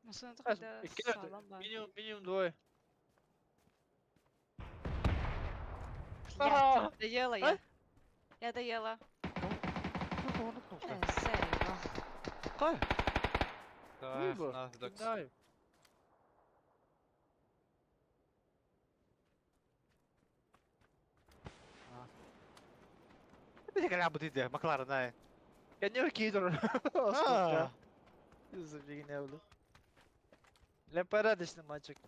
Masana Kas, da iki sağlam var. Minimum двое. Я доела А? я. Я доела. Havada kıpada. Сейва. Kay. Выбор. Nasıl doks. Знаю. Bir de gel bu dedi. McLaren ha. Kanca кидор. Ha. Из-за фигня буду. Для порядочный мальчик.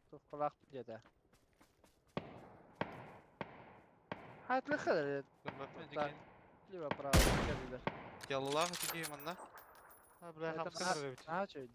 Тут кулак где-то. Hayatlı Bakma Либо право. Geldiler. Yalılar hadi manna. Ha buraya Zaten kapsın böyle bir. Aha şöyle.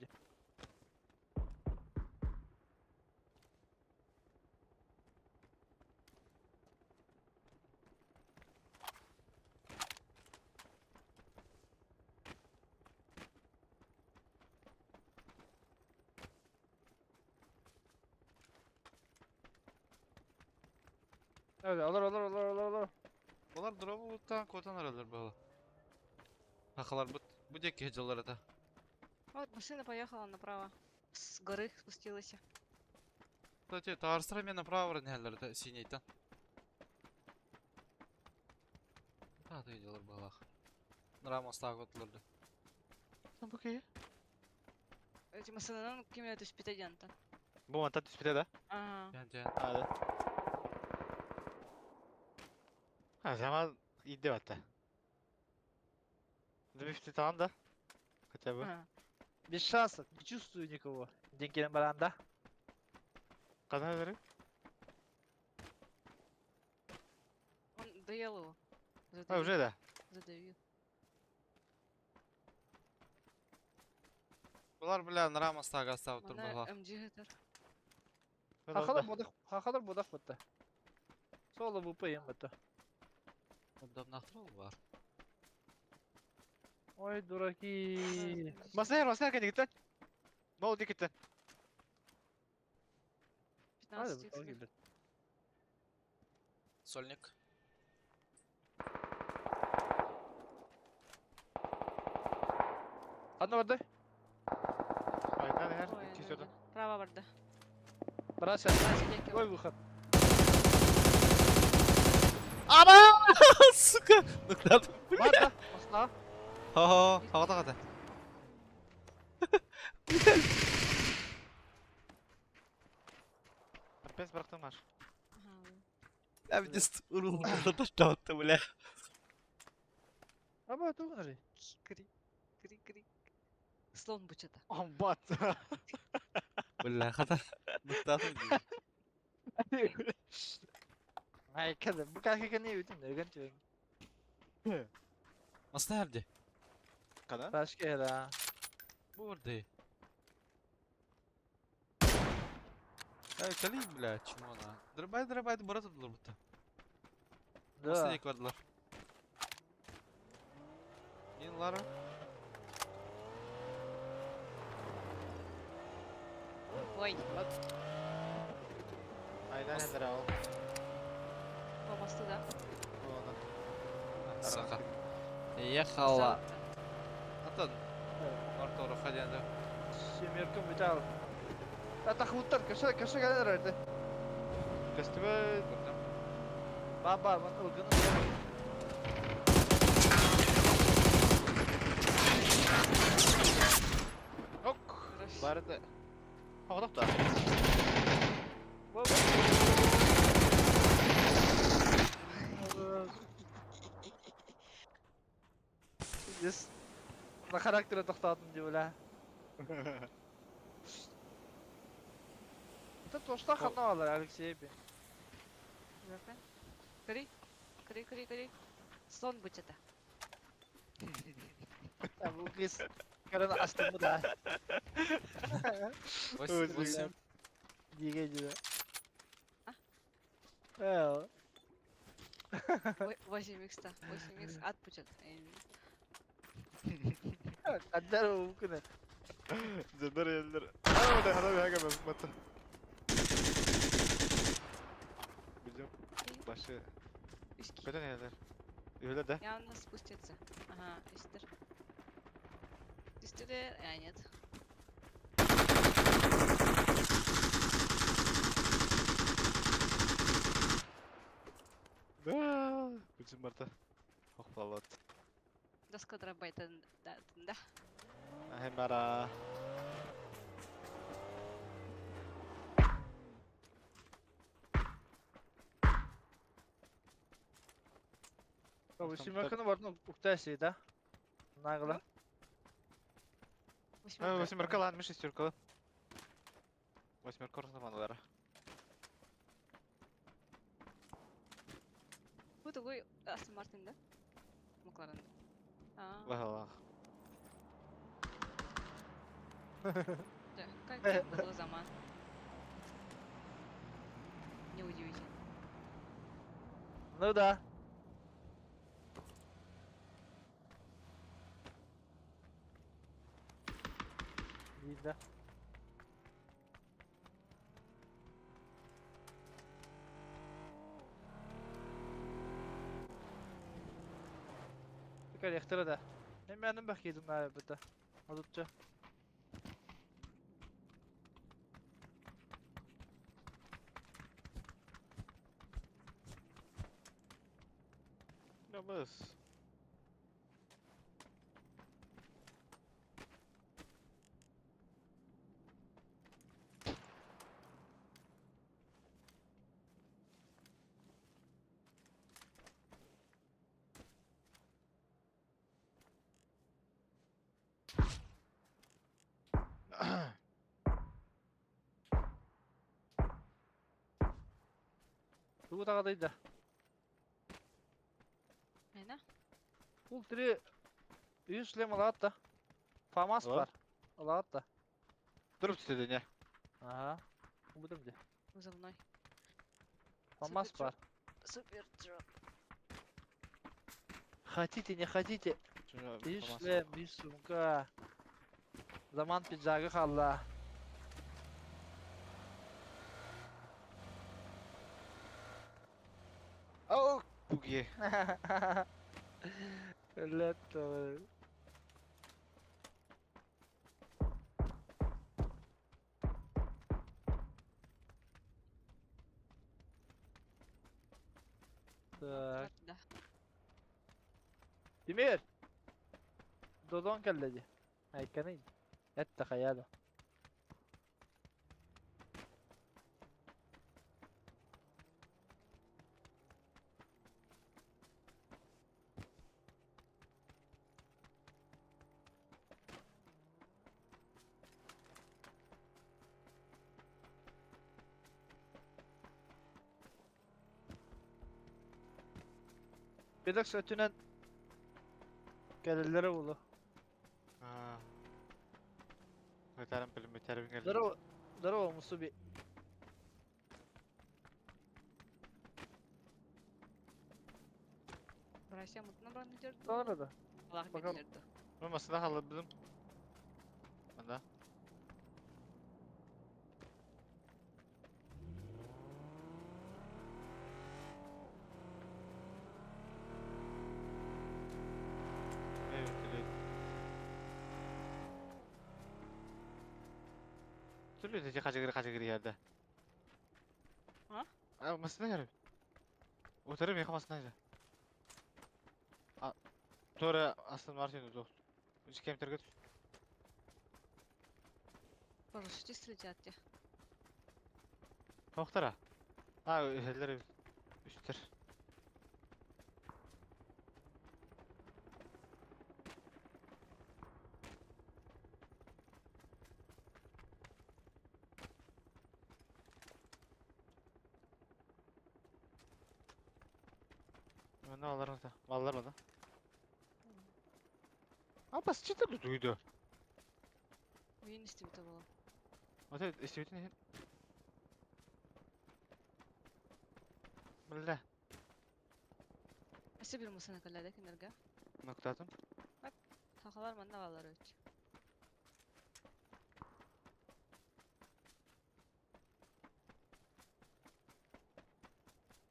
Evet, olur. Bunlar drop'tan kotan aralar böyle. Hakalar bu dek heceleri da. Вот машина поехала направо. С горы спустилась. Kısaca tarıstıra men направо neler de sineyten. Ha da heceler böyle. Ramos takotlardı. Tam bakayım. Эти машины кем это спитагента. Bu mantar tüspite de. Ага. Bence Hadi. Ha zaman iddia hatta. Дрифти tamam da. Хотя бы. Ага. Без шансов, не чувствую никого. Деньги на баранда. Kadar verin. Он доел его. Ha уже da. Задаю. Булар белән Рамастага ставып Мана турбага. МЖ-тер. Хакалар бодак бутта. Соло bu payım butта. Удобно бар. Ой, дураки. Маснер, кәне киттен. Молди киттен. 15 bu икс. gibi. Сольник. Одна vardı. Айдан her Ой, тисөдө. Права барды. Bırak sen. Бразилия Ой, выход. Ама! Сука! Ну куда ты? Var da. Asla. Хо-хо, havada kaldı. Пес бырактым аш. Я бы здесь урул, что ты, бля. Ama tu nereye? Кри. Слон бучата. Амбат. Бля, хата. Мустафа gibi. Ay kadın. Bu kadar kakani yudun. Ergen tüyün. Nasıl nerede? Кана? Başka yere ha. Bu orada. Ey kalayım bля, чему она? Драбай, брат отдалар будто. Da. Последник vardılar. Lara. Ой, Айдан ендер ал. помасты, да? Саха. Ехала. Антон. Артур, ходяндо. Семерка металл. Это хутор. Köşe kadar verdi. Кастыбы. Baba bak ılgını. Ок. Барды. Хавадак да. Yes. Na karakteri toxtadım diye öyle. Это то, что ханала, Алексей. Кри. Слон бучата. Bu kız karını açtı mı da? 8. Diye geliyor. Ah. Evet. 8х-та. 8х at бучата. Kadar o bu kadar. Зендер елдер. Aa да хана бяга мен мата. Видим. Başı. Көтөн елдер. Öyle de. Явно спуститься. Ага, истер. Истер, нет. Да. Bizim Marta. Hoppalot. Доска дробайта, да. Hemara. Bu Семерканы бардын уктайсы, да? Нагла. Восьмерка ладно, шестерка. Восьмерка разманлары. Bu такой Астон Мартин, да? Макларен. Вахалах. Да, как был заман. Неудивительно. Ну да. Видно. Tekrar yaktara da. Hem benim bakıyordum galiba burada. Azıtça. Ya bas. Bu da kadıydı. Aynen. Bul tiri 100 lem alat da. Famas Var. var. Alat da. Durup tutedin ya. Aha. Bu da bir de. За мной. Famas Супер var. Супер дроп. Хотите, не хотите. Şunu 100 famas. lem, 100 sumka. Zaman pijagı kalla. Oh! Bugi. Letto. Так. Да. Demir. Dodon kelleci. Haykanın. Et خياله. Bir de sötünen gelirleri bulu. Ha. Veteran bilim, veteran geldi. Здорово, Мусуби. Братья, мутно бран идёт. Sonra da. Аллах Bakalım. белерді. Olmasına haladım. Bunda. Evet, evet. Türlü de kaça giri yerde. Ha? Olmasına yarım. Oturup yakamasına. Sonra aslında var senin zor. Üç kemter götür. Почти средятте. Toktara. Ha, öheller üstler. Ne alırım da? Vallar mı da? Ama sıçıntı duydu. Ойын істеп өте болам. Otel istiyorsun ne? Billah. Әсі бір мұсына кәләді кенерге. Noktatım. Тақалар манда балар өт.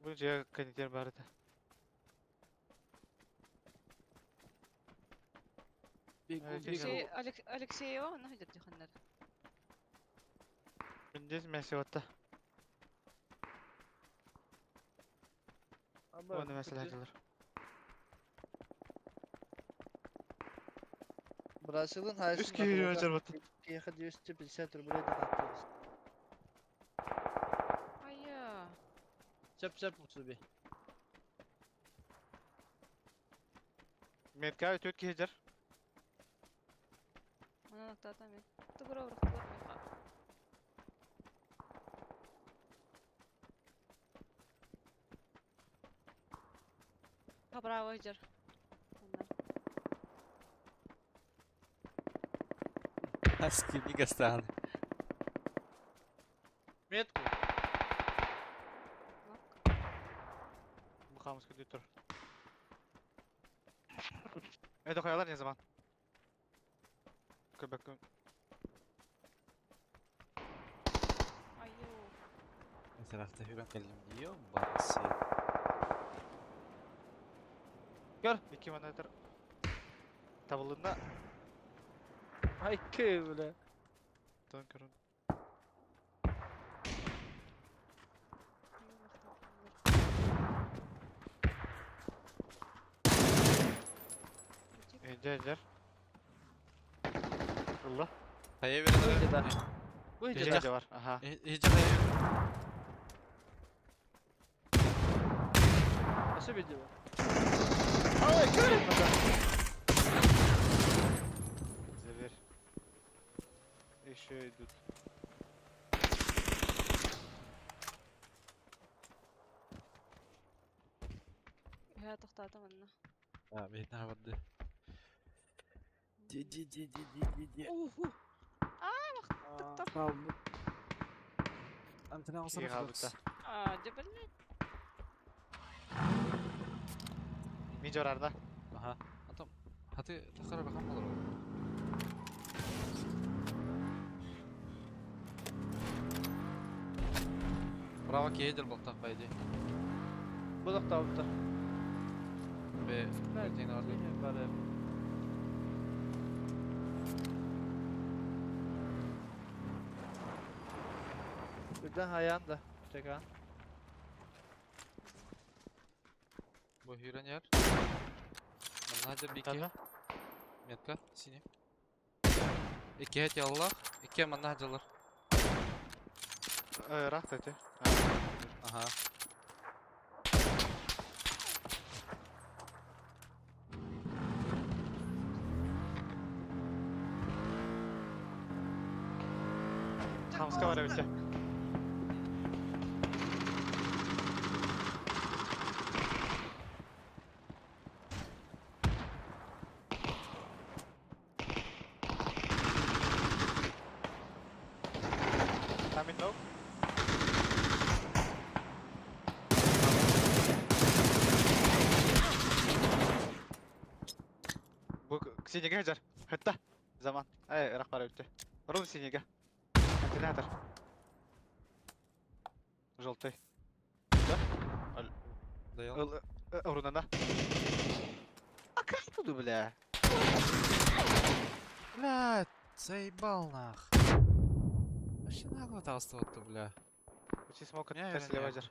Bu cihaz kaniter barıda. Evet, Алексеева, на хайдер диханнар. Bindiz mesavatta. Bu ne meseleler? Brazil'ın hayatında Üst geliyor acaba batı. Yakın 250 рублей донатıyoruz. Айя. Çap Musubi. Merkez ötüyor ki hecer. Мана нақтата мен. Тұғыра ұрық көрмей қап. Браво, жер. Аски, стан. Metku. Bu kamus gidiyor dur. Evet o kayalar ne zaman? Köpek Айё. Bir tarafta hüren geldim diyor. Barası. gör. 2 manatır. Tabulunda Ay ki böyle. Dönkürün. Hecer. Allah. Kaya Bu verin. heceden. Bu Hecer heceden. de var. Aha. Hiç kaya verin. Nasıl video? Ay kör etmeden. Zevir. Еще идут. Я тоқтатам анна. Ya beyler vardı. Kaldı. Antena alsana İyi kaldı. Aa, cebelle. Mince orada. Aha. Atam. Hadi takara rakam olur. Bravo ki yedir bol takbaydı. Bu da tavukta. Ve öteğin orada. Bari. Birden hayan da. Çekan. Bu hüren yer. Manhaja bir iki. Tabii. Metka sini. İki het yallah. İki manhajalar. Rahat eti. Aha. Hamska var öte. Tamin low. Bu sinirge hajar. Hatta zaman. Rak var öte. Run sinirge. Antena atar. Желтый. Dayalı. Урунана. А как туду, бля? Блядь, заебал нах. Вообще нагло толстого-то, бля. Учи смог Не, от слева жер.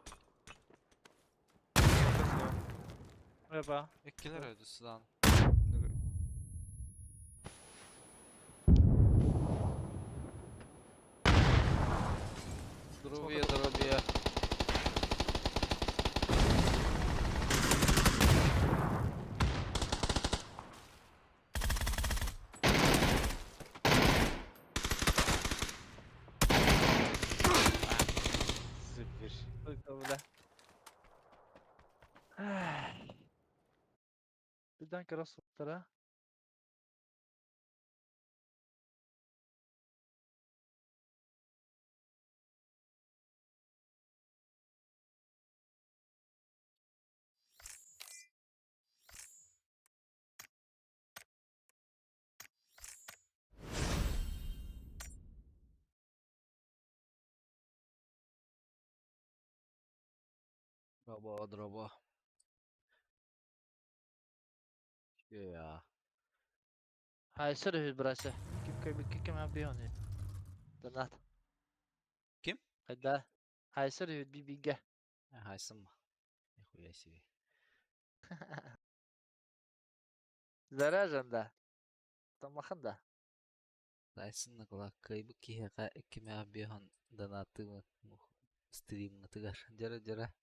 Merhaba. İkiler öldü sudan. Дровия, дровия. Süper. Öyle. Birden krasotlara. Дроба, дроба. Ya. Hayır, hür burası. Kim yapıyor onu? Donat. Kim? Hadi. Hayır, hür bir bilge. Haysın mı? Nихуя себе. Zararında. Tamam da. Haysın na kulak kayıbı ki haka kime abihan donatı mı? Stream mı tıgar. Jara jara.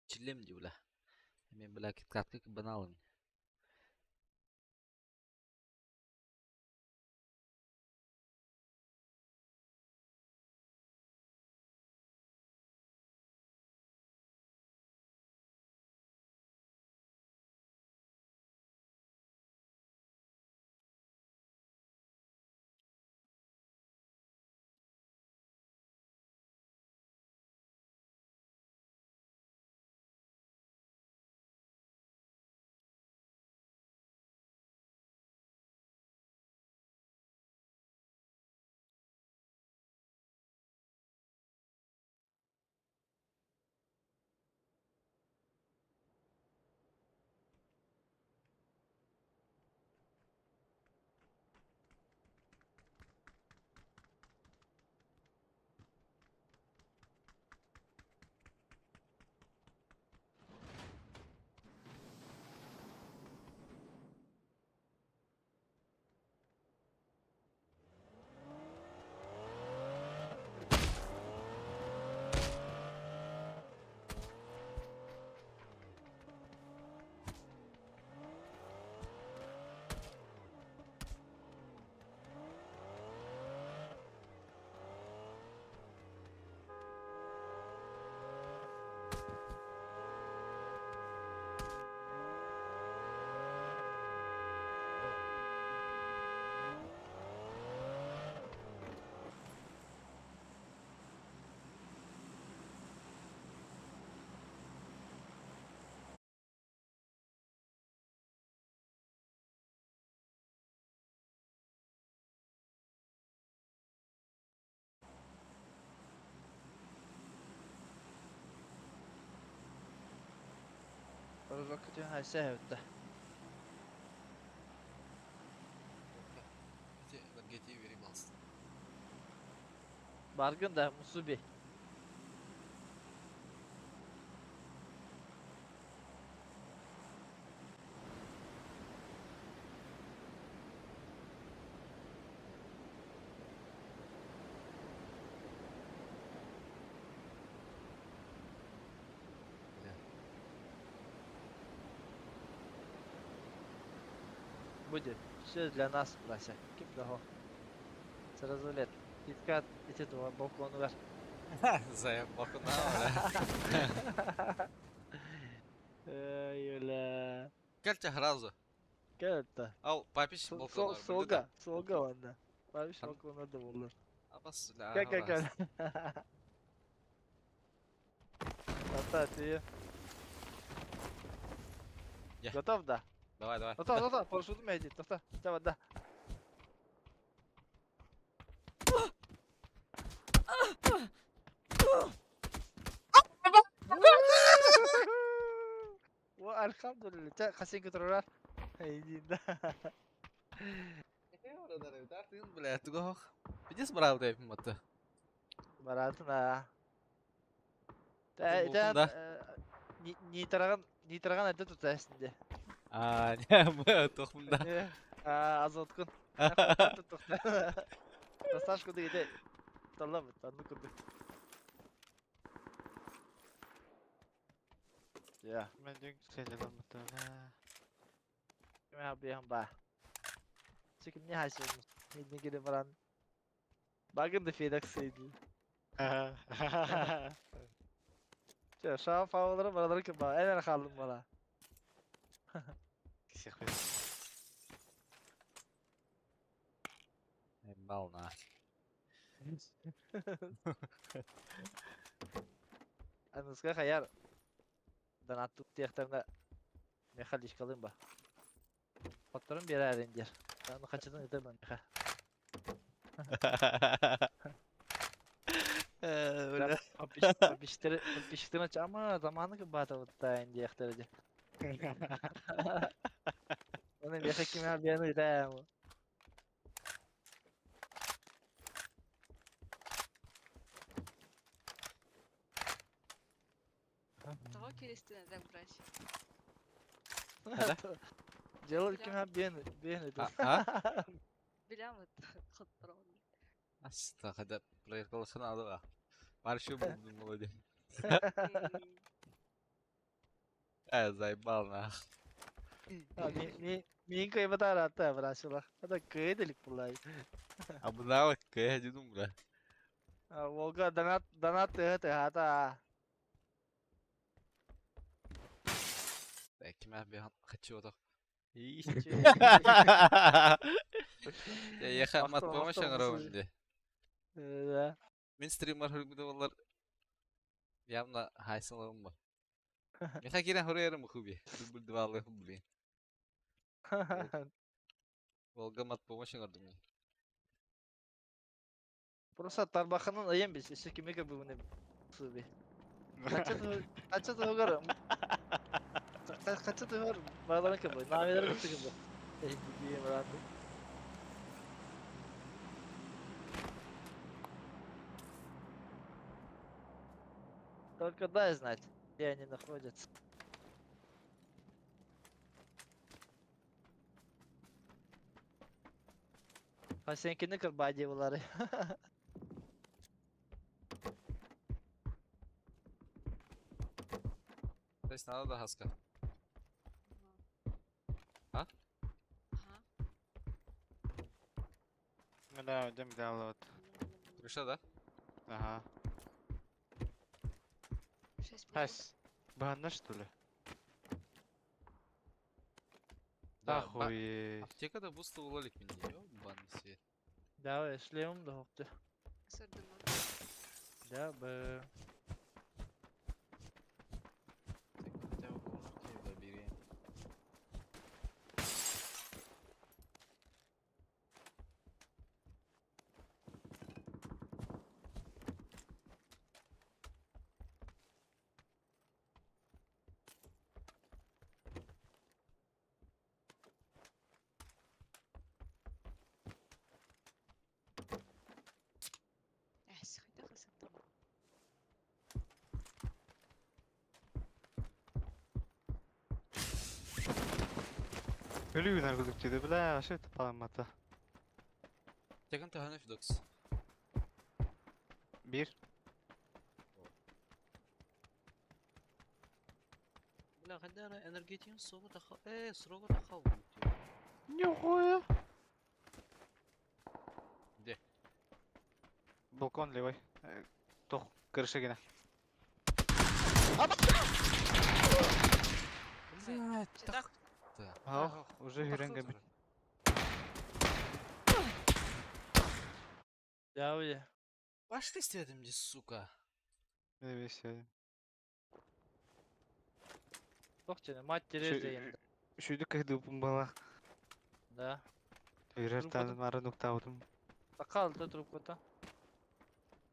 Çillem jula. Hemen belakit katkı banalım. Bak kötü hayse evde. Energetiği vereyim alsın. Bargın da Musubi. Будет. Все для нас, Вася. Кип того. Сразу лет. Иткат, эти два балкону var. Zayıf bakın ne var. Öyle. Gelce hrazı. Gel hatta. Al papiş balkon var. Solga. Solga onda. Barış Tamam. balkonda da olur. Abbas Gel gel gel. Hatta diyor. Gel. Готов, да? Давай, давай. Да, парашютом иди, да. Давай, да. Elhamdülillah. Kasin götürürler. Haydi. Oradan evde artık bile tuğuk. Bides bravo da yapayım hatta. Baratın ha. Boltun da. Nitaragan evde tutarsın diye. Aa ne bu tohumda. Azotkun. Tasarş kudu gide. Tallam, tanrı kudu. Ya. Ben dün söyledim muhtemelen. Kime yapayım ba? Çünkü niye haşırmış? Ne gire varan. Bakın da fedaksıydı. Ya şu an favoları baraları ki ba. En kaldım bana. Kisih koyun. Balna. Anıska kayar. Dan attık diyeklerine. Mekal iş kalayım ba. Patlarım bir yere erendir. Ben onu kaçırdım yeter ben mekal. Öyle. Piştirin aç ama zamanı ki bata vıtta indi yaktarıcı. Onun mekal kime bir yanı da ama. Того келестен адам брать. Делал кime bir yanı da. Ha? Билям вот хотрон. Asta kadar player kalsana adı var. Marşı buldum oldu. Zay balna. Min koy bata rata brasıla. Hada köy delik bulay. Abu ne bak kaya cidum bura. Volga danat te hata. Kime bir kaçıyordu. İyi. Şey. Ya yakan mat Aktor, bulma aktor şanır musun? oyundu. Min streamer hırgıda onlar yamna haysanlarım mı? Yaka giren hırıyarım mı kubi? Buldu vallahi kubi. Volga mat bulma şanırdım ya. Просто Тарбаханын ayım biz. İşte kime ki bu ne? Subi. Kaça da hogar. Kaça da hogar. Bağlanın ki bu. Nameleri bitti ki bu. Diyeyim randı. Только дай знать, где они находятся. Хасенкini kır badiyevuları. То есть надо до хаска. Ага. Да, идем download. Пришла, да? Ага. 6 минут. Хас. Банна что ли? Да, Охуеть. Аптекада бустовый лолик меня, ёбаный свет. Давай, шлемом да хопты. Особенно. Да, бы. Хотя бы поможете, да, бери. Ölüyün arkadaşlar. Bile aşağı tapalım hatta. Tekin tahane fidoks. Bir. Bля, когда она энергетин сого таха, срого таха. Yok o ya. Где? Балкон левый. Тох, крыша гена. Блядь, Так, Ах, уже үйренгем бит. Ya öyle. Başka istedim de suka. Evet şey. Bak canım maddleri izleyin. Şuydu kaydı bombalar. Da. Birer Dur tane bakalım. mara nokta aldım. Bakalım durup kota.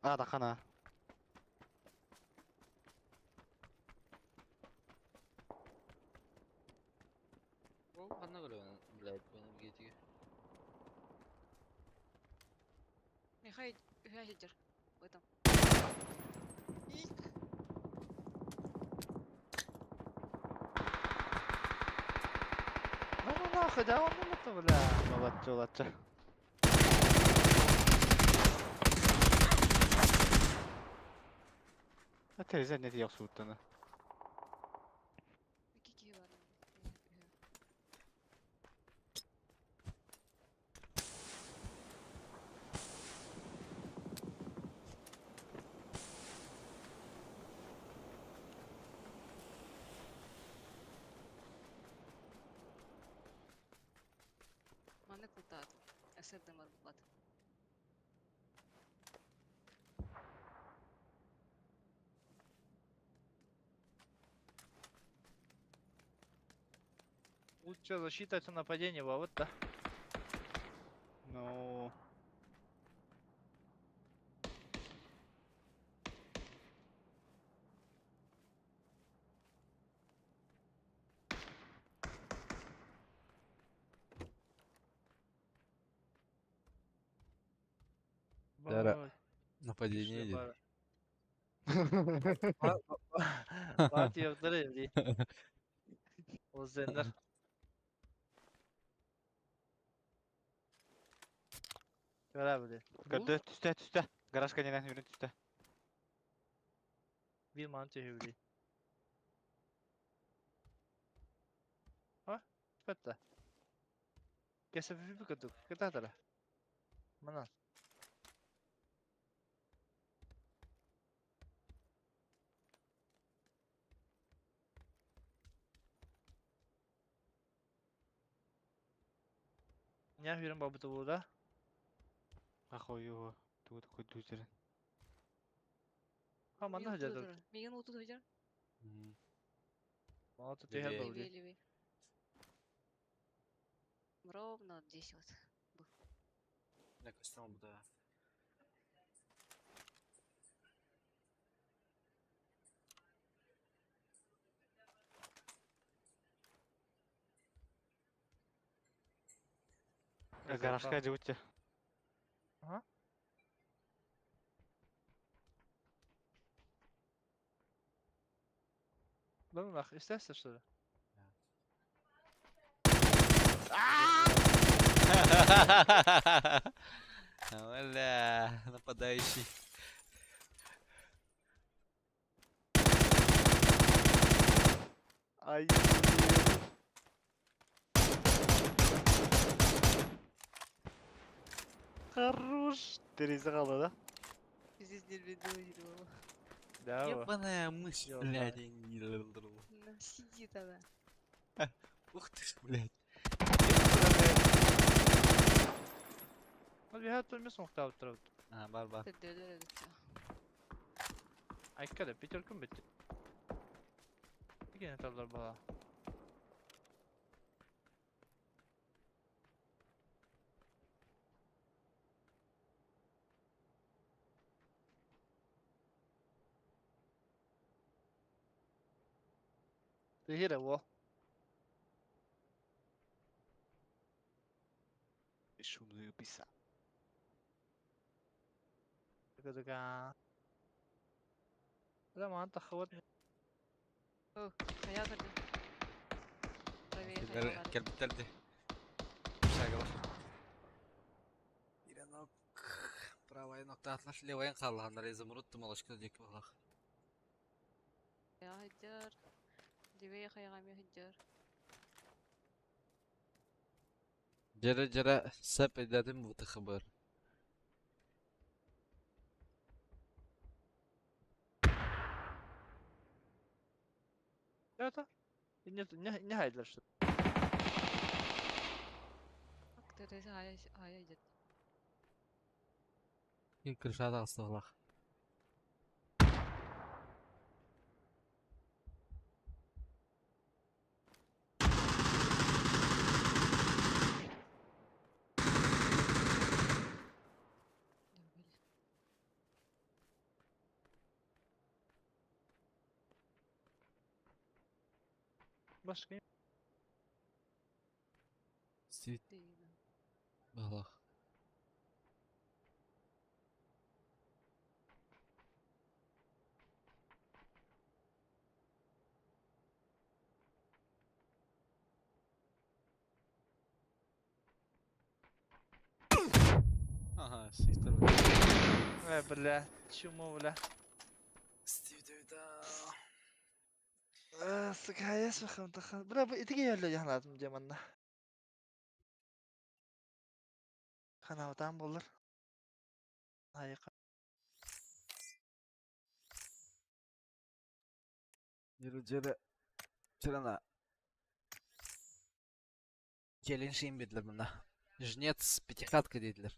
Aa da kana. О, одна говорю, блядь, по энергетике. Михай, сидишь в этом. Ну нахуй, да он это, бля. Молодцы. Ha teyze ne diyor sultanı? Kiki var. Mane kultaat. Eser demar bulat. Лучшая защита это нападение, вот да. No. Да. Нападение идет. Parti yoktur evli. O zenler. Gör abi. Gördü üstte. Garaj kaninen yürü üstte. Bir mantı evli. Ha? Spetta. Gese bir kutu. Kita tara. Mana? Ya yürüm babutu burada. Ахою. Тут хоть дузер. Ha mana hajar. Меген уту hajar. Mantı tehel Левее. bavli. Левее. Ровно здесь вот. Якось там буде. Гаражка живете. Lan bak istersen şöyle. Бля, нападающий. Ay. Хорош. Терезе қалды да? Здесь не видно. Ya o. Ебаная мышь, Ёбаный. блядь, я не видел. Она сидит она. Ух ты ж, блядь. Hadi bir hayat ölmesi muhtemelen tarafı. А, барба. Ты дöler все. Ay kada bir türküm bitti. Bir gene tarlar bana. Det här är vad? Şunu pisa. كده لا ما انت خوتني. О, خيال ده. Правее, خيال كلب التلدي. Saygılar. Bir nok. Правая нокта atlaş levayın kallanlar izumrut tumalaşkı dek bağlaq. Ya hıccar. Dibe kayagam ya hıccar. Jere sep ededim bu tıxıbır. Evet ha. Ne hayırlar işte. Aktarese haya hıccar. İlk kırşada astıqlaq. Başka Sivit Değil. bağlaq. Aha, siktir. ve bile çumu bile. Sıkayes bakalım takıl. Bura bu iti geldi yanladım zamanla. Kanavdan bulur. Hayır. Жирана. Келин şeyin bediler bunda. Жнец пятихатка dediler.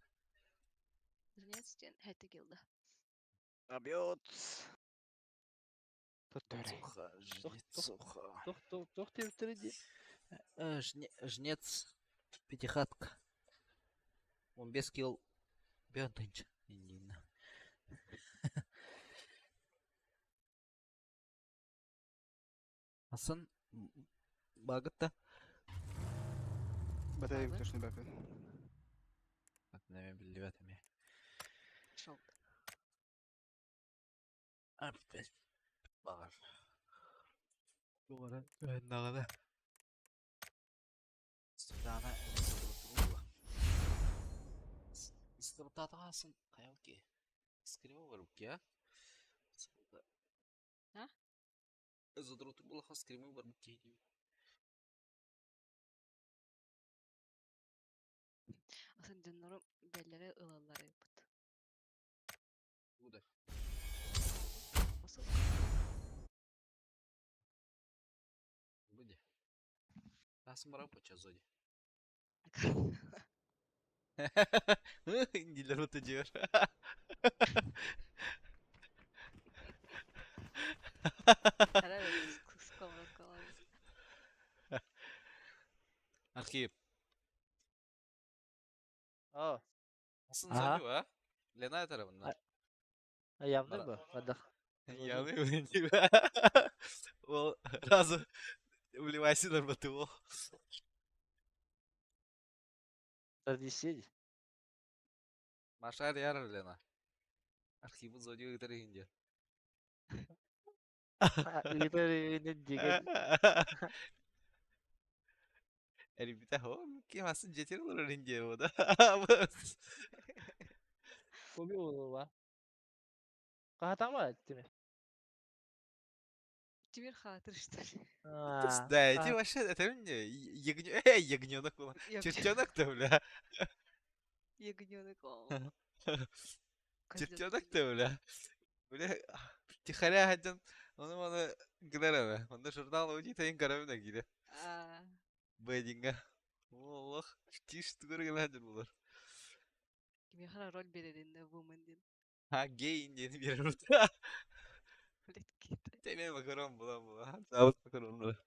Жнец ден hätte geldi. Abiyot. Суха, жнец, суха. Tok tevtiri Жнец пятихатка. 15 кил бентенч. Индина. Hasan Bagıt'ta. Батарея Ладно. точно бәпе. Bak ne bildi ya. Şol. Abi bağır. Bu ara öğrendiğine. Stana Скрутата Hasan kayal ki. Skriva var bu ya. Ha? Задроту было хаскримы var bu ki. Aslında dünlerim bellere ılallar yapıt. Bu da. Asıl. Bu da. Hasan bara почазоди. Indiler oturuyor. Helal olsun. Kıskamak kalan. Arxiv. Aa. Hasan Aha. söylüyor ha. Lena tarafından. Yandı bu. Hadi. Yanıyor bence. O razı вливайся на БТО. Tradisi. Машар яр Лена. Архивы зодио гитар инде. Gitarı diye. Ребята, о, que massa de tiro no inде o da. Kobi oğlu var. Kahatan var etti mi? Timir hatır işte. Да, эти вообще это мне ягнёнок было. Чертёнок то, бля. Ягнёнок о. Чертёнок-то, бля. Бля, тихоря хотен. Onu gider Onda журнал өте тайын карабына кейді. Бэдинга. Allah, tiş tıkır hadi bulur. Kimi hala rol belirinde woman din. Ha, gay indiğini bir yerde. Temel bakarım bulan. Sağlık bakarım onlara.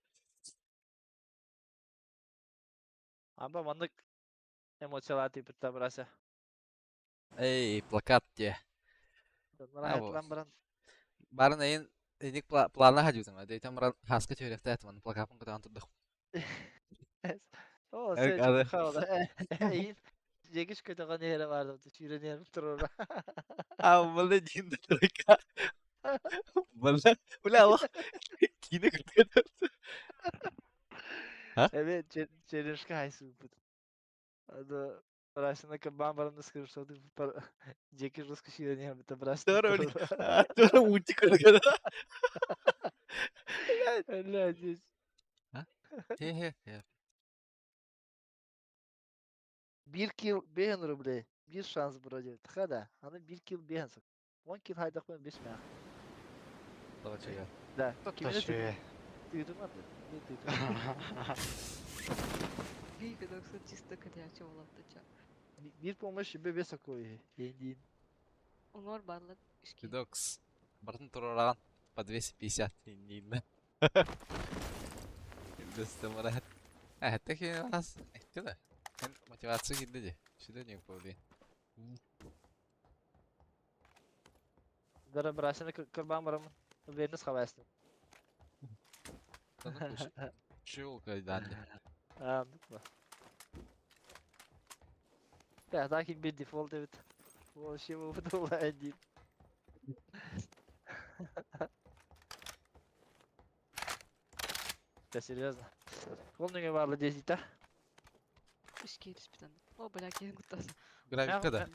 Ama mandık emosyonel tipi burası. Ey, plakat diye. Bunlara hayatlan baran. Barın enik planla hacıydın. Deyten baran haskı çörekte etmanın plakatın kutan tuttuk. O Evet, sen abi. çok havalı. İyi. Yegiş kötü kan yere vardı. Şirin yerim durur. Abi vallahi cinde plakat. Vallahi Allah. Yine kötü. Ha? Evet, Çelinşka haysın bu. Ада Брашина кабан барымды скриншоты жеке жесткий ширение это Брашина. Здорово. Здорово, мультик көргөн. Ля, здесь. Хе-хе. Bir kill 5 рублей. Bir шанс вроде. Тхада. Аны bir kill 5. 10 kill хайдақ пен 5 мә. Давай чега. Да. Тотта Тыйдымады. Не тыйдым. Бейкадоксы чисто колячо болот. Bir помощь себе без такой. Един. Онор барлык ишке. Видокс. Бартын турараган по 250 дейін. Дөсті мұрат. Әтті кейін аз. Әтті да. Мен мотивация келді де. Шыда не көбейін. Дара Брашина кабан барымын. Вернес хавайсың. Шыл кайдан. Anladık mı? Ya sanki bir default evet. Bu şey bu da olay değil. Да серьезно. Полный varlı дезита. Ишке респитан. О, бля, кен кутас. Графика да.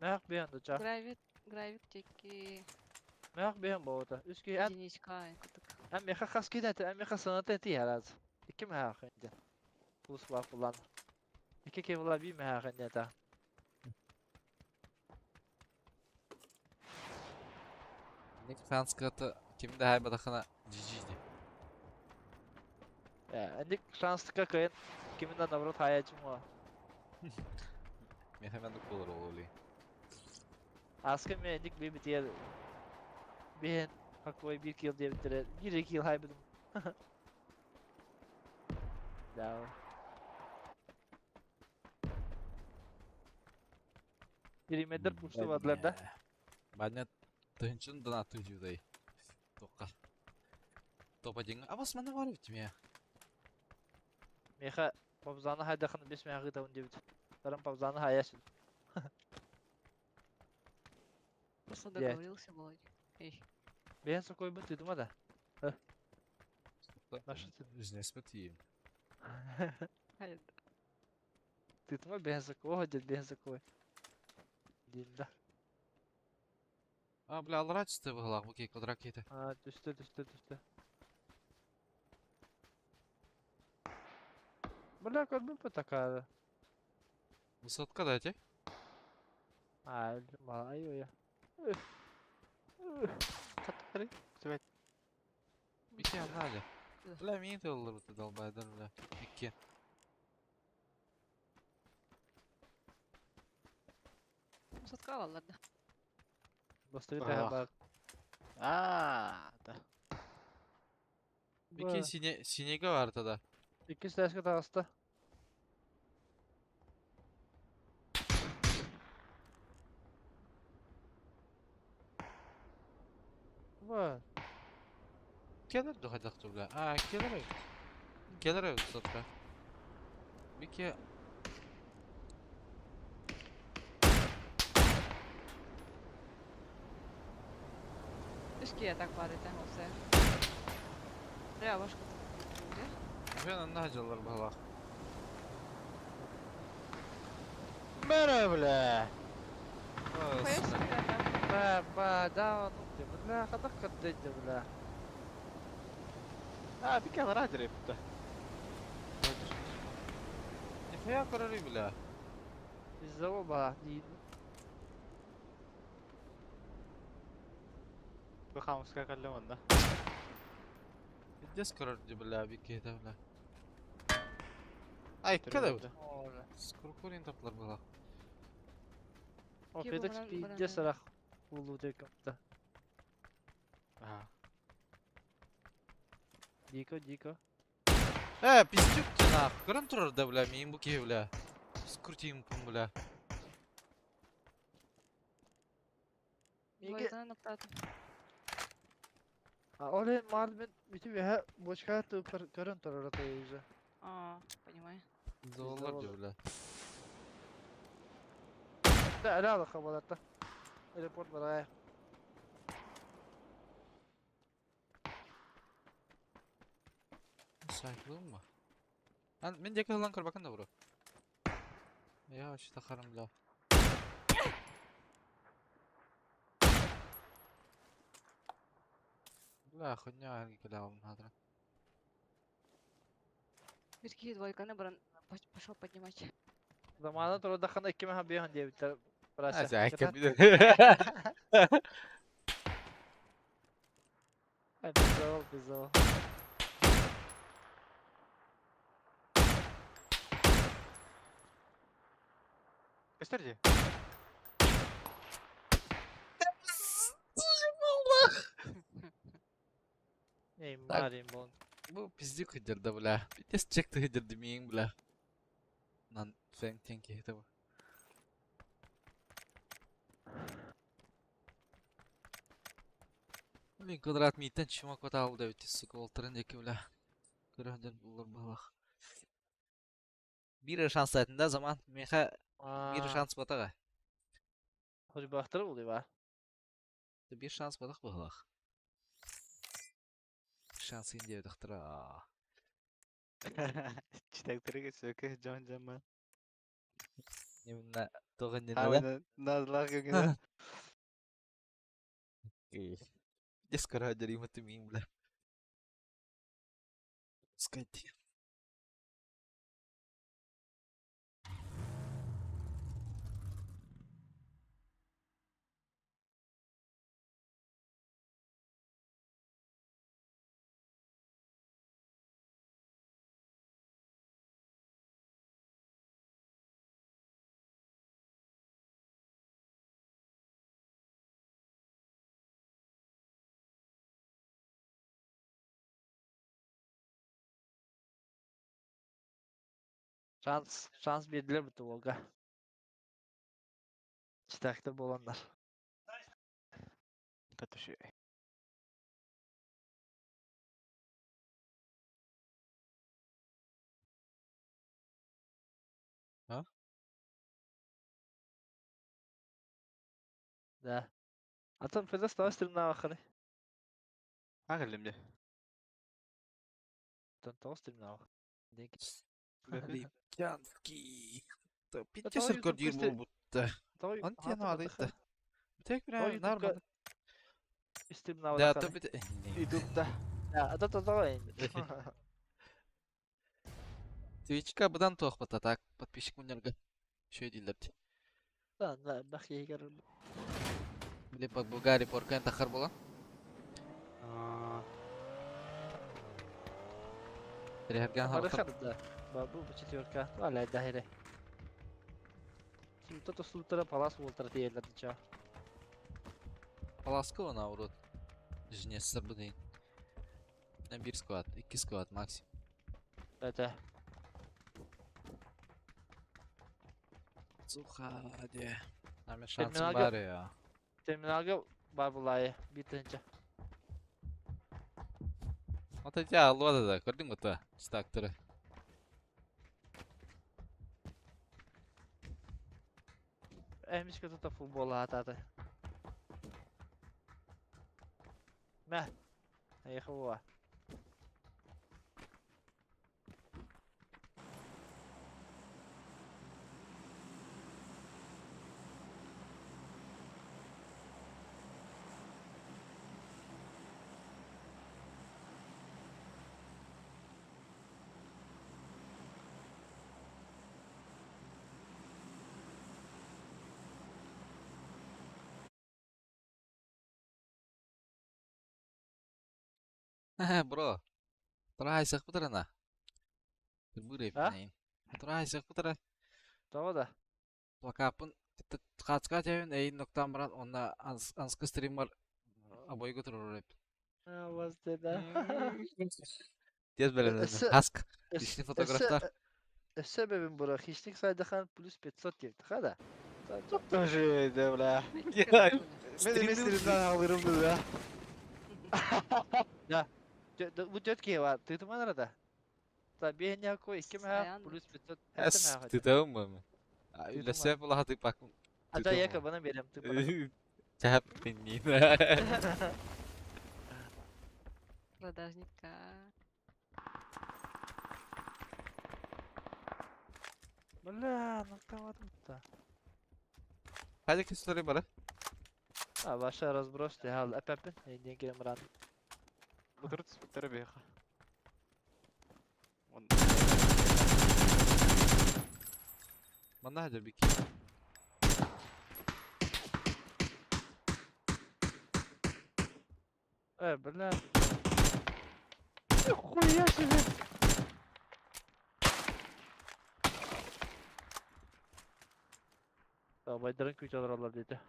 Мэх бен да ча. Гравит теки Мэх бен болда. Üskü en единичка кутук. en meha kaski da en meha sanatı ti herhalde. İki meha önce. Bus var falan. İki kevla bir meha önce ta. Ник фанската kimde hay badakana GG. Ya endik şanslı kakayın. Kiminden navrot hayacım var. Мен hemen de olur oğlu. Askı mı endik bir bitiyor. Ben hakvay bir kill diye bitirir. Bir iki kill haybedim. Da. Bir medir puştu varlar da. Banyak тынчын дана тыжудай. Тока. Топа деньги. А вас mana var bitim ya. Meha pabzanı haydakını beş meha gıda önce bitir. Tarım pabzanı hayaşın. Просто Я- договорился, Володь. Эй, Ben sokoy bu dedim da. Nasıl dedim? Üznesme tiyim. hayır. Dedim ben sokoy. Hadi ben sokoy. Dinle. А, бля, алрач ты в голову, окей, квадрат это. Ha düştü. Bırak onu bu takarı. Высотка дайте. Ha öldüm valla ayıyor ya. Каттары. Төбет. İki yan hadi. Бля, мені de olur bu долбайдар, бля. İki. Сотка валларда. Dostları Ah. da bak. Да. İki sinega var tada. İki sesle de hasta. Var. Gelir de hadi aktu bля. А, gelir. Gelir высотка. İki. Ишке я так падает, а все. Бля, башка. Ben anla hacılar bala. Мера, бля. Ба, да, он бля, хадак каддыды бля. Bir kere rahat repte. Nifaya kararı bля. Из-за оба değil. Bu hamska kaldım onda. Gideceğiz kararı bля, bir kere bля. Ay, kada bu. Оля. Скоркурин тапlar bala. O Ki pedek bunların- bir bunların- de sarak ulu de kapta. Ага. Дико. Пиздюк ты нахуй. Карам турар да бля, мейн буке бля. Скрутим пум бля. İyi. Володь, ноктат. Оля мардмен bütün ve boşka tı karın tarara tayıcı. А, понимаю. Завалар да бля. Da ala da kabalatta. Report var ay. Sakin mı? Ben jack hılan kır bakın da bro. Я вообще-то харамля. Бля, хуйня гигалявым надо. Бирки двойканы баран пошел поднимать. Zamanı sonra da kana kime ha bir han diye biter. А, Burası. зайка bilir. Biz o. Göster diye. Neyim Так. arayayım bunu. Bu пиздюк хыдырды, бля. Битес чекті хыдырды миң, бля. Нан фэнк тенки хыды bu. Блин, квадрат миттен чумак бата алды битес, сука, олтырын деки, бля. Көрөнден булар балах. Bir şans etinde zaman meha bir şans bataga. Hoş baktır oluyor va. Bir şans batak balak. Şans indiye dıktıra. Çitekleri söke can canman. Немна тоғын нені Abi nazlar yok yine. Где скоро дарим это мим, бля. Скати. Şans verdiler bu Volga. Çıtakta bolanlar. Kötü şey. Da. Atan feda stavastırım na bakını. Hangi elimde? Atan stavastırım na bakını. Ребятки. Да Давай питтесер YouTube көрдер көсте- бұл бұтты. Давай. Антенна алайды. Тек бір Давай ай нормально. İstim na Да, bakını. то бит. YouTube'da. Ya ata давай. Twitch'ка бұдан тоқ бата так. Подписчик мұнерге. Шөй дейлерді. Lan bak iyi görürüm. Біле бак бұл Гарри Поркайын тақыр болан. Рехерген Hadi халқы. da. Bu четверка. Valla daire. Sultara palas voltara diyorlardı ça. Паласка она урод. Жіне сырбы дейін. На 1 сквад, 2 сквад максимум. Evet. Суха, де. Наме шансым Terminalga- бар ya. Terminalga var bulayı. Bitince. Ата тя алуады да, көрдің бұты? Стактыры. Ehmiş kötü da futbol atadı. Meh. Hey hava. Bro. Try sak putra na. Berburu Hah? ya. Try sak putra. Tamam da. Wakapun kaç evin eyin noktan baran onda anskı streamer aboy götürür hep. Ha was dedi. Tez böyle Ese- hask. Dişli fotoğraflar. Sebebim bura. Hiçlik saydıkan plus 500 girdi. Hadi. Çok Kötü şey de bla. Ya, Benim isterimden alırım bu ya. bu 4 kere var. Tıktım arada. Tabii bir henya koy. İki meha Sayan mı? plus 500. Es, tutuyorum mu? Öyle sebep ola hadi bak. Hatta tutuyorum. yaka bana verem. Tık bana. Cahap pinyin. Продажника. Bля, noktamadım da. Hadi kesleri bara. Ha başa разброс de hal epepin. Yediğin girim ran. Бутырц, бутыры беха. Bana hadi bir Bля. Нихуя себе! Baydarın kötü alırlar dedi.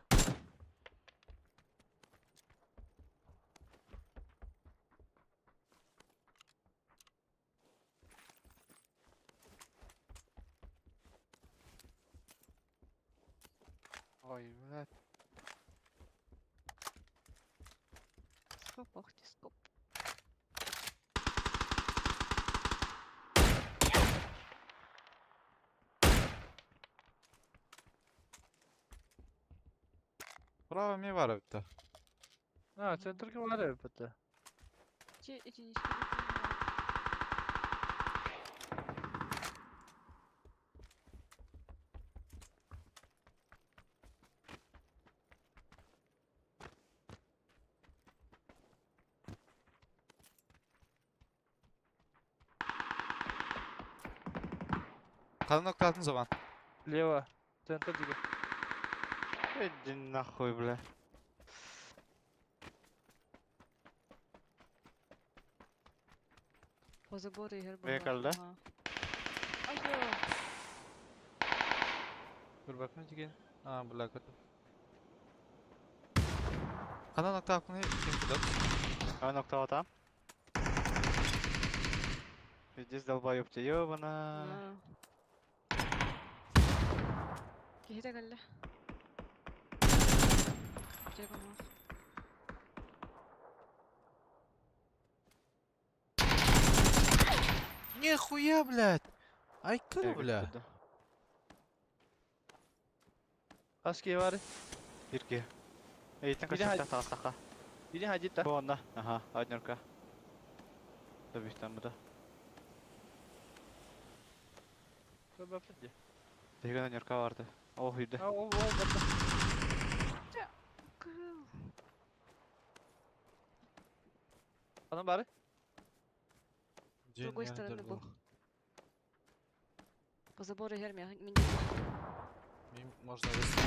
Ой, блядь. Скоп, ох ты, скоп. Bravo mi var öpte. Ha, центрки var ya pıtı. Единичка. Kalın nokta attığın zaman. Лево. Центр gibi. Иди нахуй, бля. По забору Игорь был. Выехал, да? Ага. Dur bakayım dikin. Aa bula kötü. Kalın nokta aklını kim tutar? А ну кто там? Иди долбоёб ты, ёбана. كده قال له جايبه معاه. Нихуя, блядь. Aykırı Эй, bля. туда. Askeri var. Ирки. Эй, ты Бери как хай- тастаха. Biri hacit da. Бонда. Ага, однерка. Tabii там bu da. Sebep diye. Bir tane однерка vardı. Oh yedi. Ha o burada. Ana bari. С другой стороны был. По забору Игорь меня. Можно вести.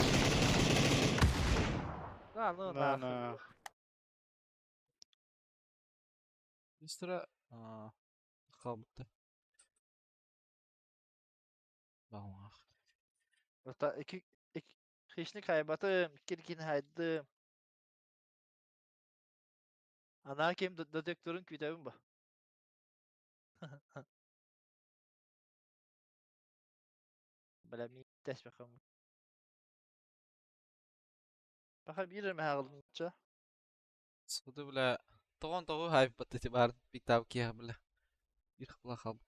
Ha no На, na. на. Üstüne. Aa. Kalbıktı. Bakma. Hatta iki kişini kaybatım. İkini haydım. Ana hakem dedektörün kitabı bu. Böyle mi test bakalım. Bakalım bir mi ağılınca? Sıkıntı bile. Toğun toğu hayıp batı var. Bir tabi ki bile. Bir kıpla kalb.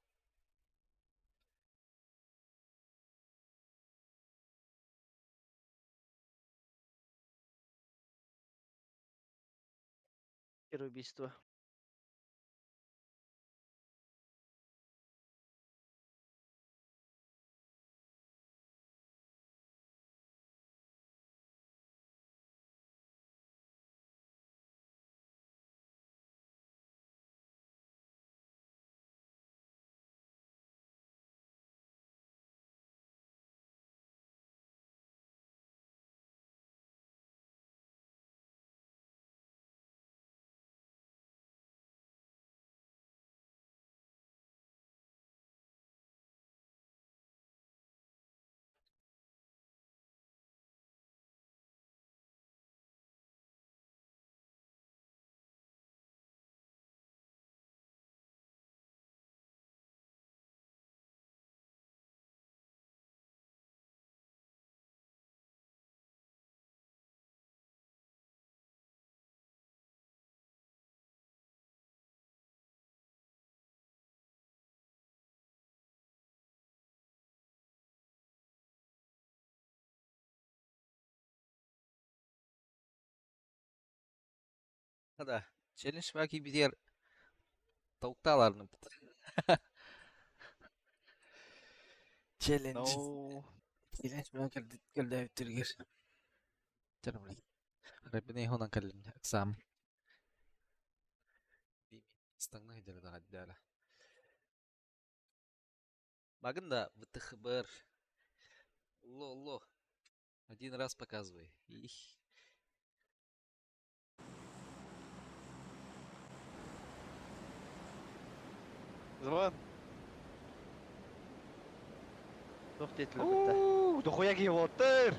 Bir убийство. Hadi. Challenge belki bir diğer tavuk dağlarını. Challenge. No. Challenge bilen geldi bitirger. Canım lan. Rabbine honan kallim exam. Stangna hidere da haddala. Bakın da втхбр. Ло. Один раз показывай. Их. Zaman. Yok dediler bitti. Dokuya gibi otur.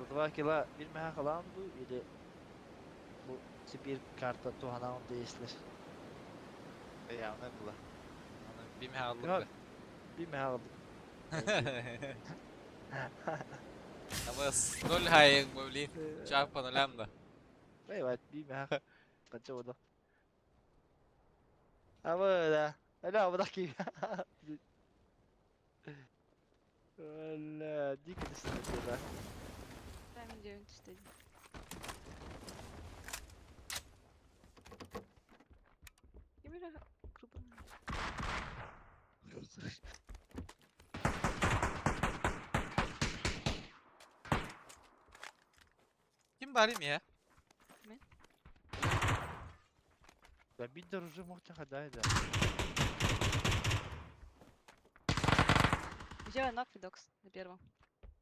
Rıdvan kila bir meha kalan bu ile bu Sibir karta tuhana onu değiştirir. Ya ne bu la? Bir mi aldık Yok. be? Bir meha aldık. Ama scroll hayeng mevlin. Çarp panolam da. Evet bir meha. Kaça o da. Ama öyle. Öyle ama da ki. Öyle. Dikkat istedim. Ben de ön istedim. Give me the group. Kim bari mi ya? Ben bir de ruju muhtemelen. Взяла нок Фидокс на первом.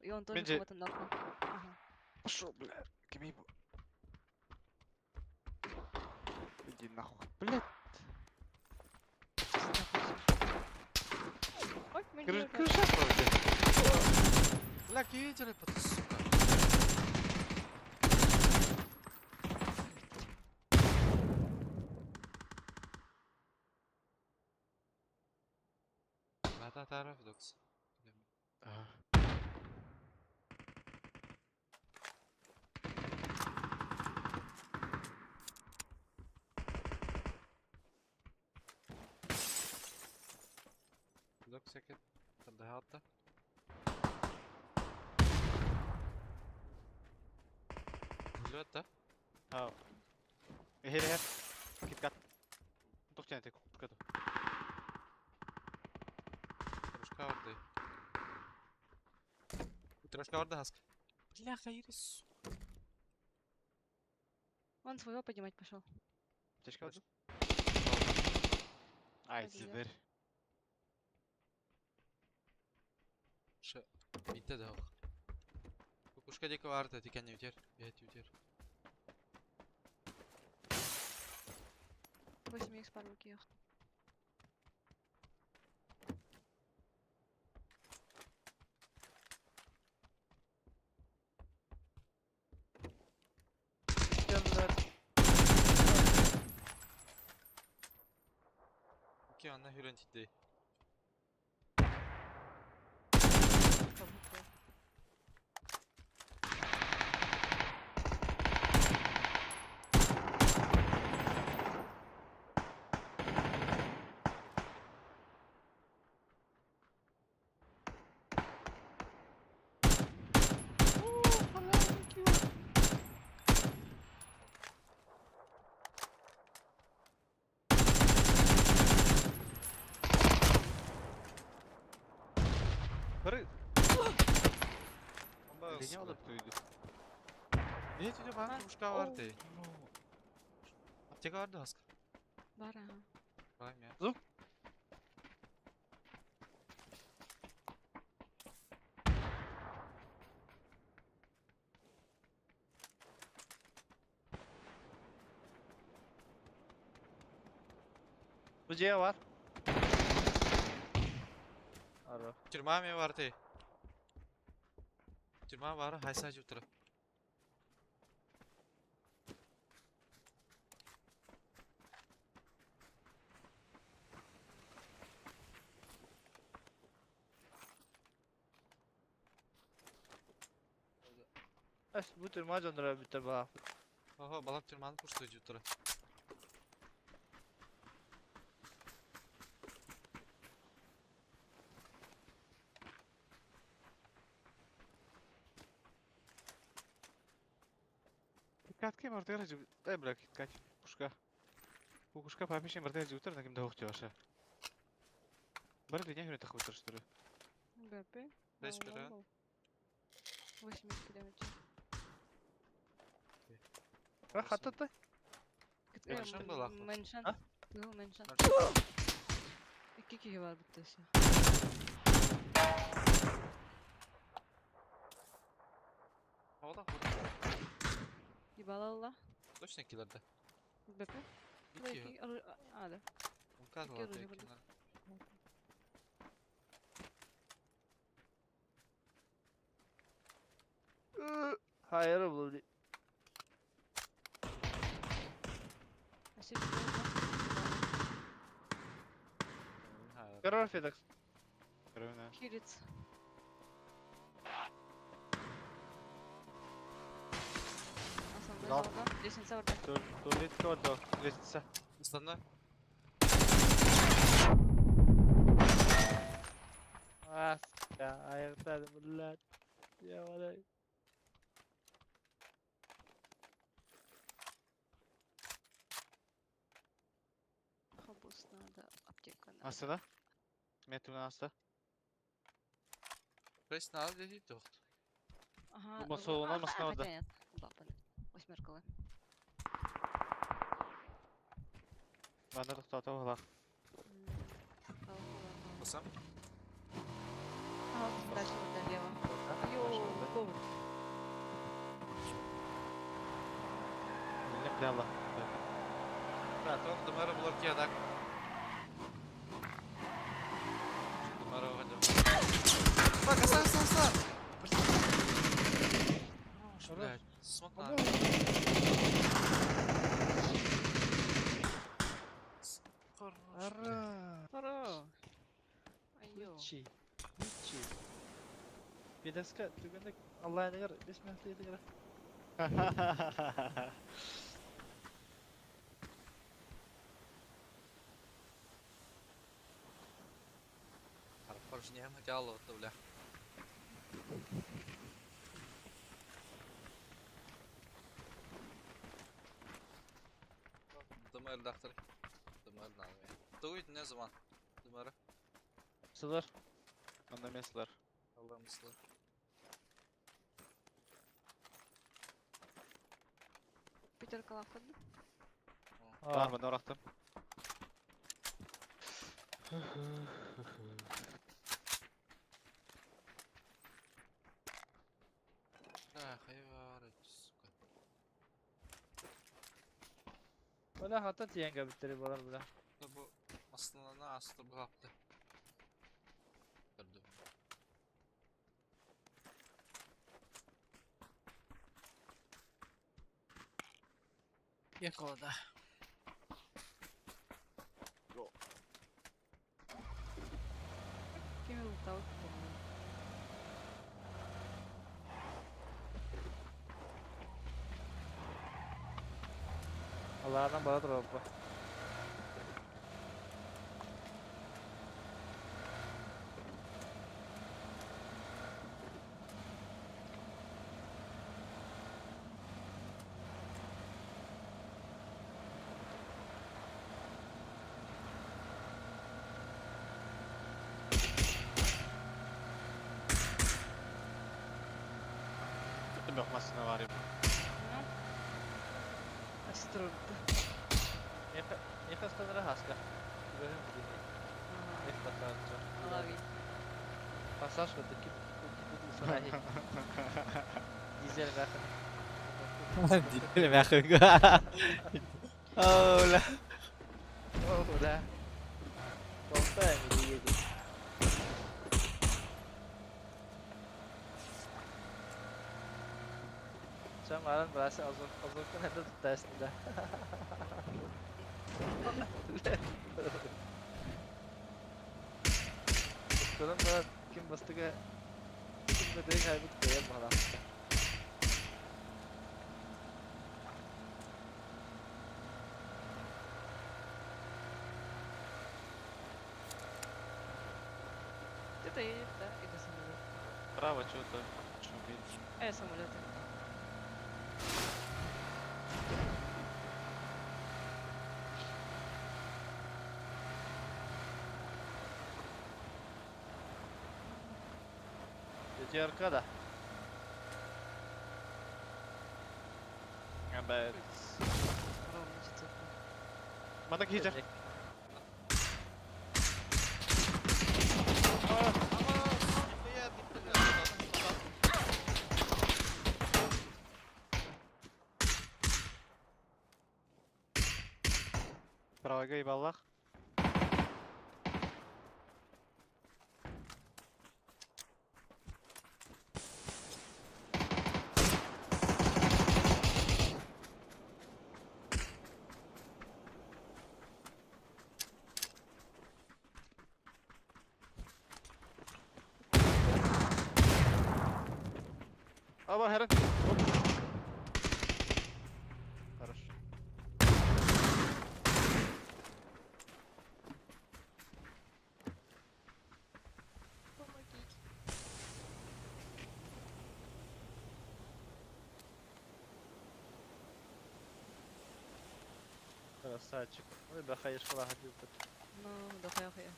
И он тоже Бенджи. кого-то нокнул. Ага. Пошел, бля. Кем Иди нахуй. Блядь. Ой, меня Крыша вроде. Бля, кидеры под сука. Bata taraf doks. Doks seket. Tanda hatta. Låta. اه هنا كيت كات دوك تاني تيكو كاتو Трошка орды. Трошка орды хаск. Бля, хайрис. Он своего поднимать пошел. تشكا ودو ай Hadi ya. сидер Ш. Bitti de ok. Kukuşka deki vardı. Diken yutar. Evet yutar. 8 х по руке их. İki anla hüren ciddi. Hırı Bomba Beni sıkı. alıp duydu Ne diyor bana kukuşka vardı. Apteka vardı hask. Бар, ага. Bakayım ya. Bu C var. Aro. Türma mı vardı? Türma var. Hay sadece otur. Es bu tür maç onlara bir tabi ha. Oho balak türmanı puştuğu otur. Катки мартера жив дай бля кат пушка Кукушка памишин мартера живутар наким да хохчу аша Бары dünya hürriyeti takıp oturuşturu БП? Beş Мал, бира. мал, мал. 80 километр. Bak hatta. Mention был, ах. Меншан. А? Был меншан. İki kişi var bu taşı. Havada. Ебалалла. Точно киллерде. БП? İki. Hadi. Как İki ладно, оружия iki. будут. Hayır bu. Асип. Karar FedEx. Görüyorum. Кириц. Основной Зал. залда. Лестница orada. Tuvalet orada. Lezzetse. Stanna. Ah ya ayakta millet. Ya vallahi. Хабус надо. Аптека надо. Hasta. Metrodan hasta. Пресс на алде değil de. Ага. Bu solun olmasın orada. Хотя нет. Бапаны. Восьмерковый. Ben de tuhtata oğlak. Basam. Ага, дальше вот налево. Йоу, повод. Bildim bile Allah. Браток, Дмара блокия, так. Дмара уходим. Бак, оставь. Блядь, смог надо. Ара. Хорош. Айо. Ничи. FedEx'e tügünde Allah'a ne kadar 5 metre yedi kadar. Порожнее материала, вот, бля. Дмар доктор. Дмар надо. Дует ne zaman? Dmara. Sılar. Onda mesler. Allah mıslı. Питер Калафон. Var mı? Noraktım. Да, hayvar, сука. Öyle hatta tiyenga bittiri bolar bile. Bu aslında aslı bu hafta. Gördüm. Yakaladı. Кем лутал? Allah'tan bana da rabba. Tuttum lokmasına var ya. Астрон. Niye hastanlara haska? Böyle mi diyeyim? Ne patlatacak? Лови. Pasaj mıydı ki? Bu sana hiç. Dizel bakın. Dile bakın. Oh la. Oh la. Koltuğa mı diyeydi? Sen varın burası azoktan hem de tut aslında. Tuttuğum da kim bastığı kim de direkt kaybı tutayım bana. Где-то едет, да? Или самолет? Право что-то. Шумит. Самолеты. Пятерка да. Evet. Ровно четверка. Bana giyecek. Правага ебаллах. Aba Herren. Hop. Хорош. Помогите. Красавчик. Ой, бляха, я школа ходил тут. Ну, да хуя.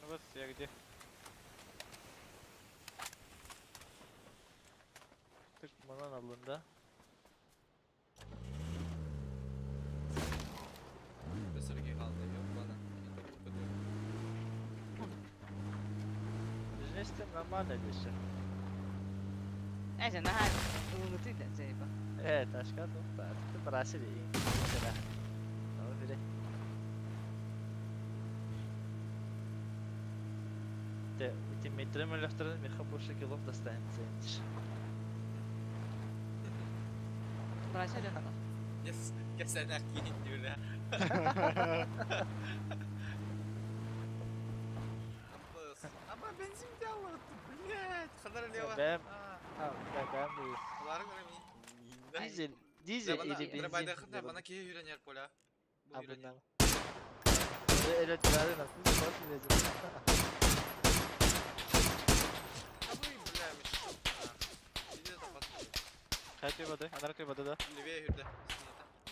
Вот я где. Tık manan alında. Сергей қалды, ёбана. Бизнесте нормально дешев. Neyse, nahar unutuydu Zeyba. Evet, aşkım. Artık burası değil. Mesela. Ama biri. De, эти метры электронных меха больше килов достанется. Burası öyle. Kesin erkeğin diyor ya. Ama benzin de alırdı. Блядь, kadar leva. Ben, ben değil. Bunları göremeyim. Dizel, dizel ili benzin. Треба да bana kiye yüreniyor pola. Bu yüreniyor. Abından. Elektrikleri nasıl? Nasıl vereceğim? Bu iblemiş. Bir de kapat. Kaç yubada? Anar yubada da. Leveye hürde.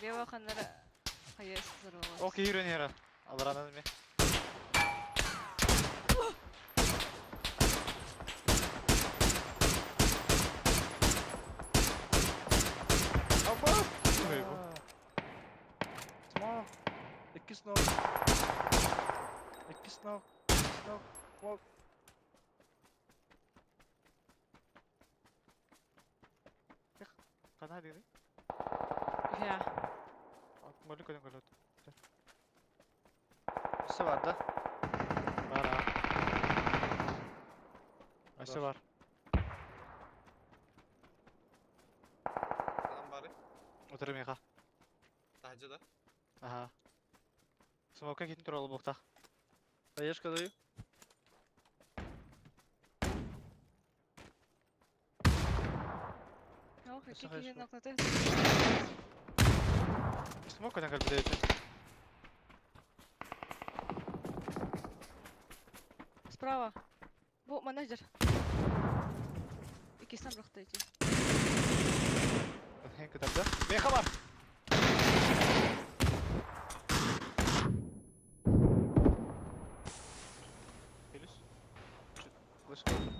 Bir bakanlara hayırsızlar olmaz. Okey yürüyen yara. Allah razı olsun. Ama! Ne bu? Small. İki snow. İki snow. Snow. Smoke. Kana hadi. Ya. Akmalı kadın kalıyor. Birisi var da. Var ha. Aşı var. Adam bari. Oturum yaka. Sadece da. Aha. Smoke'a gittin turalı bokta. Даешь даю? Ох, Nasıl какие hayır? нокнуты. Smoke kadın kalıyor. Справа. Bu менеджер. İkisinden bıraktı içi. Hem kadar da. Meha var. Henüz. Flash kaldı.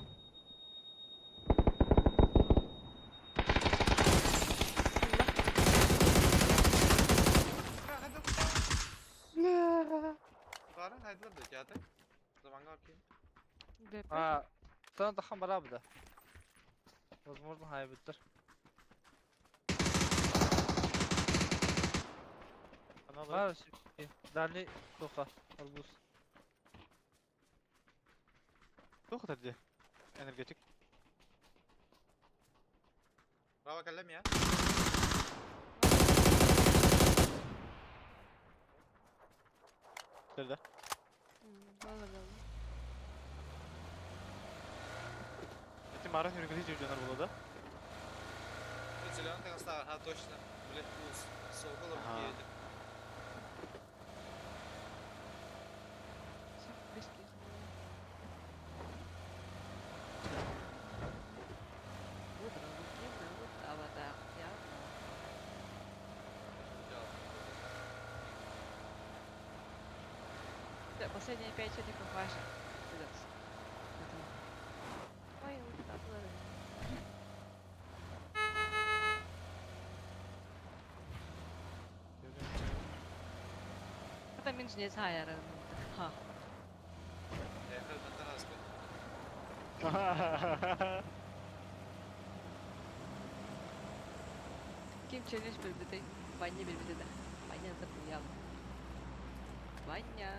Var haydiler de geldi. Zaman bakayım. БП. А, там дахан бара буда. Возможно, хайбиттер. Ana alır. Var şey. Dali toka. Arbuz. Çok da diye. Energetik. Bravo kallem ya. Nerede? Vallahi. Эти маран yürüyüşü hiç ucunar burada. Зеленый там стал, а точно. Блять, плюс. Соколов Ага. едет. Всех близких. А вот так, я. Да, последние 5 чатиков ваши. мен жіне сайарым. Ха. Kim challenge bilbidi? Vanya bilbidi de. Vanya da buyam. Vanya.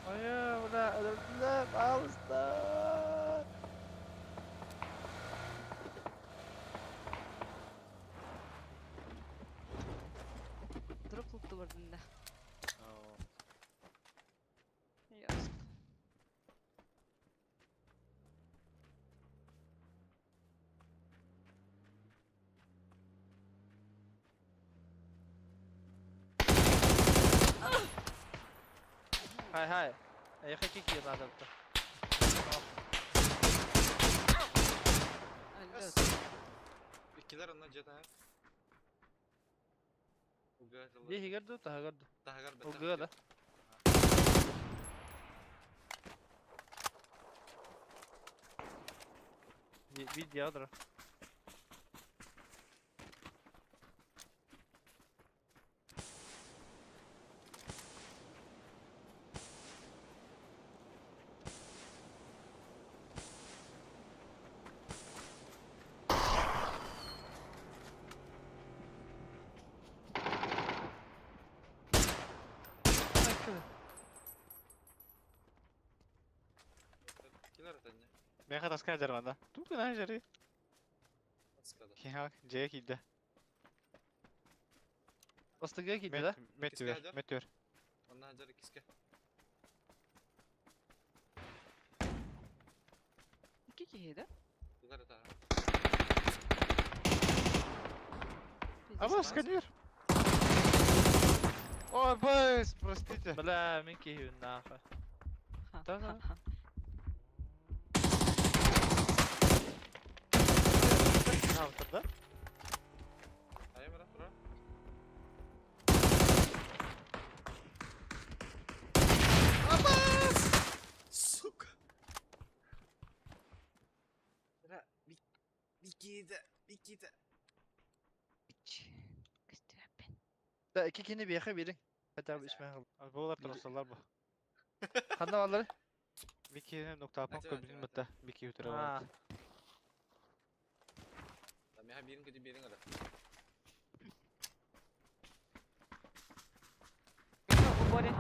Aya udah öldürdüler. Ağustos. Durup tuttu burada. Yes. Hay hay. Ayakta kikiyor adamda. Öldü. İkiler onlar jet ha. Uga Bir higardu, tahagardu. Tahagar O gıda. Bir diğer. İkiler atanya. Ben katas kan jarmanda. Tuh kan jari. Askada. Kihak J kilde. Bastıgıya gitti de. Metör. Metör. Onlar hajar ikiske. İki kişiydi. İkiler atar. Ama сканер. Ой, boys, простите. Бля, min kihiyor nafa. Tamam. Автор, да? Aya mı bura? Сука. Викида. Da iki kini bir yaka birin. Hatta bu ismi kaldı. Az boğular tarasalar bu. Kanda varları. Wiki'nin nokta apam Acaba, köbünün acaba. mütte. Wiki ütüre Ha. var. Tapi ha birin kötü birin ada. Bu bore.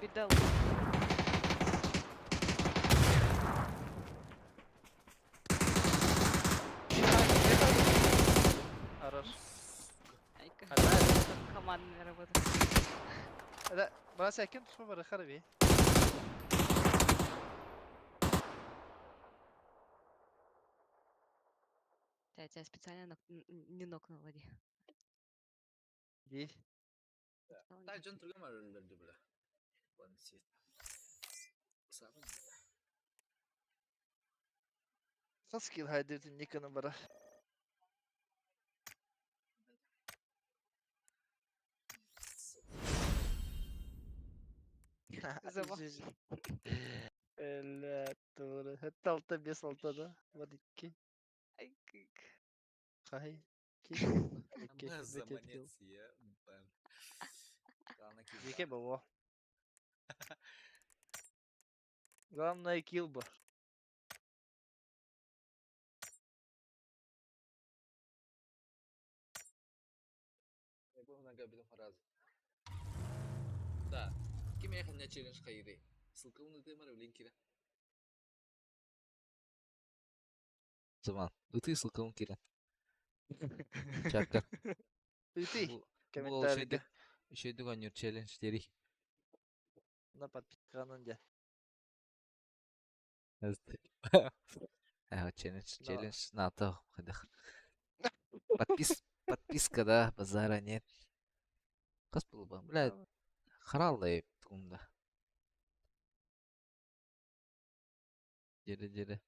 Bir de Arar. Kamanın arabada. Hadi bana sakin tutma bırakır bir. Я специально не нокнула. Bir. Ta can turga mı öldürdü bura? One seat. Sama mı? Nasıl skill haydirdin Nikon'u bana? Zaman. Evet doğru. Hatta altta bir salta da. Var iki. Ay kık. Hay. İki. İki. Ama Met zaman etkili. ya. Ben. Karena kita. İki baba. Главное kill bu. Gue nggak bilang faraz. Da. Kim ya hanya challenge kayak Sıkı onu da mara link kira. Zaman. Itu sıkıntı kira. Çakal. Üti. Bu Комментарий. şeyde oynuyor challenge deri. На подписчиканınca. Evet. Challenge надо. Подписка, да, базара нет. Кас был бы, блядь, хараллы тумда. Жері.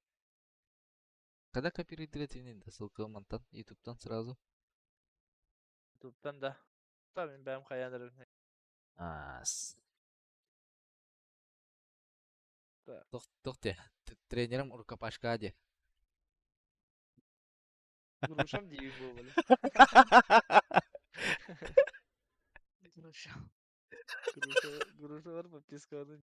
Когда копируете да ссылка монтан ютубтан сразу. Ютубтан да. Tabii benim kayanlarım. Ас. Да. Тохте. Тренерім рукопашка де. Грушам diyeyim bu böyle. Груша. Груша var mı? Psikolojik.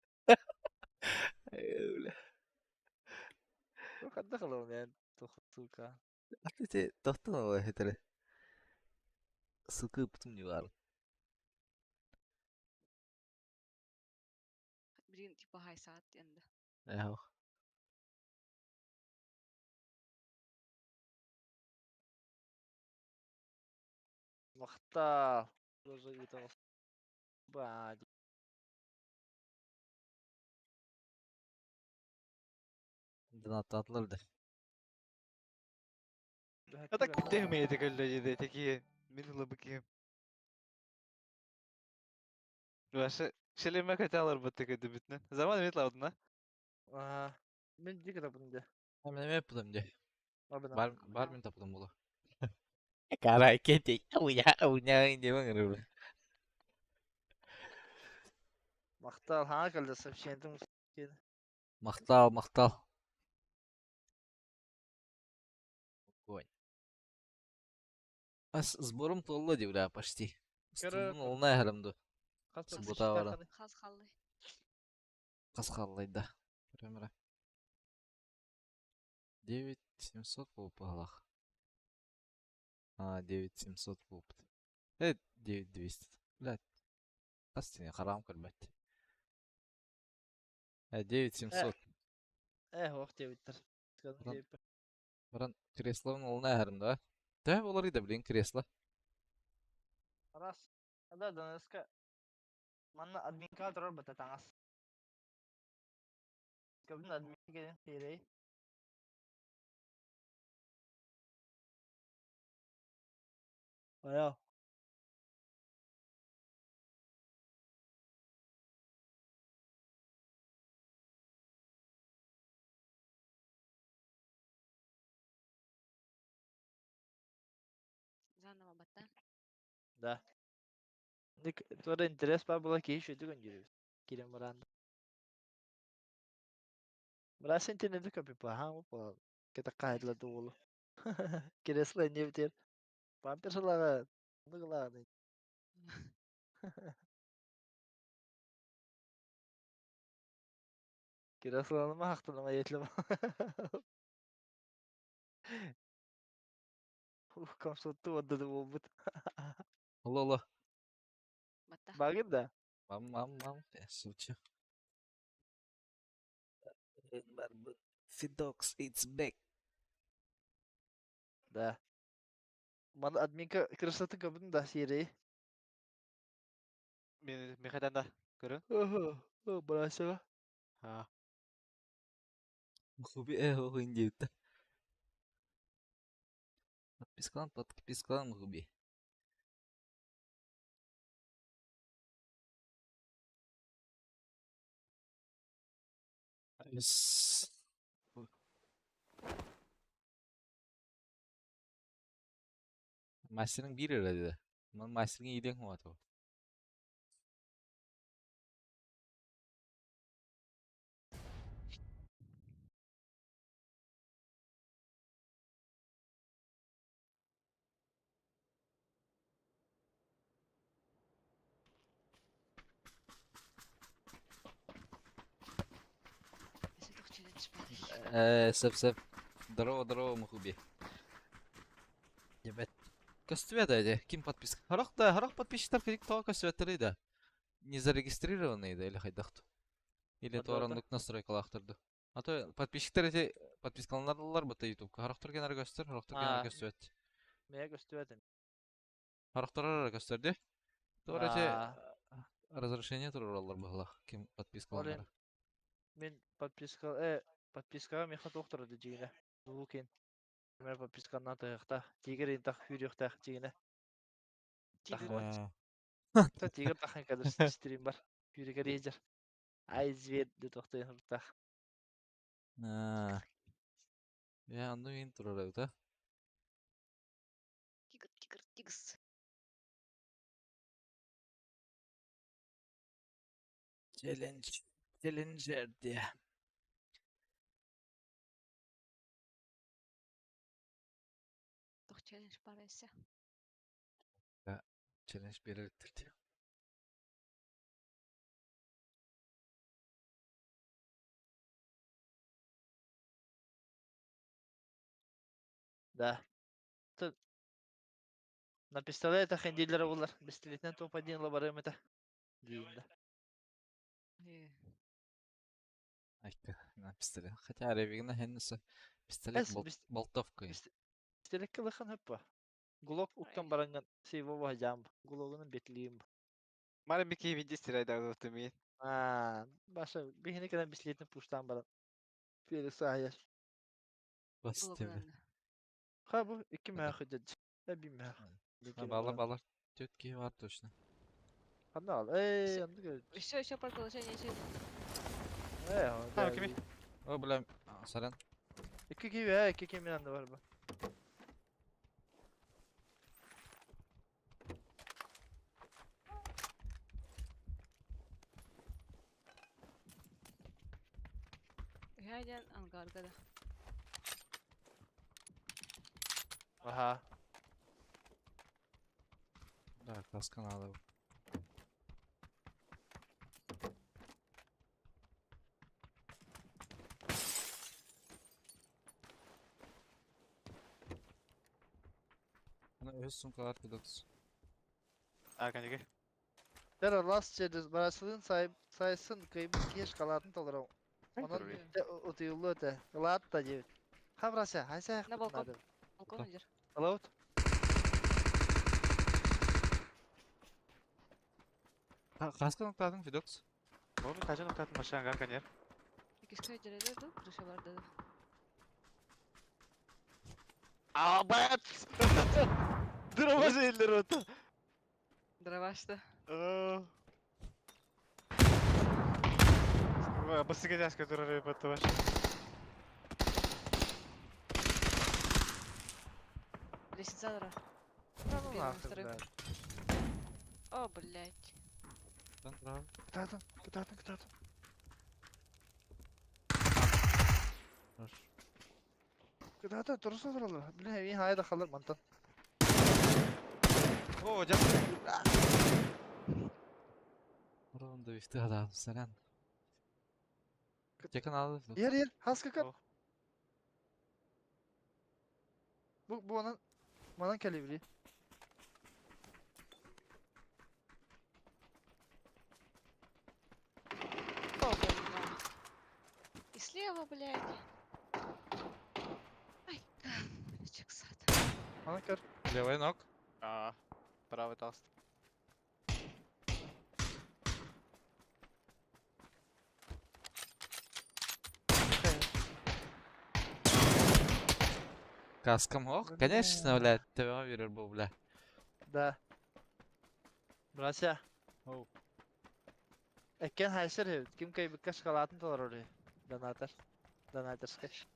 Kadda kalalım yani. Tuka. Атете тохтан ой хетере. Ссылка бутум не var. Блин, типа хай saat yanında. Яу. Мақта. Тоже это. Ба. Донат атларды. هذا كده ما يتكلم جدي تكيه من اللي بكيه بس شلي ما كتالر بتكده بتنا زمان يطلع ودنا Aha. Ben dik kitabım de. Hemen ne yapalım de. Abi Var mı tapalım bula? Karay kete. Unya indi bang. Maqtal ha kaldı safşentim. Мақтал. Ой. Сбором толла де бля почти. Стулдун олна хәрәмдө. Суббота бара. Хас қалды. Каскаллайда. Премьера. 9700 булып алах. 9700 булып. 9200. Блядь. Кастыне харам кылбат. 9700. Вақт bitter. Баран креслоның олна хәрәмдө. Да, олар иде блин кресло. Раз. Да, данаска. Манна администратор бата таңас. Кабин админ gelin тирей. Aya. Заново баттан. Да. Ник тоже интерес бар була кейш өтү гөнҗүрүбүз. Кирем баранда. Брас интернетте көпү па ха по. Кета кайдла дуулу. Кресло не битер. Памперсалага. Ныгылады. Креслоны хактылама етлем. Комсотту одды болбут. Лоло. Батта. Багын да. Мам. Сучу. Fidox, it's back. Да. Мана админка красоты кабын да серии. من خدان ده كده Брасова. ها Мхуби хо индиута. Подпискалан мхуби. Yes. Мастерың бир dedi. Мен мастерың идең хо ато. Если toch challenge спадешь. Сеп. Здорово, мхуби. Ебет. Костюмет эти. Ким подписка? Харах подписчиктер керек тоо костюметтер да. Не зарегистрированный да или хайдахту. Или тоорандык настройкалактырды. А то подписчиктер эти подпискаланарлар бата YouTube. Харахтар генер көстөр, харахтар генер көстөт. Мега көстөтен. Харахтар көстөрдү. Тоор эти разрешение туралар бахла. Ким подпискаланар. Мен подпискага меха доктор да жигине. Лукен. Мен подписканы тагта. Тигер интах хүрүхтә жигине. Тигр. Та тигер тахын кадыр стрим бар. Хүрүгә рейзер. Ай звед де тохтай хуртах. Ya annu in turur da. Тигс. Challenger diye. Тох челлендж парайся. Challenge берилиптир diye. Да. Тут на пистолетах хендилері олар. Пистолетнен топ-1 лабарым это. Дейін да. Айка, на пистолет. Хотя ревигна хеннесі пистолет Эс, болтовка. пистолет кылыхан хөп ба. Гулок уттан баранган сейво ба жам. Гулогының бетлиім ба. Мара бики види стирайда өтөмейін. Баша, бихіне кеден пистолетін пуштан баран. Пересі аяр. Бас тебе. Ха, bu 2 мәхі хөдеді. Әбі мәхі. Балар. Тетки var точно. Hadi al. Yandı gördüm. Еще продолжение через. Ha, kimi? O bile saran. 2 gibi ha, 2 kimi yandı var bu. Гайден ангаргада. Aha. Да, каска надо. Ana öz sumkalar kudoks. Arkandaki. Der last çeriz barasılığın sayısın kıyım geç kaladın tolara. Onun de otuyullu öte. Kalat da cevit. Ha burası, haysa yak. На балкон. Балкон идер. Kalavut. Каска нуктадың видокс. Бұл мен қажа нұқтатын машина арканер. Кишка идер ду, крыша бар ду. Бәт! Дрова жейлер оты. Дровашты. Бысыға жәске тұрар өйпатты баш. Лестница дыра. Tamam Первый, akıl второй. be. О, блядь. Ben bravo. Kıtadın. Kıtadın, durursa dururlar. Bilin evin hayda kalır mantan. О, жас. Ronda bifti adam saran. Yakın aldı. Yer, has kakar. Oh. Bu onun manan kalibri. Опа, И слева, блядь. Ай, мальчик сад. Manan kar. Levay nok. Правый таст. Каскам ох. Конечно, блядь, тебе верил был, бля. Da. Burası. Oh. Ekken haysır hev. Kim kay birkaç kalatın dolar oraya. Donatar. Donatar skaç.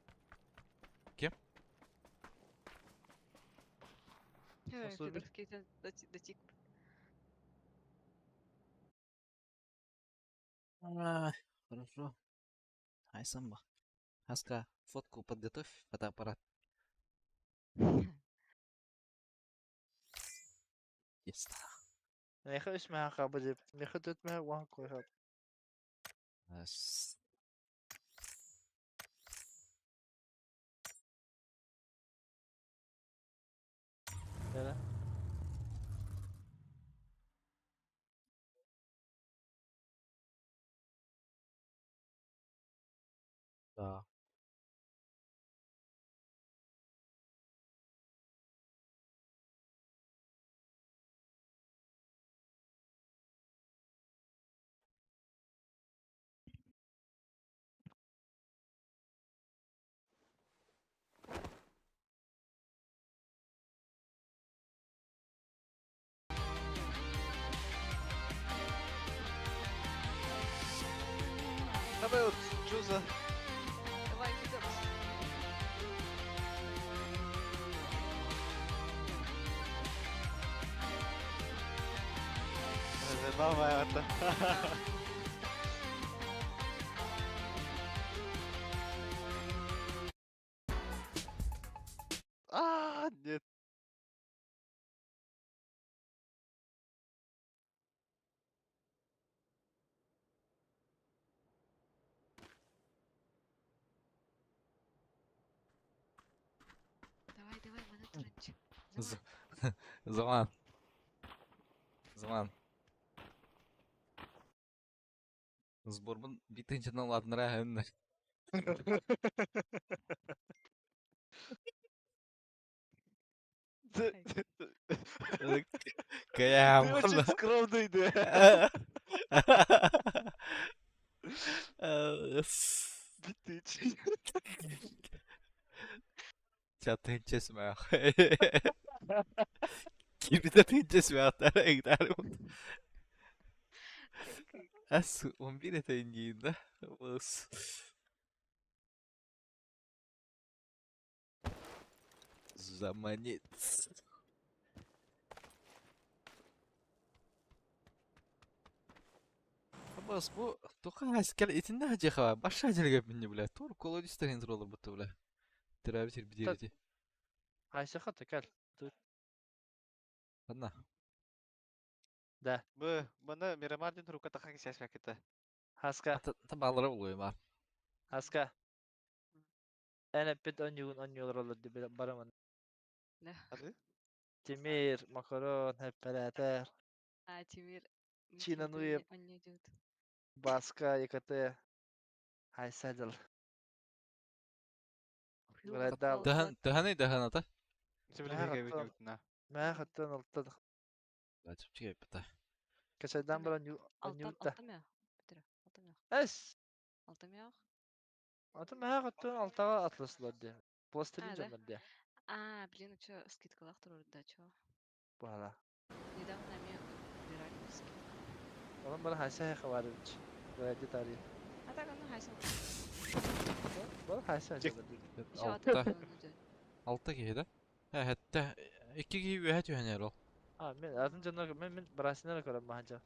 Особенно. Пидорский дотик. Ай, хорошо. Ай, самба. Хаска, фотку подготовь, фотоаппарат. Есть. Mexe üsmeha kabı cep. Mexe tütmeha vahan koy hab. Yes. Nere? Да. About Джуза. Давай, пидорс. Давай, это. Нет. Давай, давай, mana turanchi. Z- Zaman. Zaman. Сборбун битинчен ладнара хэннэ. Каям. Ты очень скромный, да. Битыч. Чатынче смях. Кибита тынче смях тарайг тарым. Ас 11 тайнин да. Ус. Заманец. Бас бу тока аскер итинде хажаха баша жерге минне биле. Тур колодистер интролор буту биле. Терабитер бидерди. Хайса хата кел. Ладно. Да. Бана Мирамардин рука таха кисяс пакета. Хаска. Та балара болой бар. Хаска. Ana pet on yollar diye baramın. Ne? Hadi. Timir, makaron, hep beraber. Timir. Çiğnen uyup. Anne diyordu. Baska yıkatı. Hay sadıl. Gradal. Дahаны ата. Сибилиге видеотна. Mä hattan altta. Бачып чигеп бата. Kaçaydan bir on Алтам, yulta. алтам ya. Бітір, алтам ya. Es. Алтам ya. Аты mä hattan altağa atlaslar diye. Plastilin да? canlar diye. Блин, а чё, скидкалах тұрды, чё? Bala. Недавно мне убирали скидку. Onun bana haysa hayka vardı hiç. Böyle tarihi. А так оно хайсан. Bana haysa hayka vardı. Ещё Алтта. атып Алтта киһи He hatta iki gibi bir hat yöner ol. Ha, men adın canlar men Brasilia'ya karam mahanca.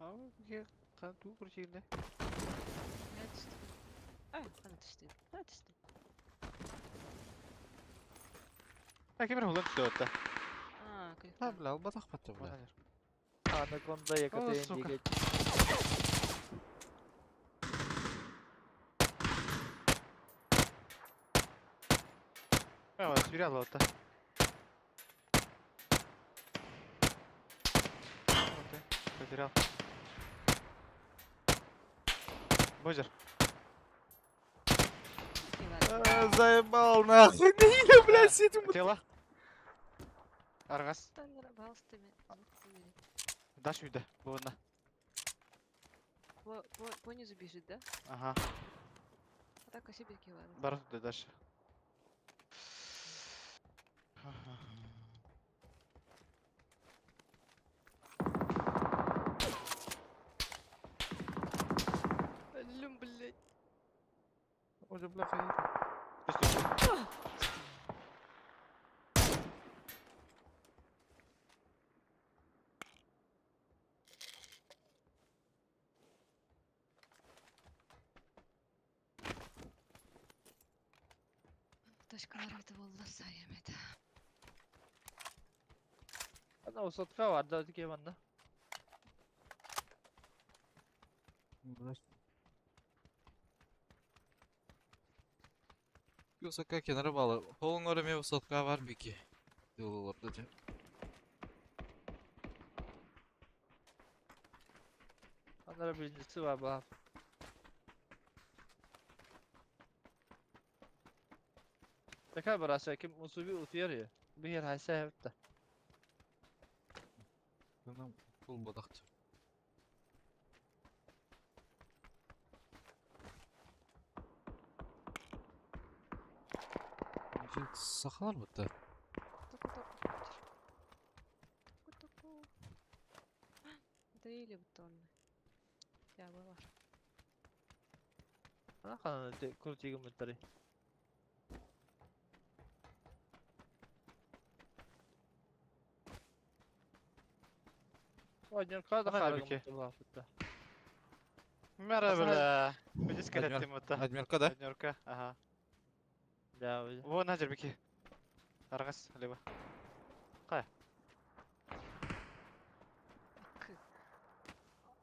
Abi bir kantu kurşuyla. Я düştüm. Bana düştü. Bana düştü. Belki bir Holland dörtte. Kıyık. Ha bla batak patta bla. Anakonda yakatayın diye suka. geç. Ja, vad svirjalo låta. Okej, потерял. Бозер. Заебал нахуй. Не, блядь, сидим. Тела. Аргас. Пожалуйста, Дашь вида, вон. по низу бежит, да? Ага. А так себе кивает. Бар туда дальше. Блин, блядь. Уже бляха есть. Taşkalar это vallahi sayemedi. Ana o sotka vardı hadi ki bana. Yosaka kenara bağlı. Polun oraya sotka var bir ki. Yolu orada diye. Onlara birincisi var bak. Tekrar burası kim usubi utuyor ya. Bir yer haysa yaptı. Bundan pul badaktı. Sakalar mı da? Доили бутонны. Я была. Ana kanı kurtiğim mütteri. Однерка да Ана харагым небеке? тулафытта. Мэра Аса- бля. Өдес кететтим отта. Адмирка да? Однерка, ага. Да, öyle. Вон Назер беки. Аргас, лева.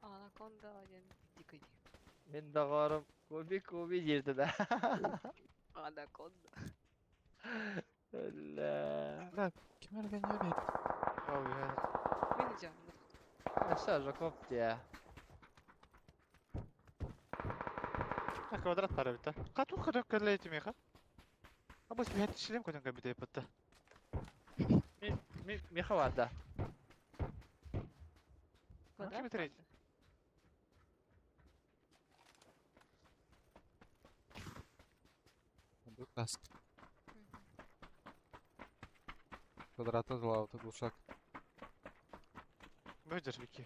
Анаконда один дикий. Ben de varım. Kobi girdi de. Анаконда. Öyle. Kim ergen yöreydi? Ау, я. Мен идем. Aşağı Jakob diye. Квадрат пара бита. Кату кадак калайты меха. Абас бихат шлем кадак бита патта. Miha var da. Ким битрейт? Был каск. Квадрата злаута глушак. Бөдер беки.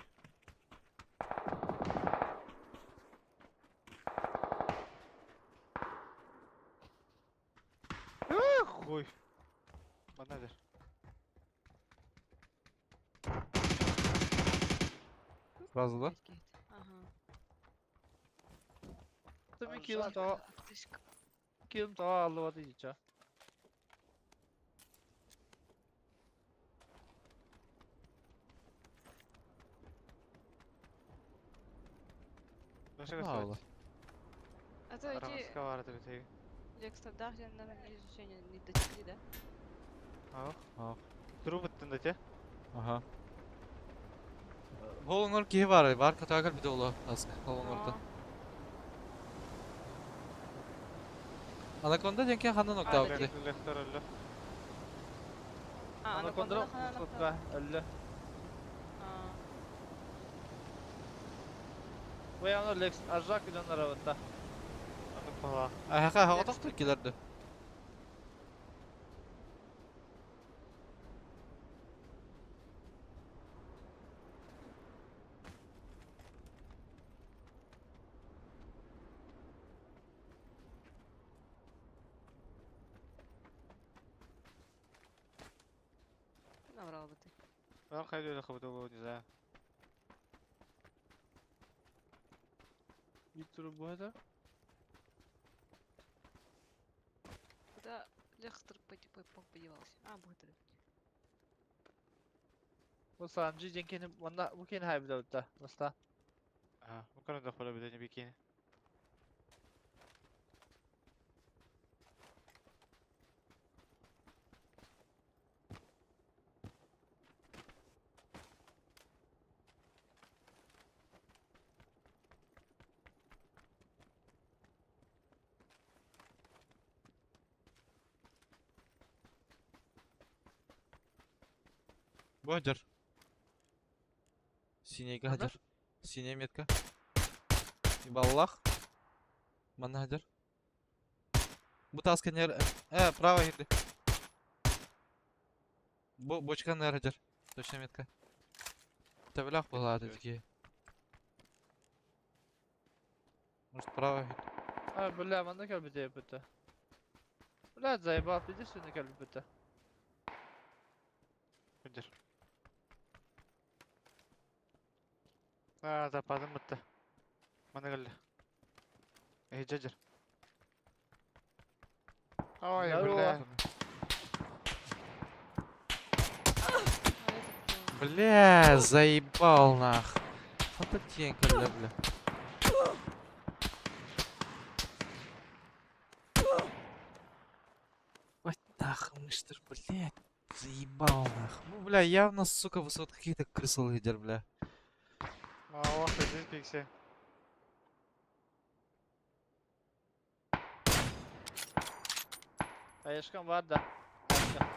Хуй. Банадер. Сразу да? Ага. Tabii ki yılım daha, 2 yılım daha ağlıvadı hiç ha. Нашего Мало. А то эти Аргаска варда битеги. лекстардар жандар изучения не дотекли, да? Ау. Ау. Туру биттинде те. Aha. Голонгор кие бар, бар катагар биде уло. Аск, голонгорда. Анаконда денкен хандан октау А, биде. Лехтер ölü. Anakonda Mustafa öldü. Bu yana Lex Arjak gidiyorsun arabada. Anık bala. Аха, хага тохты келерди. Набрал бы ты. Ben kaydı öyle kabul oluyor diye. Bir turu bu da. Куда Лехтер подевался? А, будет это. Bu sancı cenkeni bana bu kendi haybi de da. Mustafa. Ha, bu kadar da falan bir de bikini. Бодер. Синейка хадер. Синяя метка. Ибаллах. Мана хадер. Бутаска нер. Право иди. Бочка нер хадер. Точно метка. Тавлях была такие. Может право иди. Ha böyle bana gel bir de yapıta. Ulan zayıf bir de şunu gel bir de. Böder. Западым бітті. Мана келді. Жажыр. Ой, бля. Бля, заебал нах. Вот это тенька, бля. Вот нахуй, блядь. Заебал нах. Ну, бля, явно, сука, высот какие-то крысл лидер, бля. Ох, здесь пикси. Ayışkan var da. Başka.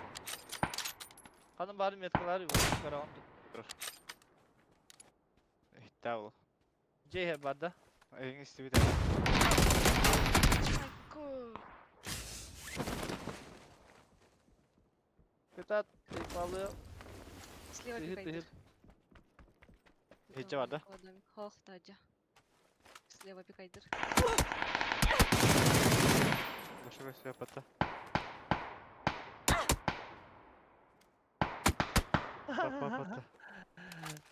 Hanım bari metkaları yok. Karavan tut. Тавыл. Ceyhe var da. Ең істі бейді. Kıtat. Balığı. Слева Тыгыт пикайдер. тыгыт. Хеджа бар да? Хох, таджа. Слева пикайдер. Башыға себе патта. Патта.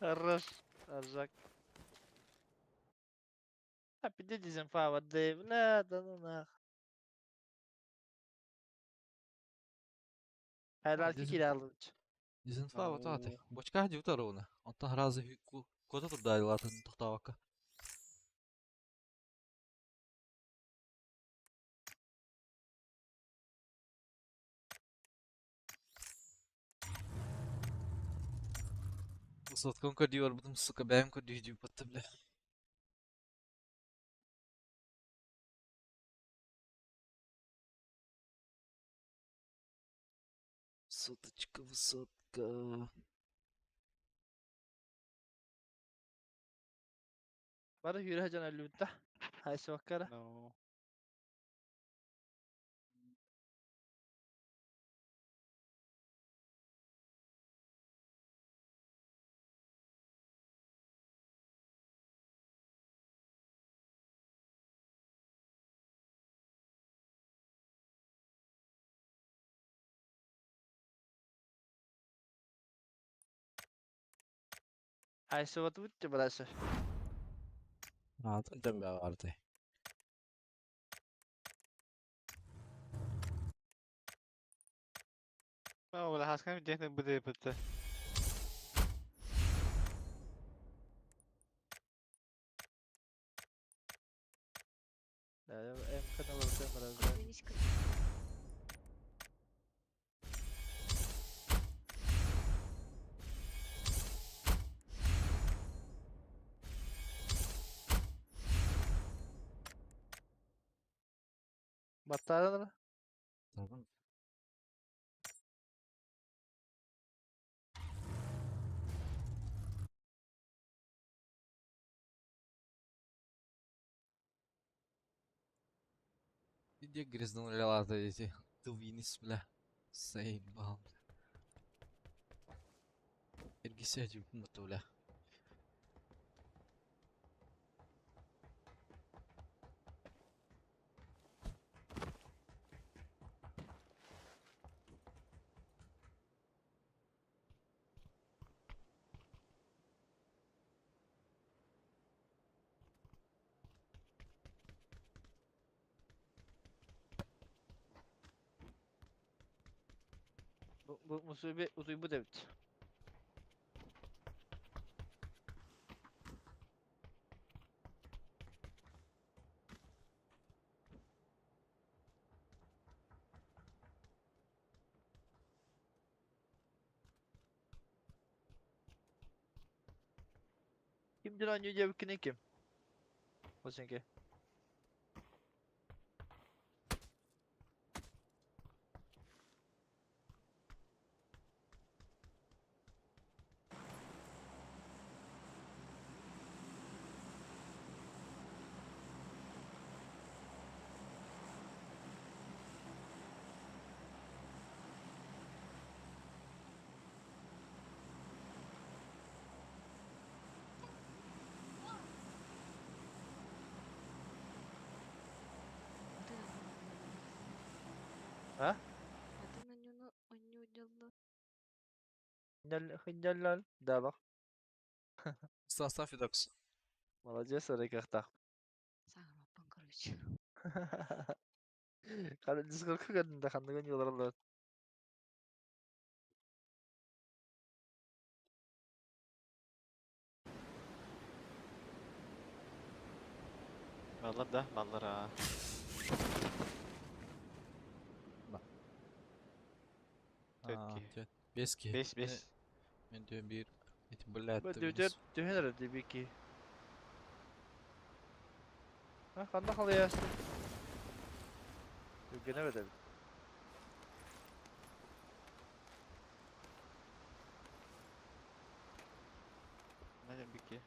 Хорош. Arzak. Ha bir de dizin fava devlet. Herhalde Dizin- kiralıcı. Дизайн фава тааты. Бочка хажу таруна. Онтан разы кода турда латын тохтавака. Соткон коди var bıdım suka benim kodi hücum pattı bile. Соточка, высотка. Bari yürü hacan ölümde. Hayse bakkara. No. Hayse batı bitti burası. Rahat ödem be vardı. No, wala haskan jehne bude bitti. Ya emkan alırsa biraz daha. Finish kıl. Battara mı? Tamam. Где грязнули лата эти тувинис, бля. Сейбал. Эргисе hücum pattı bile. Bu musibet uzay bu devlet. Kim diyor anıyor cevkine kim? O çünkü. Ha? Hadi nanyonu anyo jalla. Hindallal. Da bak. Состав Фидокс. Молодец, рекахтах. Sağlam ban короче. Kada Discord kan da kan da yollar Allah. Vallahi da ballar ha. Tötki. Beski. 5. Ben diyorum bir. Etim bıla Bu attı. dövdür döner tabii ki. Ha kanda kalıyor. Yok gene öyle. Ne demek ki?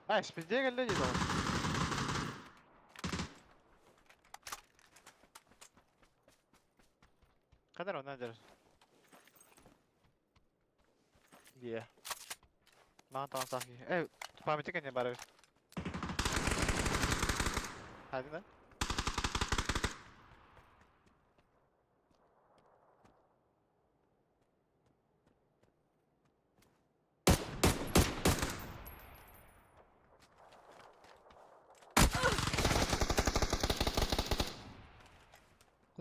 Ha, bizde geldi o zaman. Kadar o nedir? Дие. Маған таңын сақ ке. Памятник әне бары. Хәді да?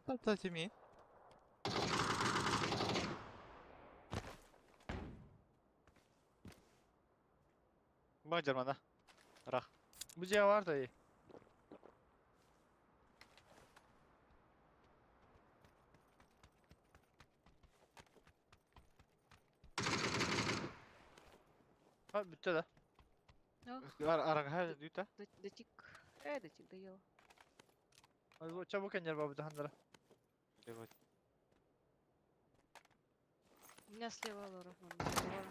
Куда теми? Бұған Жерманда. Рақ. Bu diye var da iyi. Ha bitti de. Araға хәді дүйті. Дотик. Дотик доел. Hadi bu çabuk iner babu da handıra. У меня слева Лора. Лора.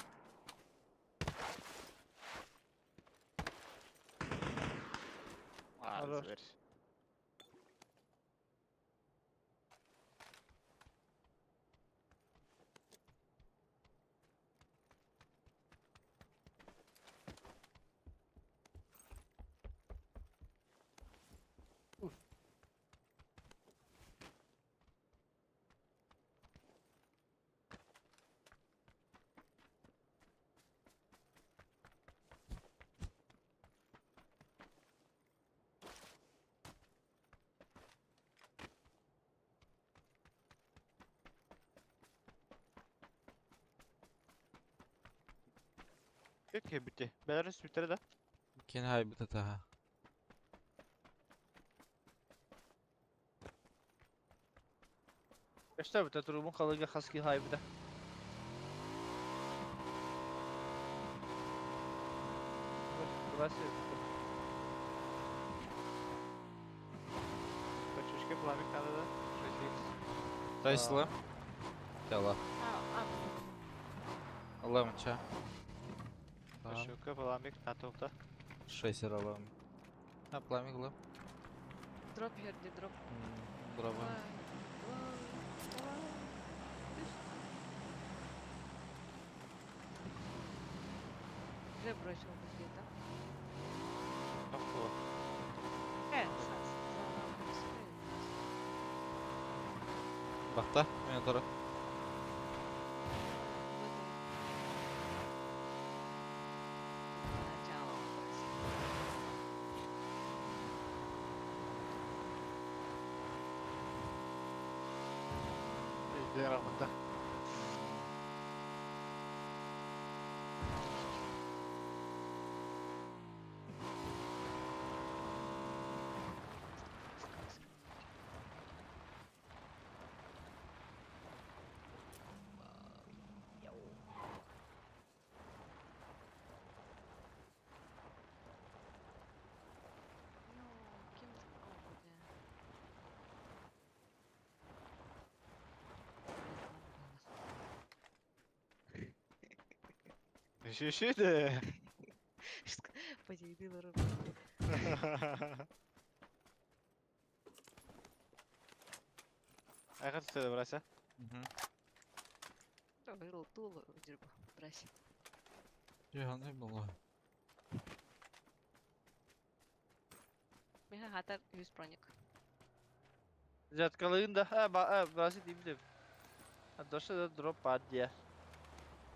Хорош. Peki bitti. Belerin sütleri de. Кен хайбыта таха. İşte bu turumun kalıcı haski haybi de. Burası. Качушка пламик надо да. Тайсла. Тела. Лемча. Качушка пламик на топта. Шейсер алам. А, пламик лем. Дроп ерде, дроп. Дроба. Уже бросил где-то. Kapı. Бахта, мен тора. Bizden rahmette. Şişidi. Позиды Лора. Айға түстеді біраса. Вырыл тулы жүрбі. Брась. Яғандай бұла. Меха хатар 100 проник. Жаткалığında burası diyeyim de. Doşta da drop var diye.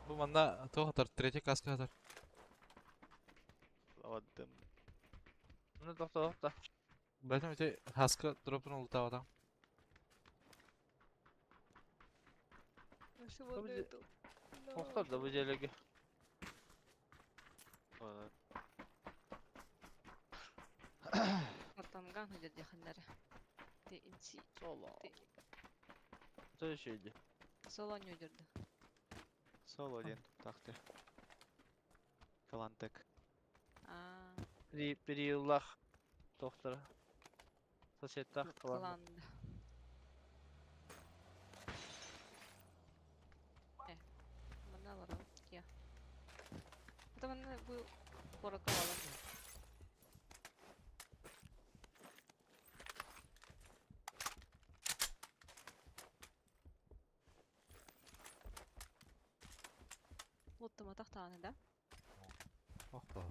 Бұл манда тоғатар, третий каска атар. Лавадым. Bunu dokta. Бәтім өте хаска дропын ұлытау адам. Всего нету. Doktor da bu jelegi. Артанган ходят дехандары. Ты инси. Solo. Це şeydi. Соло не удерды. Сол один. Тақты. Талантек. Bir yıllar doktora. Sosyettak kalan. Кланда. Мана Лора. Я. Это мана был пораковала. Вот там Hoppa.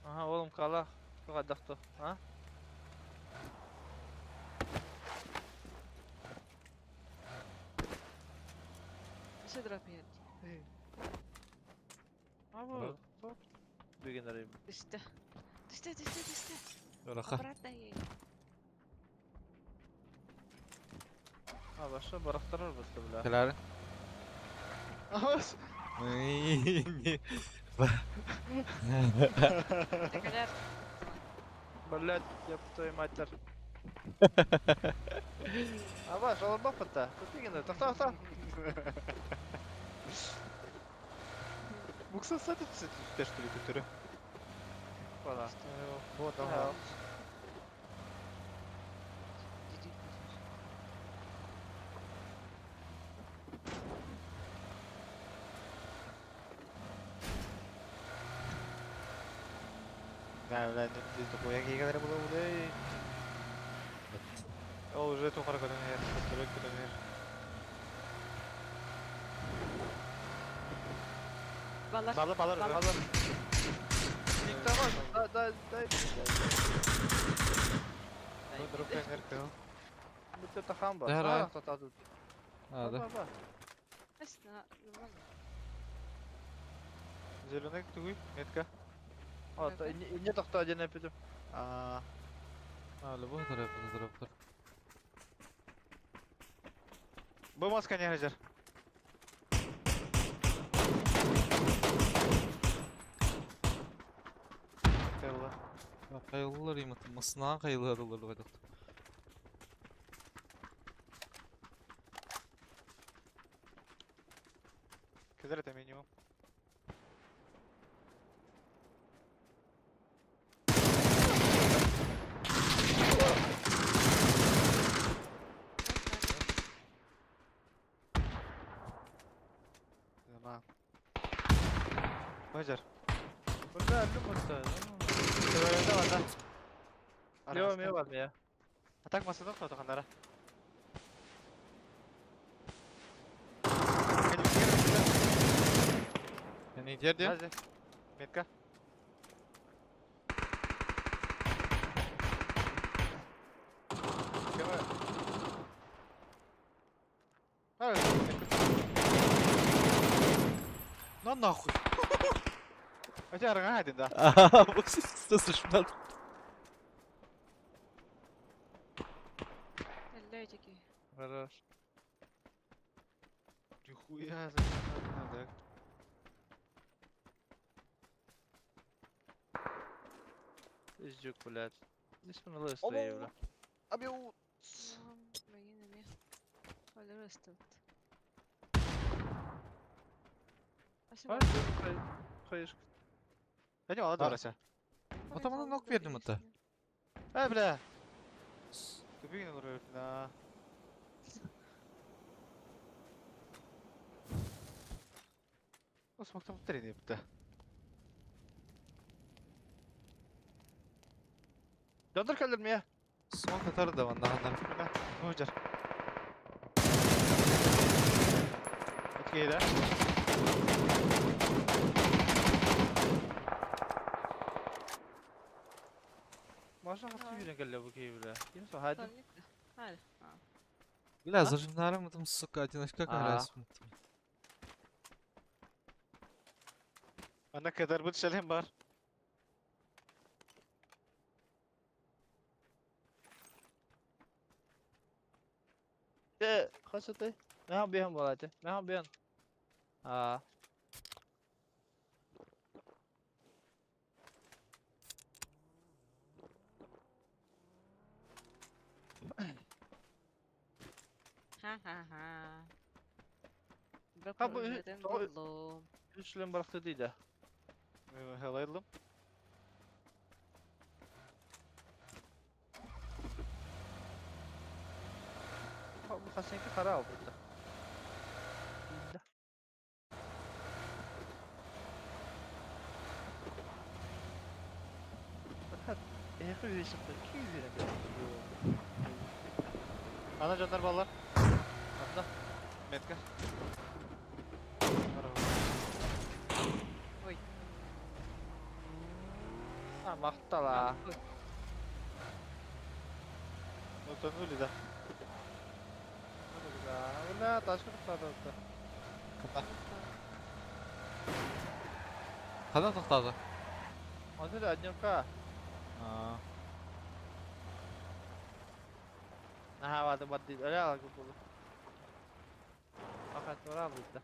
Aha oğlum kala. Çok adakto. Ha? Еще дропает. Ha bu. Top. Beginner'ıyım. Düştü. Düştü. Yoraqa. Обратно ей. Ha başka baraklar var başta bile. Kelarin. Ahos. Tekrar. Блядь, я твою мать тар. А ваш, он бафата. Тут beginner. Так. Букса садится теперь что ли который. Voilà. Вот, ага. Да, блядь, ты такой, я когда буду блядь. О, уже эту характеру наверх, второй куда наверх. Балар. Балар. Ник tamam. Дай. Друг наверх. Вот это хамба. Да, Кто-то тут. А, да. Ба. Нормально. Зеленый тугой, метка. Метка? А, нет, кто один напиду. А, Любой дроптар. bu maska ne hacer? Tella. Кайылылар еметін, мысына кайылылар қайдық. Кедер это минимум. Tamam. Hacer. Burada öldüm burada. Önde var da. Yok var mı ya? Atak masada mı kanlara? Yani diğer diye. Hadi. Metka. Kemal. Evet. Lan nahуй. Hadi arana hadi da. Bu sıçtı şundan. Летики. Хорош. Нихуя зачем надо? Издюк, блядь. Здесь мы лыс бля. Абиу. Yine Öyle röstet. Hayır. Hadi ona da orası. Adamına nok verdim hatta. He bile. Dur bir gün olur öyle. O smoke'tan mutlu edeyim bir de. Döndür kalırım ya. Smoke atarı da vandan hanlar. Ne olacak? Etkiyi de. Можно активировать галлеву кейвля. Им сухать. Hadi. Бля, зажимали там, сука, одиночка как Ana kadar bu şelem var. Kaç atay? Ne yapıyorsun bu aleti? Ne yapıyorsun? Aa. Ha bu Üçlüm bıraktı değil de. Helayalım. Ha bu kasenki kara al burada. Fakat eğer üyesi 200 lira. Ana canlar ballar. Atla. Metka. Ой. Ha makta la. Noktan öyle de. Ulan taş kırıklar orada. Qanday to'xtadi? Hadi de anyoka. Ha. Aha vardı baddi. Öyle al bunu. Fakat var burada.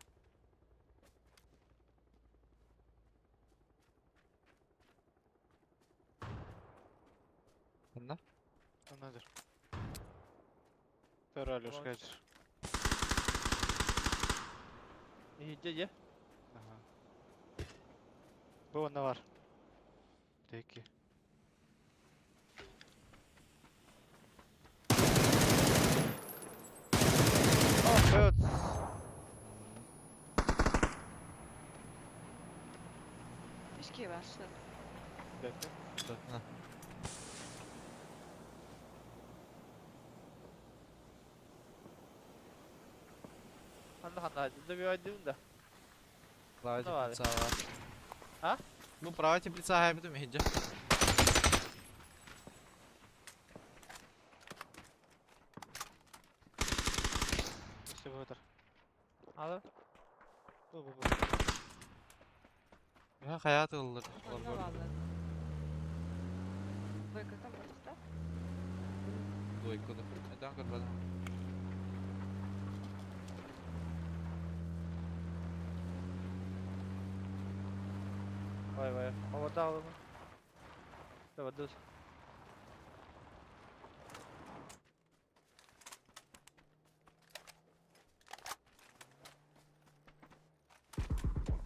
Qanday? Anladır. Doğru Alyosh kaçır. İyice ye. Aha. Bu onda var. Peki. Oh evet. Keşke versin. Bekle. Ha. Hadi da bir aydın da. Права Ну, ладно. теплица var. Ha? Bu права теплица haybedim hijja. İşte bu kadar. Al. Bu. Ya hayat yıldır. Ой, ну ладно. Двойка там будет, да? Дойкуду. Neden görmedim? Vay. Havada alalım. Evet dur.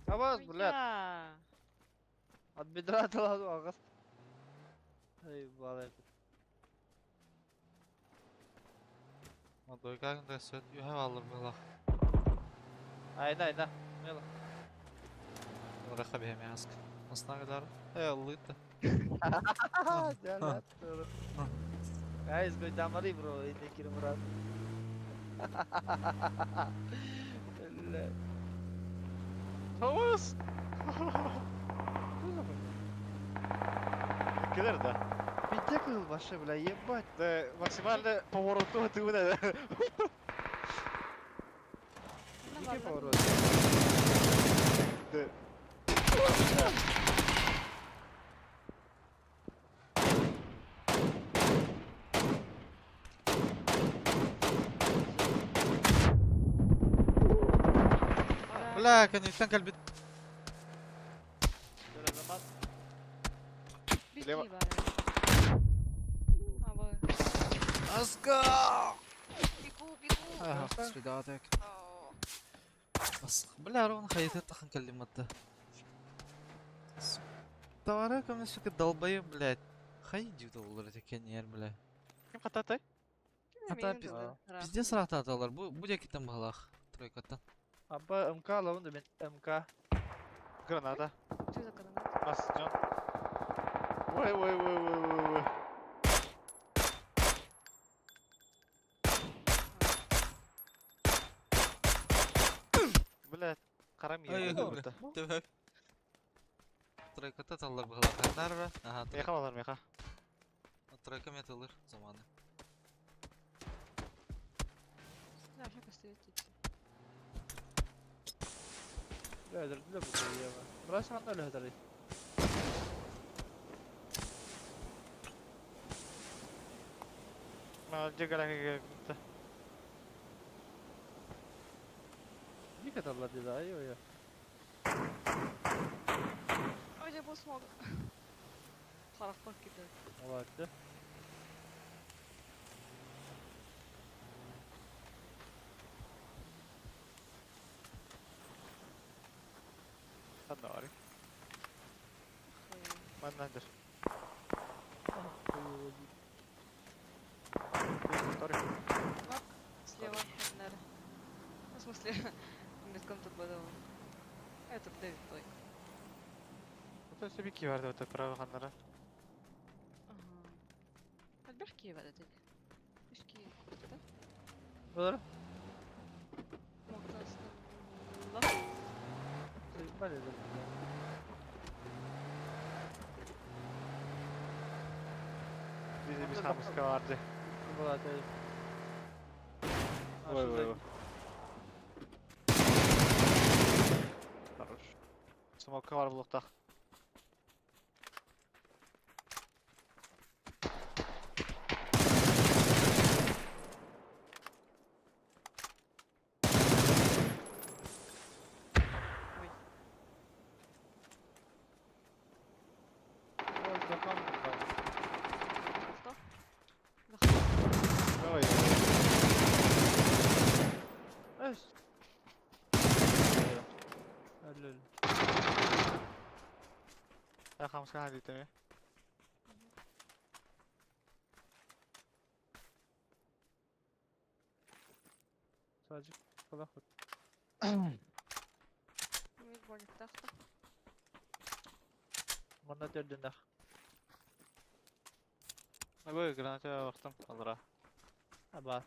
Аваз, блядь. Я. От бедра отладу, агас. Эй, балай. Dойка гында сөт. You have alır bırak. Ayna. Мело. Bırak behem yask. Nasıl kadar? Allah'ı da. Jangan. Guys, gue jamari bro, ini kirim berat. Thomas! Кедер да. Пиздец, вообще, бля, ебать. Да максимально повороту ты вот это. Ну Какие ладно. повороты? Да. Bla kan yükten kalbit. Böyle zaman Беги, Лево. Варя. А, вот. Aska! Бегу. Ah, свидаtek. Ау. Bas. Bla ровно hayata takın kalimatı. Товары ко мне, сука, долбоёб, блядь. Хайди доллар текен yer, блядь. Kim katattay? Ата Менин да, рахмат. пиздец рахта аталар. Bu jakitten bağlaq. Тройкаттан. Apa MK lawan da ben MK. Granada. Что за канал? Bas can. Vay. Блядь, карам Ай, yiyor ай, burada. Тәбәк. Тройкатта аталар bağlaq. Нарва. Ага, Meha var meha. тройка металлар zamanı. Да, сейчас поставить эти. Öldürdüler bu şeyi ya. Burası anda öyle öldürdü. Malca galak burada. Ne kadarlar dedi ay o ya. Ой, я бы смог. Характер кидать. Olabilir. Hadi ari. Mandandır. Слева, наверное. Ну, в смысле, метком тут подал. Это Дэвид Блейк. Burada size bir ki verdi öte para bakanlara. Ага. Альберт Киева, это. Видишь, Киев, да? Olur. Moktasın. Var ya da. Biz hamska vardı. Bu arada. Vay vay vay. Хорош. Smoke var blokta. Ой. Öş. Öyle. Ya hamska hadi temi. Sadece kulak. Мид будет так-то. Bana derdin dak. Böyle granata baktım aldıra. Ha bak.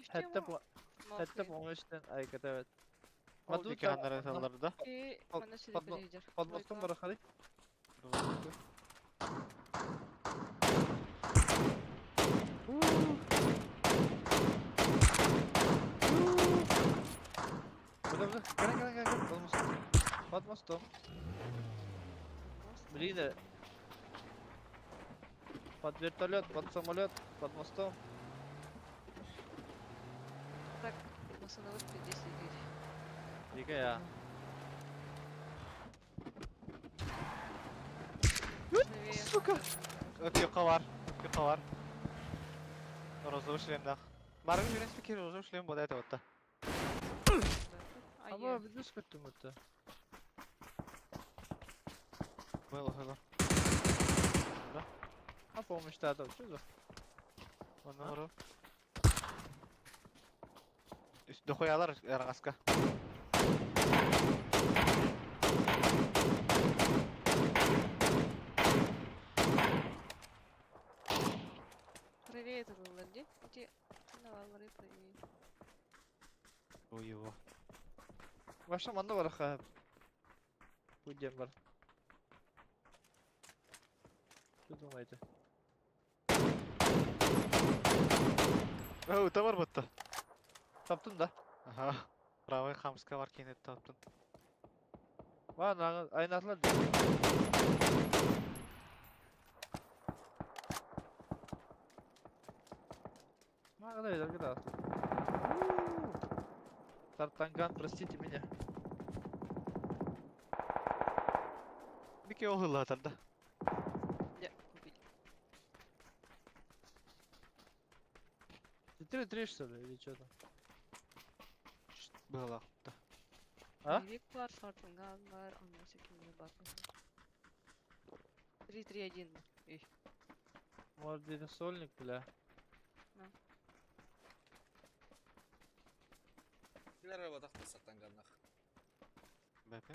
Hatta bu onun üstten ayıkat evet. Oldu iki hanlara salları da. И Под- она сюда под- перейдет. Под мостом bırakalım. Burada. Gel. Под мостом. Под мостом. Блин. Под вертолет, под самолет, под мостом. Так, масоновых 10 тысяч. Дико я. Сука! Öpüyor var. Öpüyor var. Rozov шлемдах. Баргы в принципе розов шлем вот это вот-то. А Ama bir düz kötü müydü? Было. Ha помощь da adam çözdü. Onu vurur. Üstü koyarlar Ergaska. Правее этот Лэнди. Иди. Давай, лары правее. У его. Başta manda var ha. Bu gem var. Tutulmaydı. О, товар бутты. Taptın da. Ага. Правый хамска var kenet taptın. Var lan aynatlar diyor. Ne kadar ileri git artık. Тартанган, простите меня. Bir kere o hılla atardı. Я купить. Ты 3 что ли, или что там? Было. А? Вик var, Фартанган var, ondan sonra kimine bakmasın. 3-3-1 mi? İyi. Может, один сольник, бля. Kimler arabada satan gannak. Бэпэ.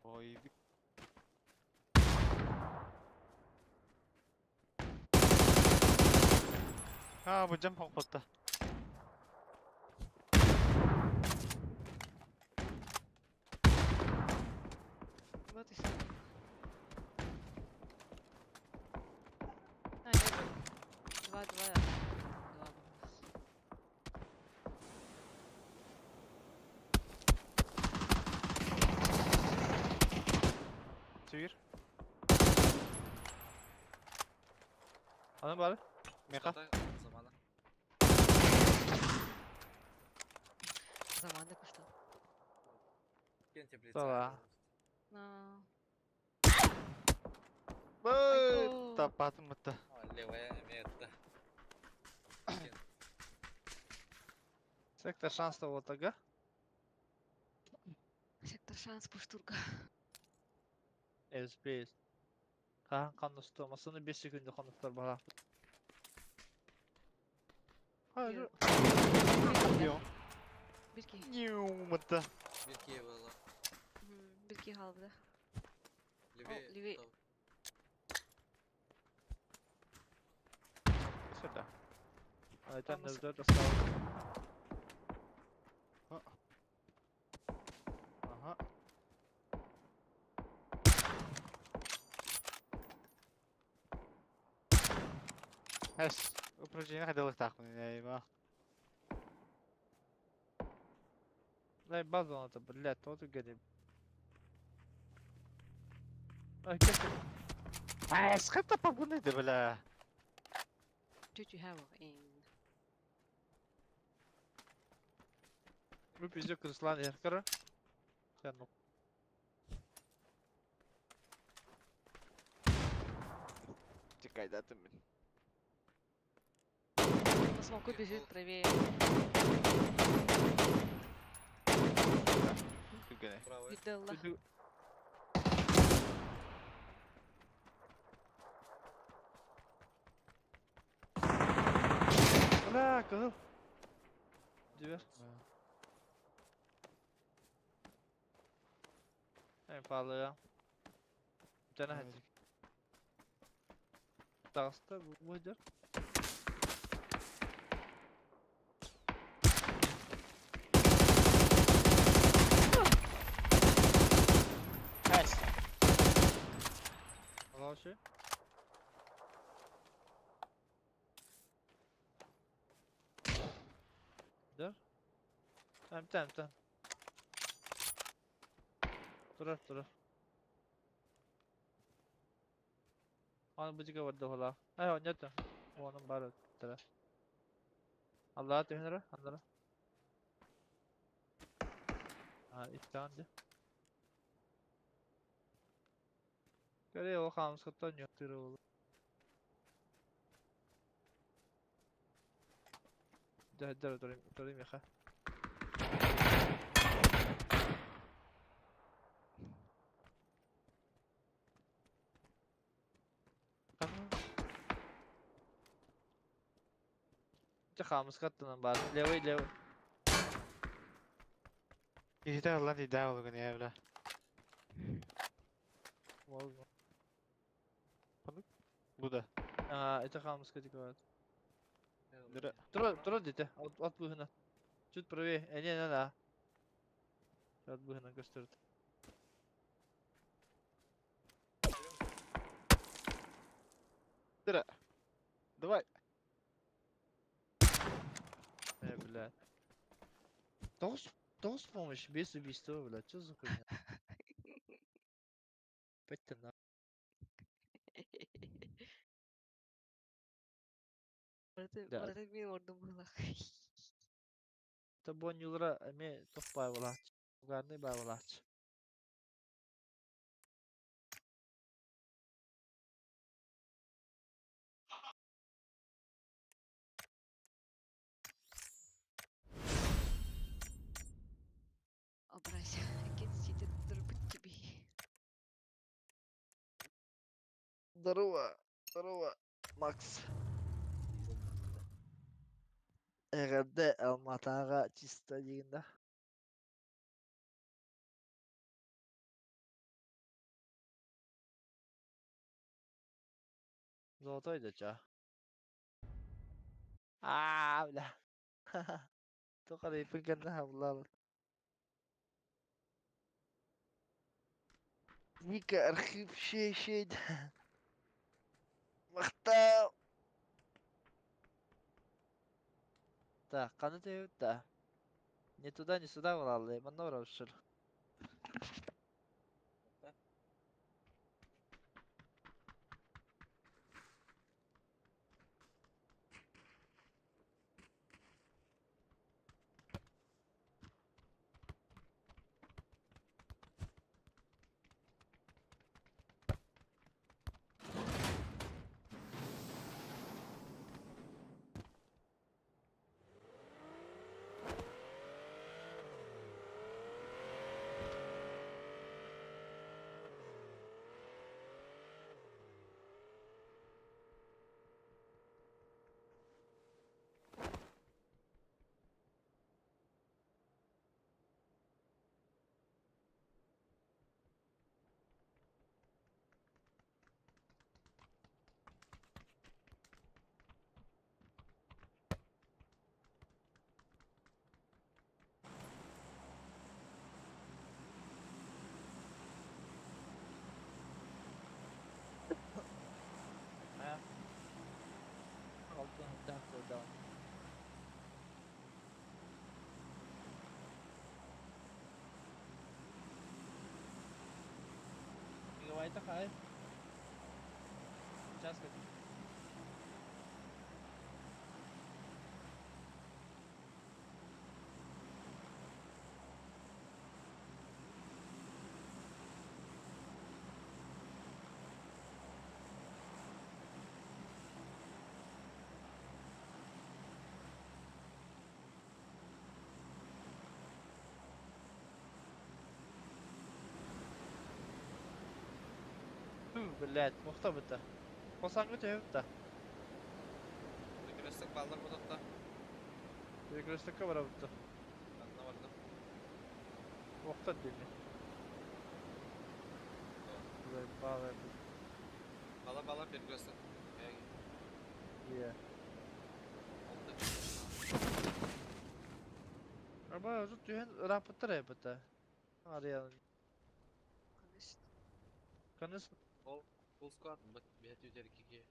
Ой, bu cam hokpotta. Вот и все. А, нет. 2-2. 2. Çevir. Anı bari. Meka. Zamanı. Заманда пошла. Sola. На. Bıy. Tapatın mıttı. Levaya emniyette. Sekte şans da oldu aga. Сектор шанс пуштурка. Space. Kahan kanlı stomasını 5 sekünde kanıtlar bana. Hayır. Yok. Bir ki. Мыта. Bir keye valla. Bir ki halbıda. Livi. Livi. Sırda. Ayten Tamam, nevde de sağ ol. Aha. Эс. Упражнение ходил так, я има. Lay baz ona da блядь, вот и гадим. Ay kesin. Эс, хэта погоны да бля. Did you have in? Bu bizi kızlan yerkara. Sen o. Чекай, да ты мен. На смоку бежит правее. Күгене. Правый. Видела. Ula kızıl. Diver. En pahalı ya. Bir tane hadi. Dağısta bu muydu? Эс. Allah şey. Dur. Tamam tamam. Durar. Onu bıcıka vardı hala. Ay oynatın. Onun bari tıra. Allah'a teminere. Anlara. Ha iftihandı. Görüyor o kamus kuttan yok tırı oğlum. Durayım yaka. Kamus kattan bari. Levi. Иди lan иди олгон я бля. Oldu. Bu da. Aa, ete kamus katık var. Dura. Dur dite. At bu hına. Чуть правее. Не, да. At bu hına gösterdi. Dura. Давай. Блядь. Dos помощь без убийства, блядь. Что за хуйня? Пойти на. Да. Orada bir ordum bulak. Это бонюлра, ме топай влач. Угарный бай влач. Обращайся, кит сидит дробить тебе. Здорово, Макс. Эгерде Алматага чисто дегенде. Золотойды ча. Бля. Только да ипинкенде хавлал. Ника архив şey Махтау. Да, канı тевит да. Не туда, не сюда влал, манора ушел. Bitti hayır. Just good. Блять, мохта бітті. Қосаңғы тәуіп та. Bekrestek ballar budakta. Bekrestekке бара бітті. Yanına vardım. Мохта деймі. Бұлай баға бітті. Bala bekrestek. Иә. Ama özü tühen rapıttır ya bітті. Arayan. Конечно. Kanıs. Full squad. Bak bir et yüzer 2-2.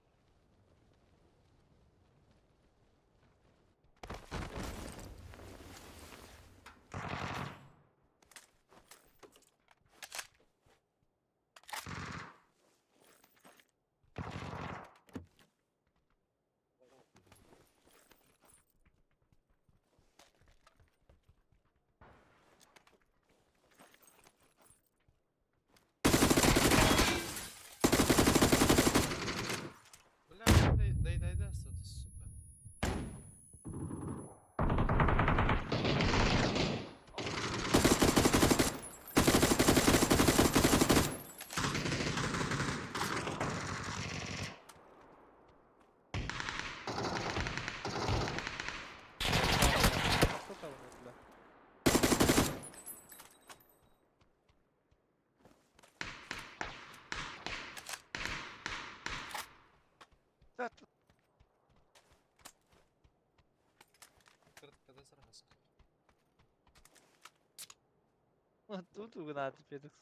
Бля, дай, сука. Что там бля? Да, Когда сразу. тут угнать педекс.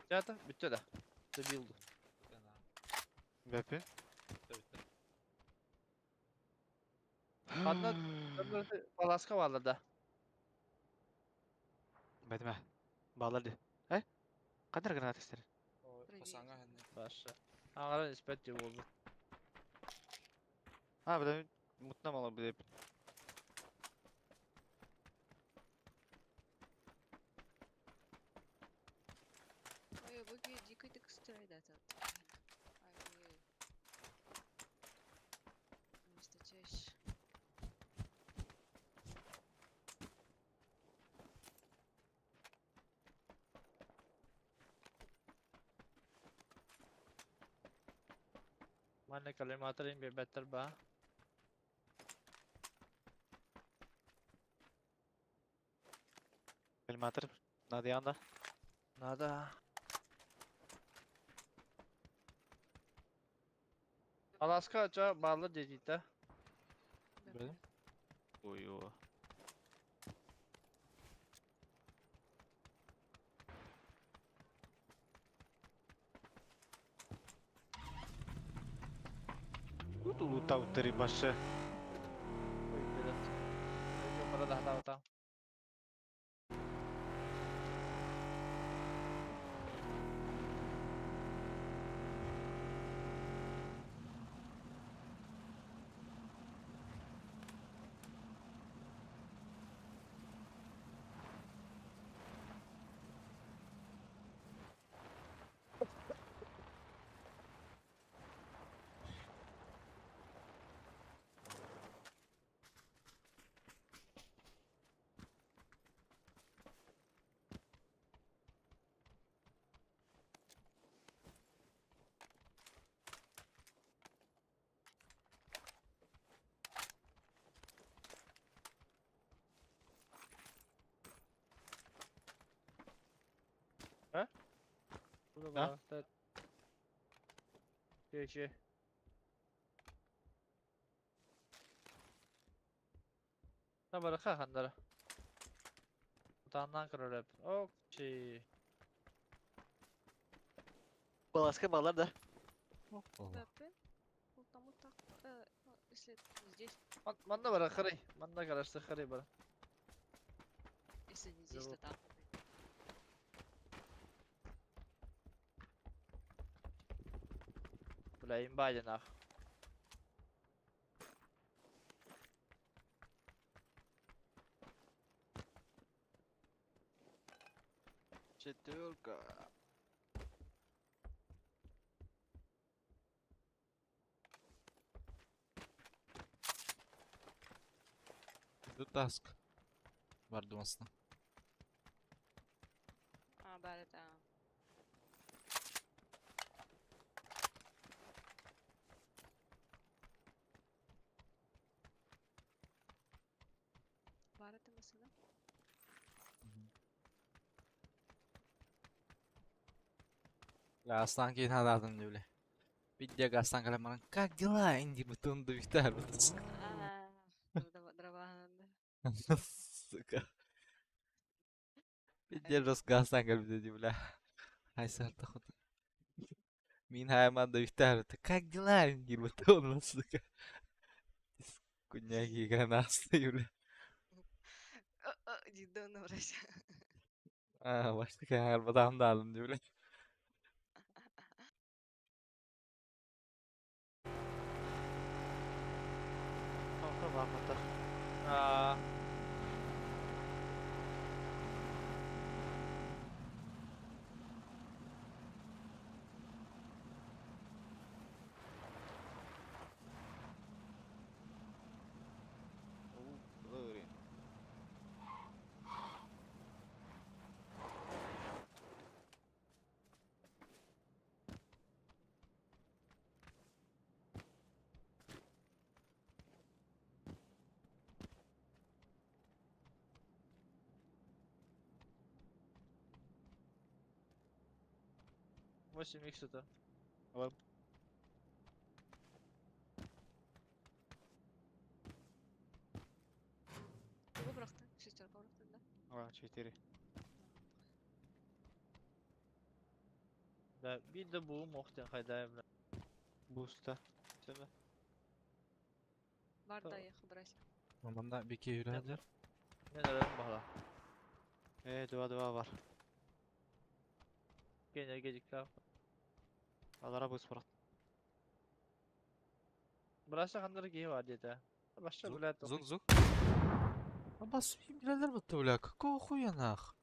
Çata bitti de. Debildi. Бәпе? Anla Alaska vardı da. Бәтіме. Балар де. Қандар гранат істер? Қосаңа хәнне. Başla. Ağara nispet gibi oldu. Бұдан мұтынам ала бұдай. Ой, выглядит дико так стоит этот. Ай, вместо чаще. Manne kalimatların bir better ba. Elmatır. Nadi yanda. Nada. Alaska açığa bağlı dedik de. Білдім. Ой, о. Лутау тери башы. Koyun biraz. Yumara da hata hata. Burada Ha? bak. Şey. Ne var ha handara. Utandan kırır hep. Okey. Баласка балар да. Пепе? Если здесь, Manda var akaray. Manda karıştı akaray bara. если не здесь, Зовут. то там. Bulayım Biden ah. Четверка. Do task. Var dumasına. Bäret är... Bäret är mesela. Ya aslan keyin hadadım diye bile. Видео aslan kalaman. Как дела, Инди? Бутон да Виктор. Драбанында. Сука. Видео росқа aslan kalbi diye bile. Hay sarta худ. Мин хайман да Виктор. Как дела, Инди? Бутон, сука. Куняги гранасты, бля. Cidden uğraş. Başta kayan arbadan da aldım diye bile. Kanka bakmadı. Aa. Восемь икс это. Alalım. Кого бıraktın? Şesterka bıraktın da. Aa, 4. Da bir de bu muhten haydayım. Boost'ta. Sen Var Tamam. da yakı bırak. Ondan bir iki yürüyorlar. Ne verelim bahla. dua var. Gene gecikler. Alara boost bırak. Burası kanları giyi var dedi. Başka Зук, bilet зук, зук. А бас биралер бутты, бля. Какого хуя нах?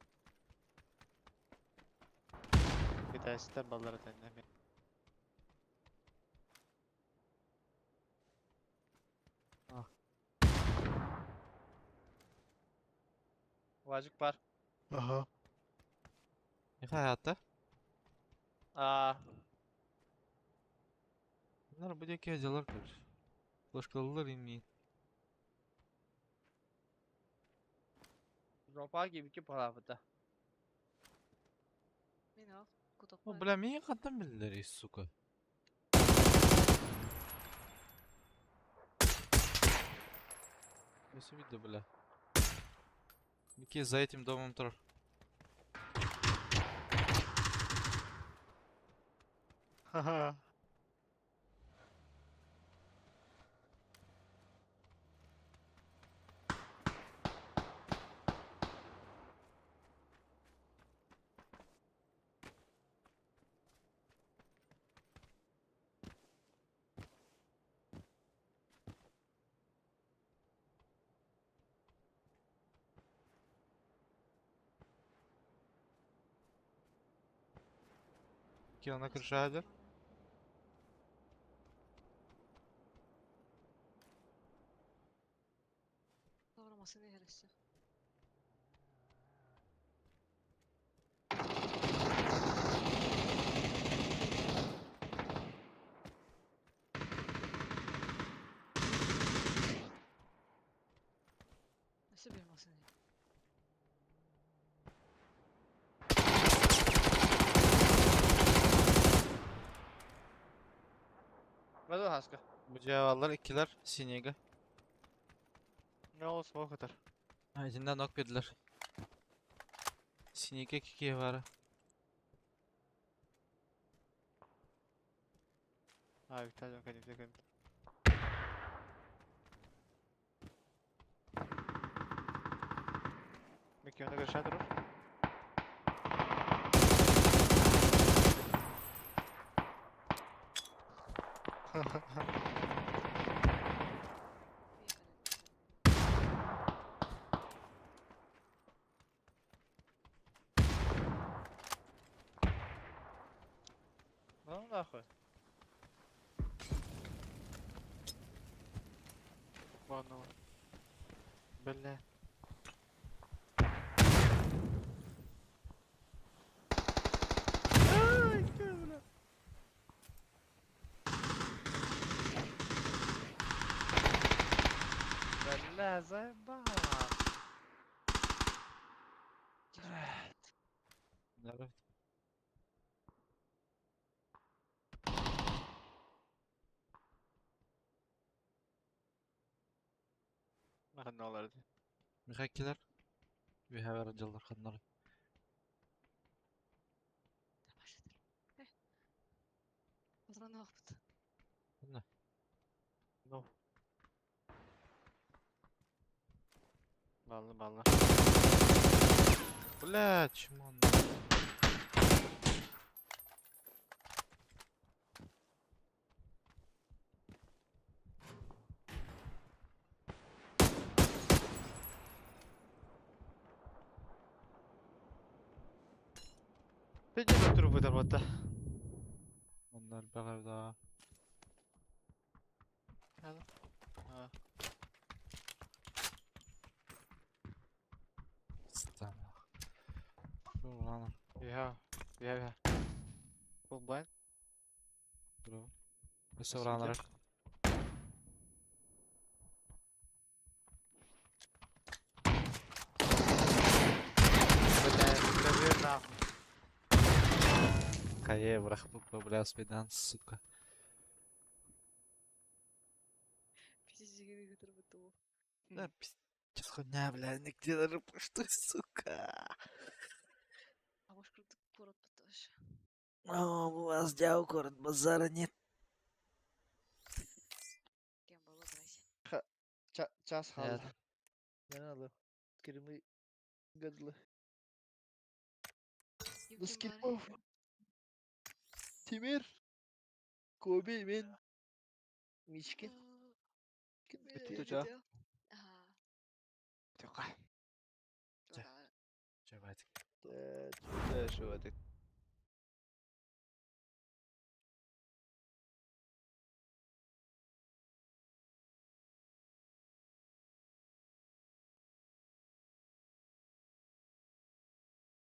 Bir tanesi ballara tenne. Vacık var. Aha. Ne hayatta? Aa. Bunlar bu deki acılar karış. Başkalılar inmeyin. Ropa gibi ki palavada. Min al. Kutok O var. bля, меня kadın bildiler сука. Если видно, бля. Микки за этим домом тоже. Haha. Микки ona kırışadır. Doğramasını yarışı. Nasıl bir masını? Var o haska. Bu cevalar ikiler sinyeğe. Ne olsun o kadar. Aycinden nok bediler. Sinyeğe kikiye var. Ha bir tane yok hadi gidelim. Ekibine görüşen durur. Ну нахуй. Ладно. Бля. Бля, заебал. Здорово. Ne olardı? Mihakkiler. Bir haber acılar kanları. Патрон вакыт. Ne? No. Ballı. Блядь, чмо. Ты не готов быть вот. Onlar bakar daha. Ha. Tamam. Dur lan. Ja. Full blind. Dur. Bir savranlar. Бля, нахуй. Кае, брақ бля, спидан, сука. Пиздец, который бытовал. Да, пиздец, хуйня, бля, нигде даже пустой, сука. А может круто город потоше. О, у вас дяу город, базара нет. Кем было драйся. Час Evet. kaldı. Ben alayım. Kırmızı gadlı. Kim Basketbol. Timir. Kobe ben. Мичкин. Туча. Ага. Тюка. Жора. Чебатик. Да, что это?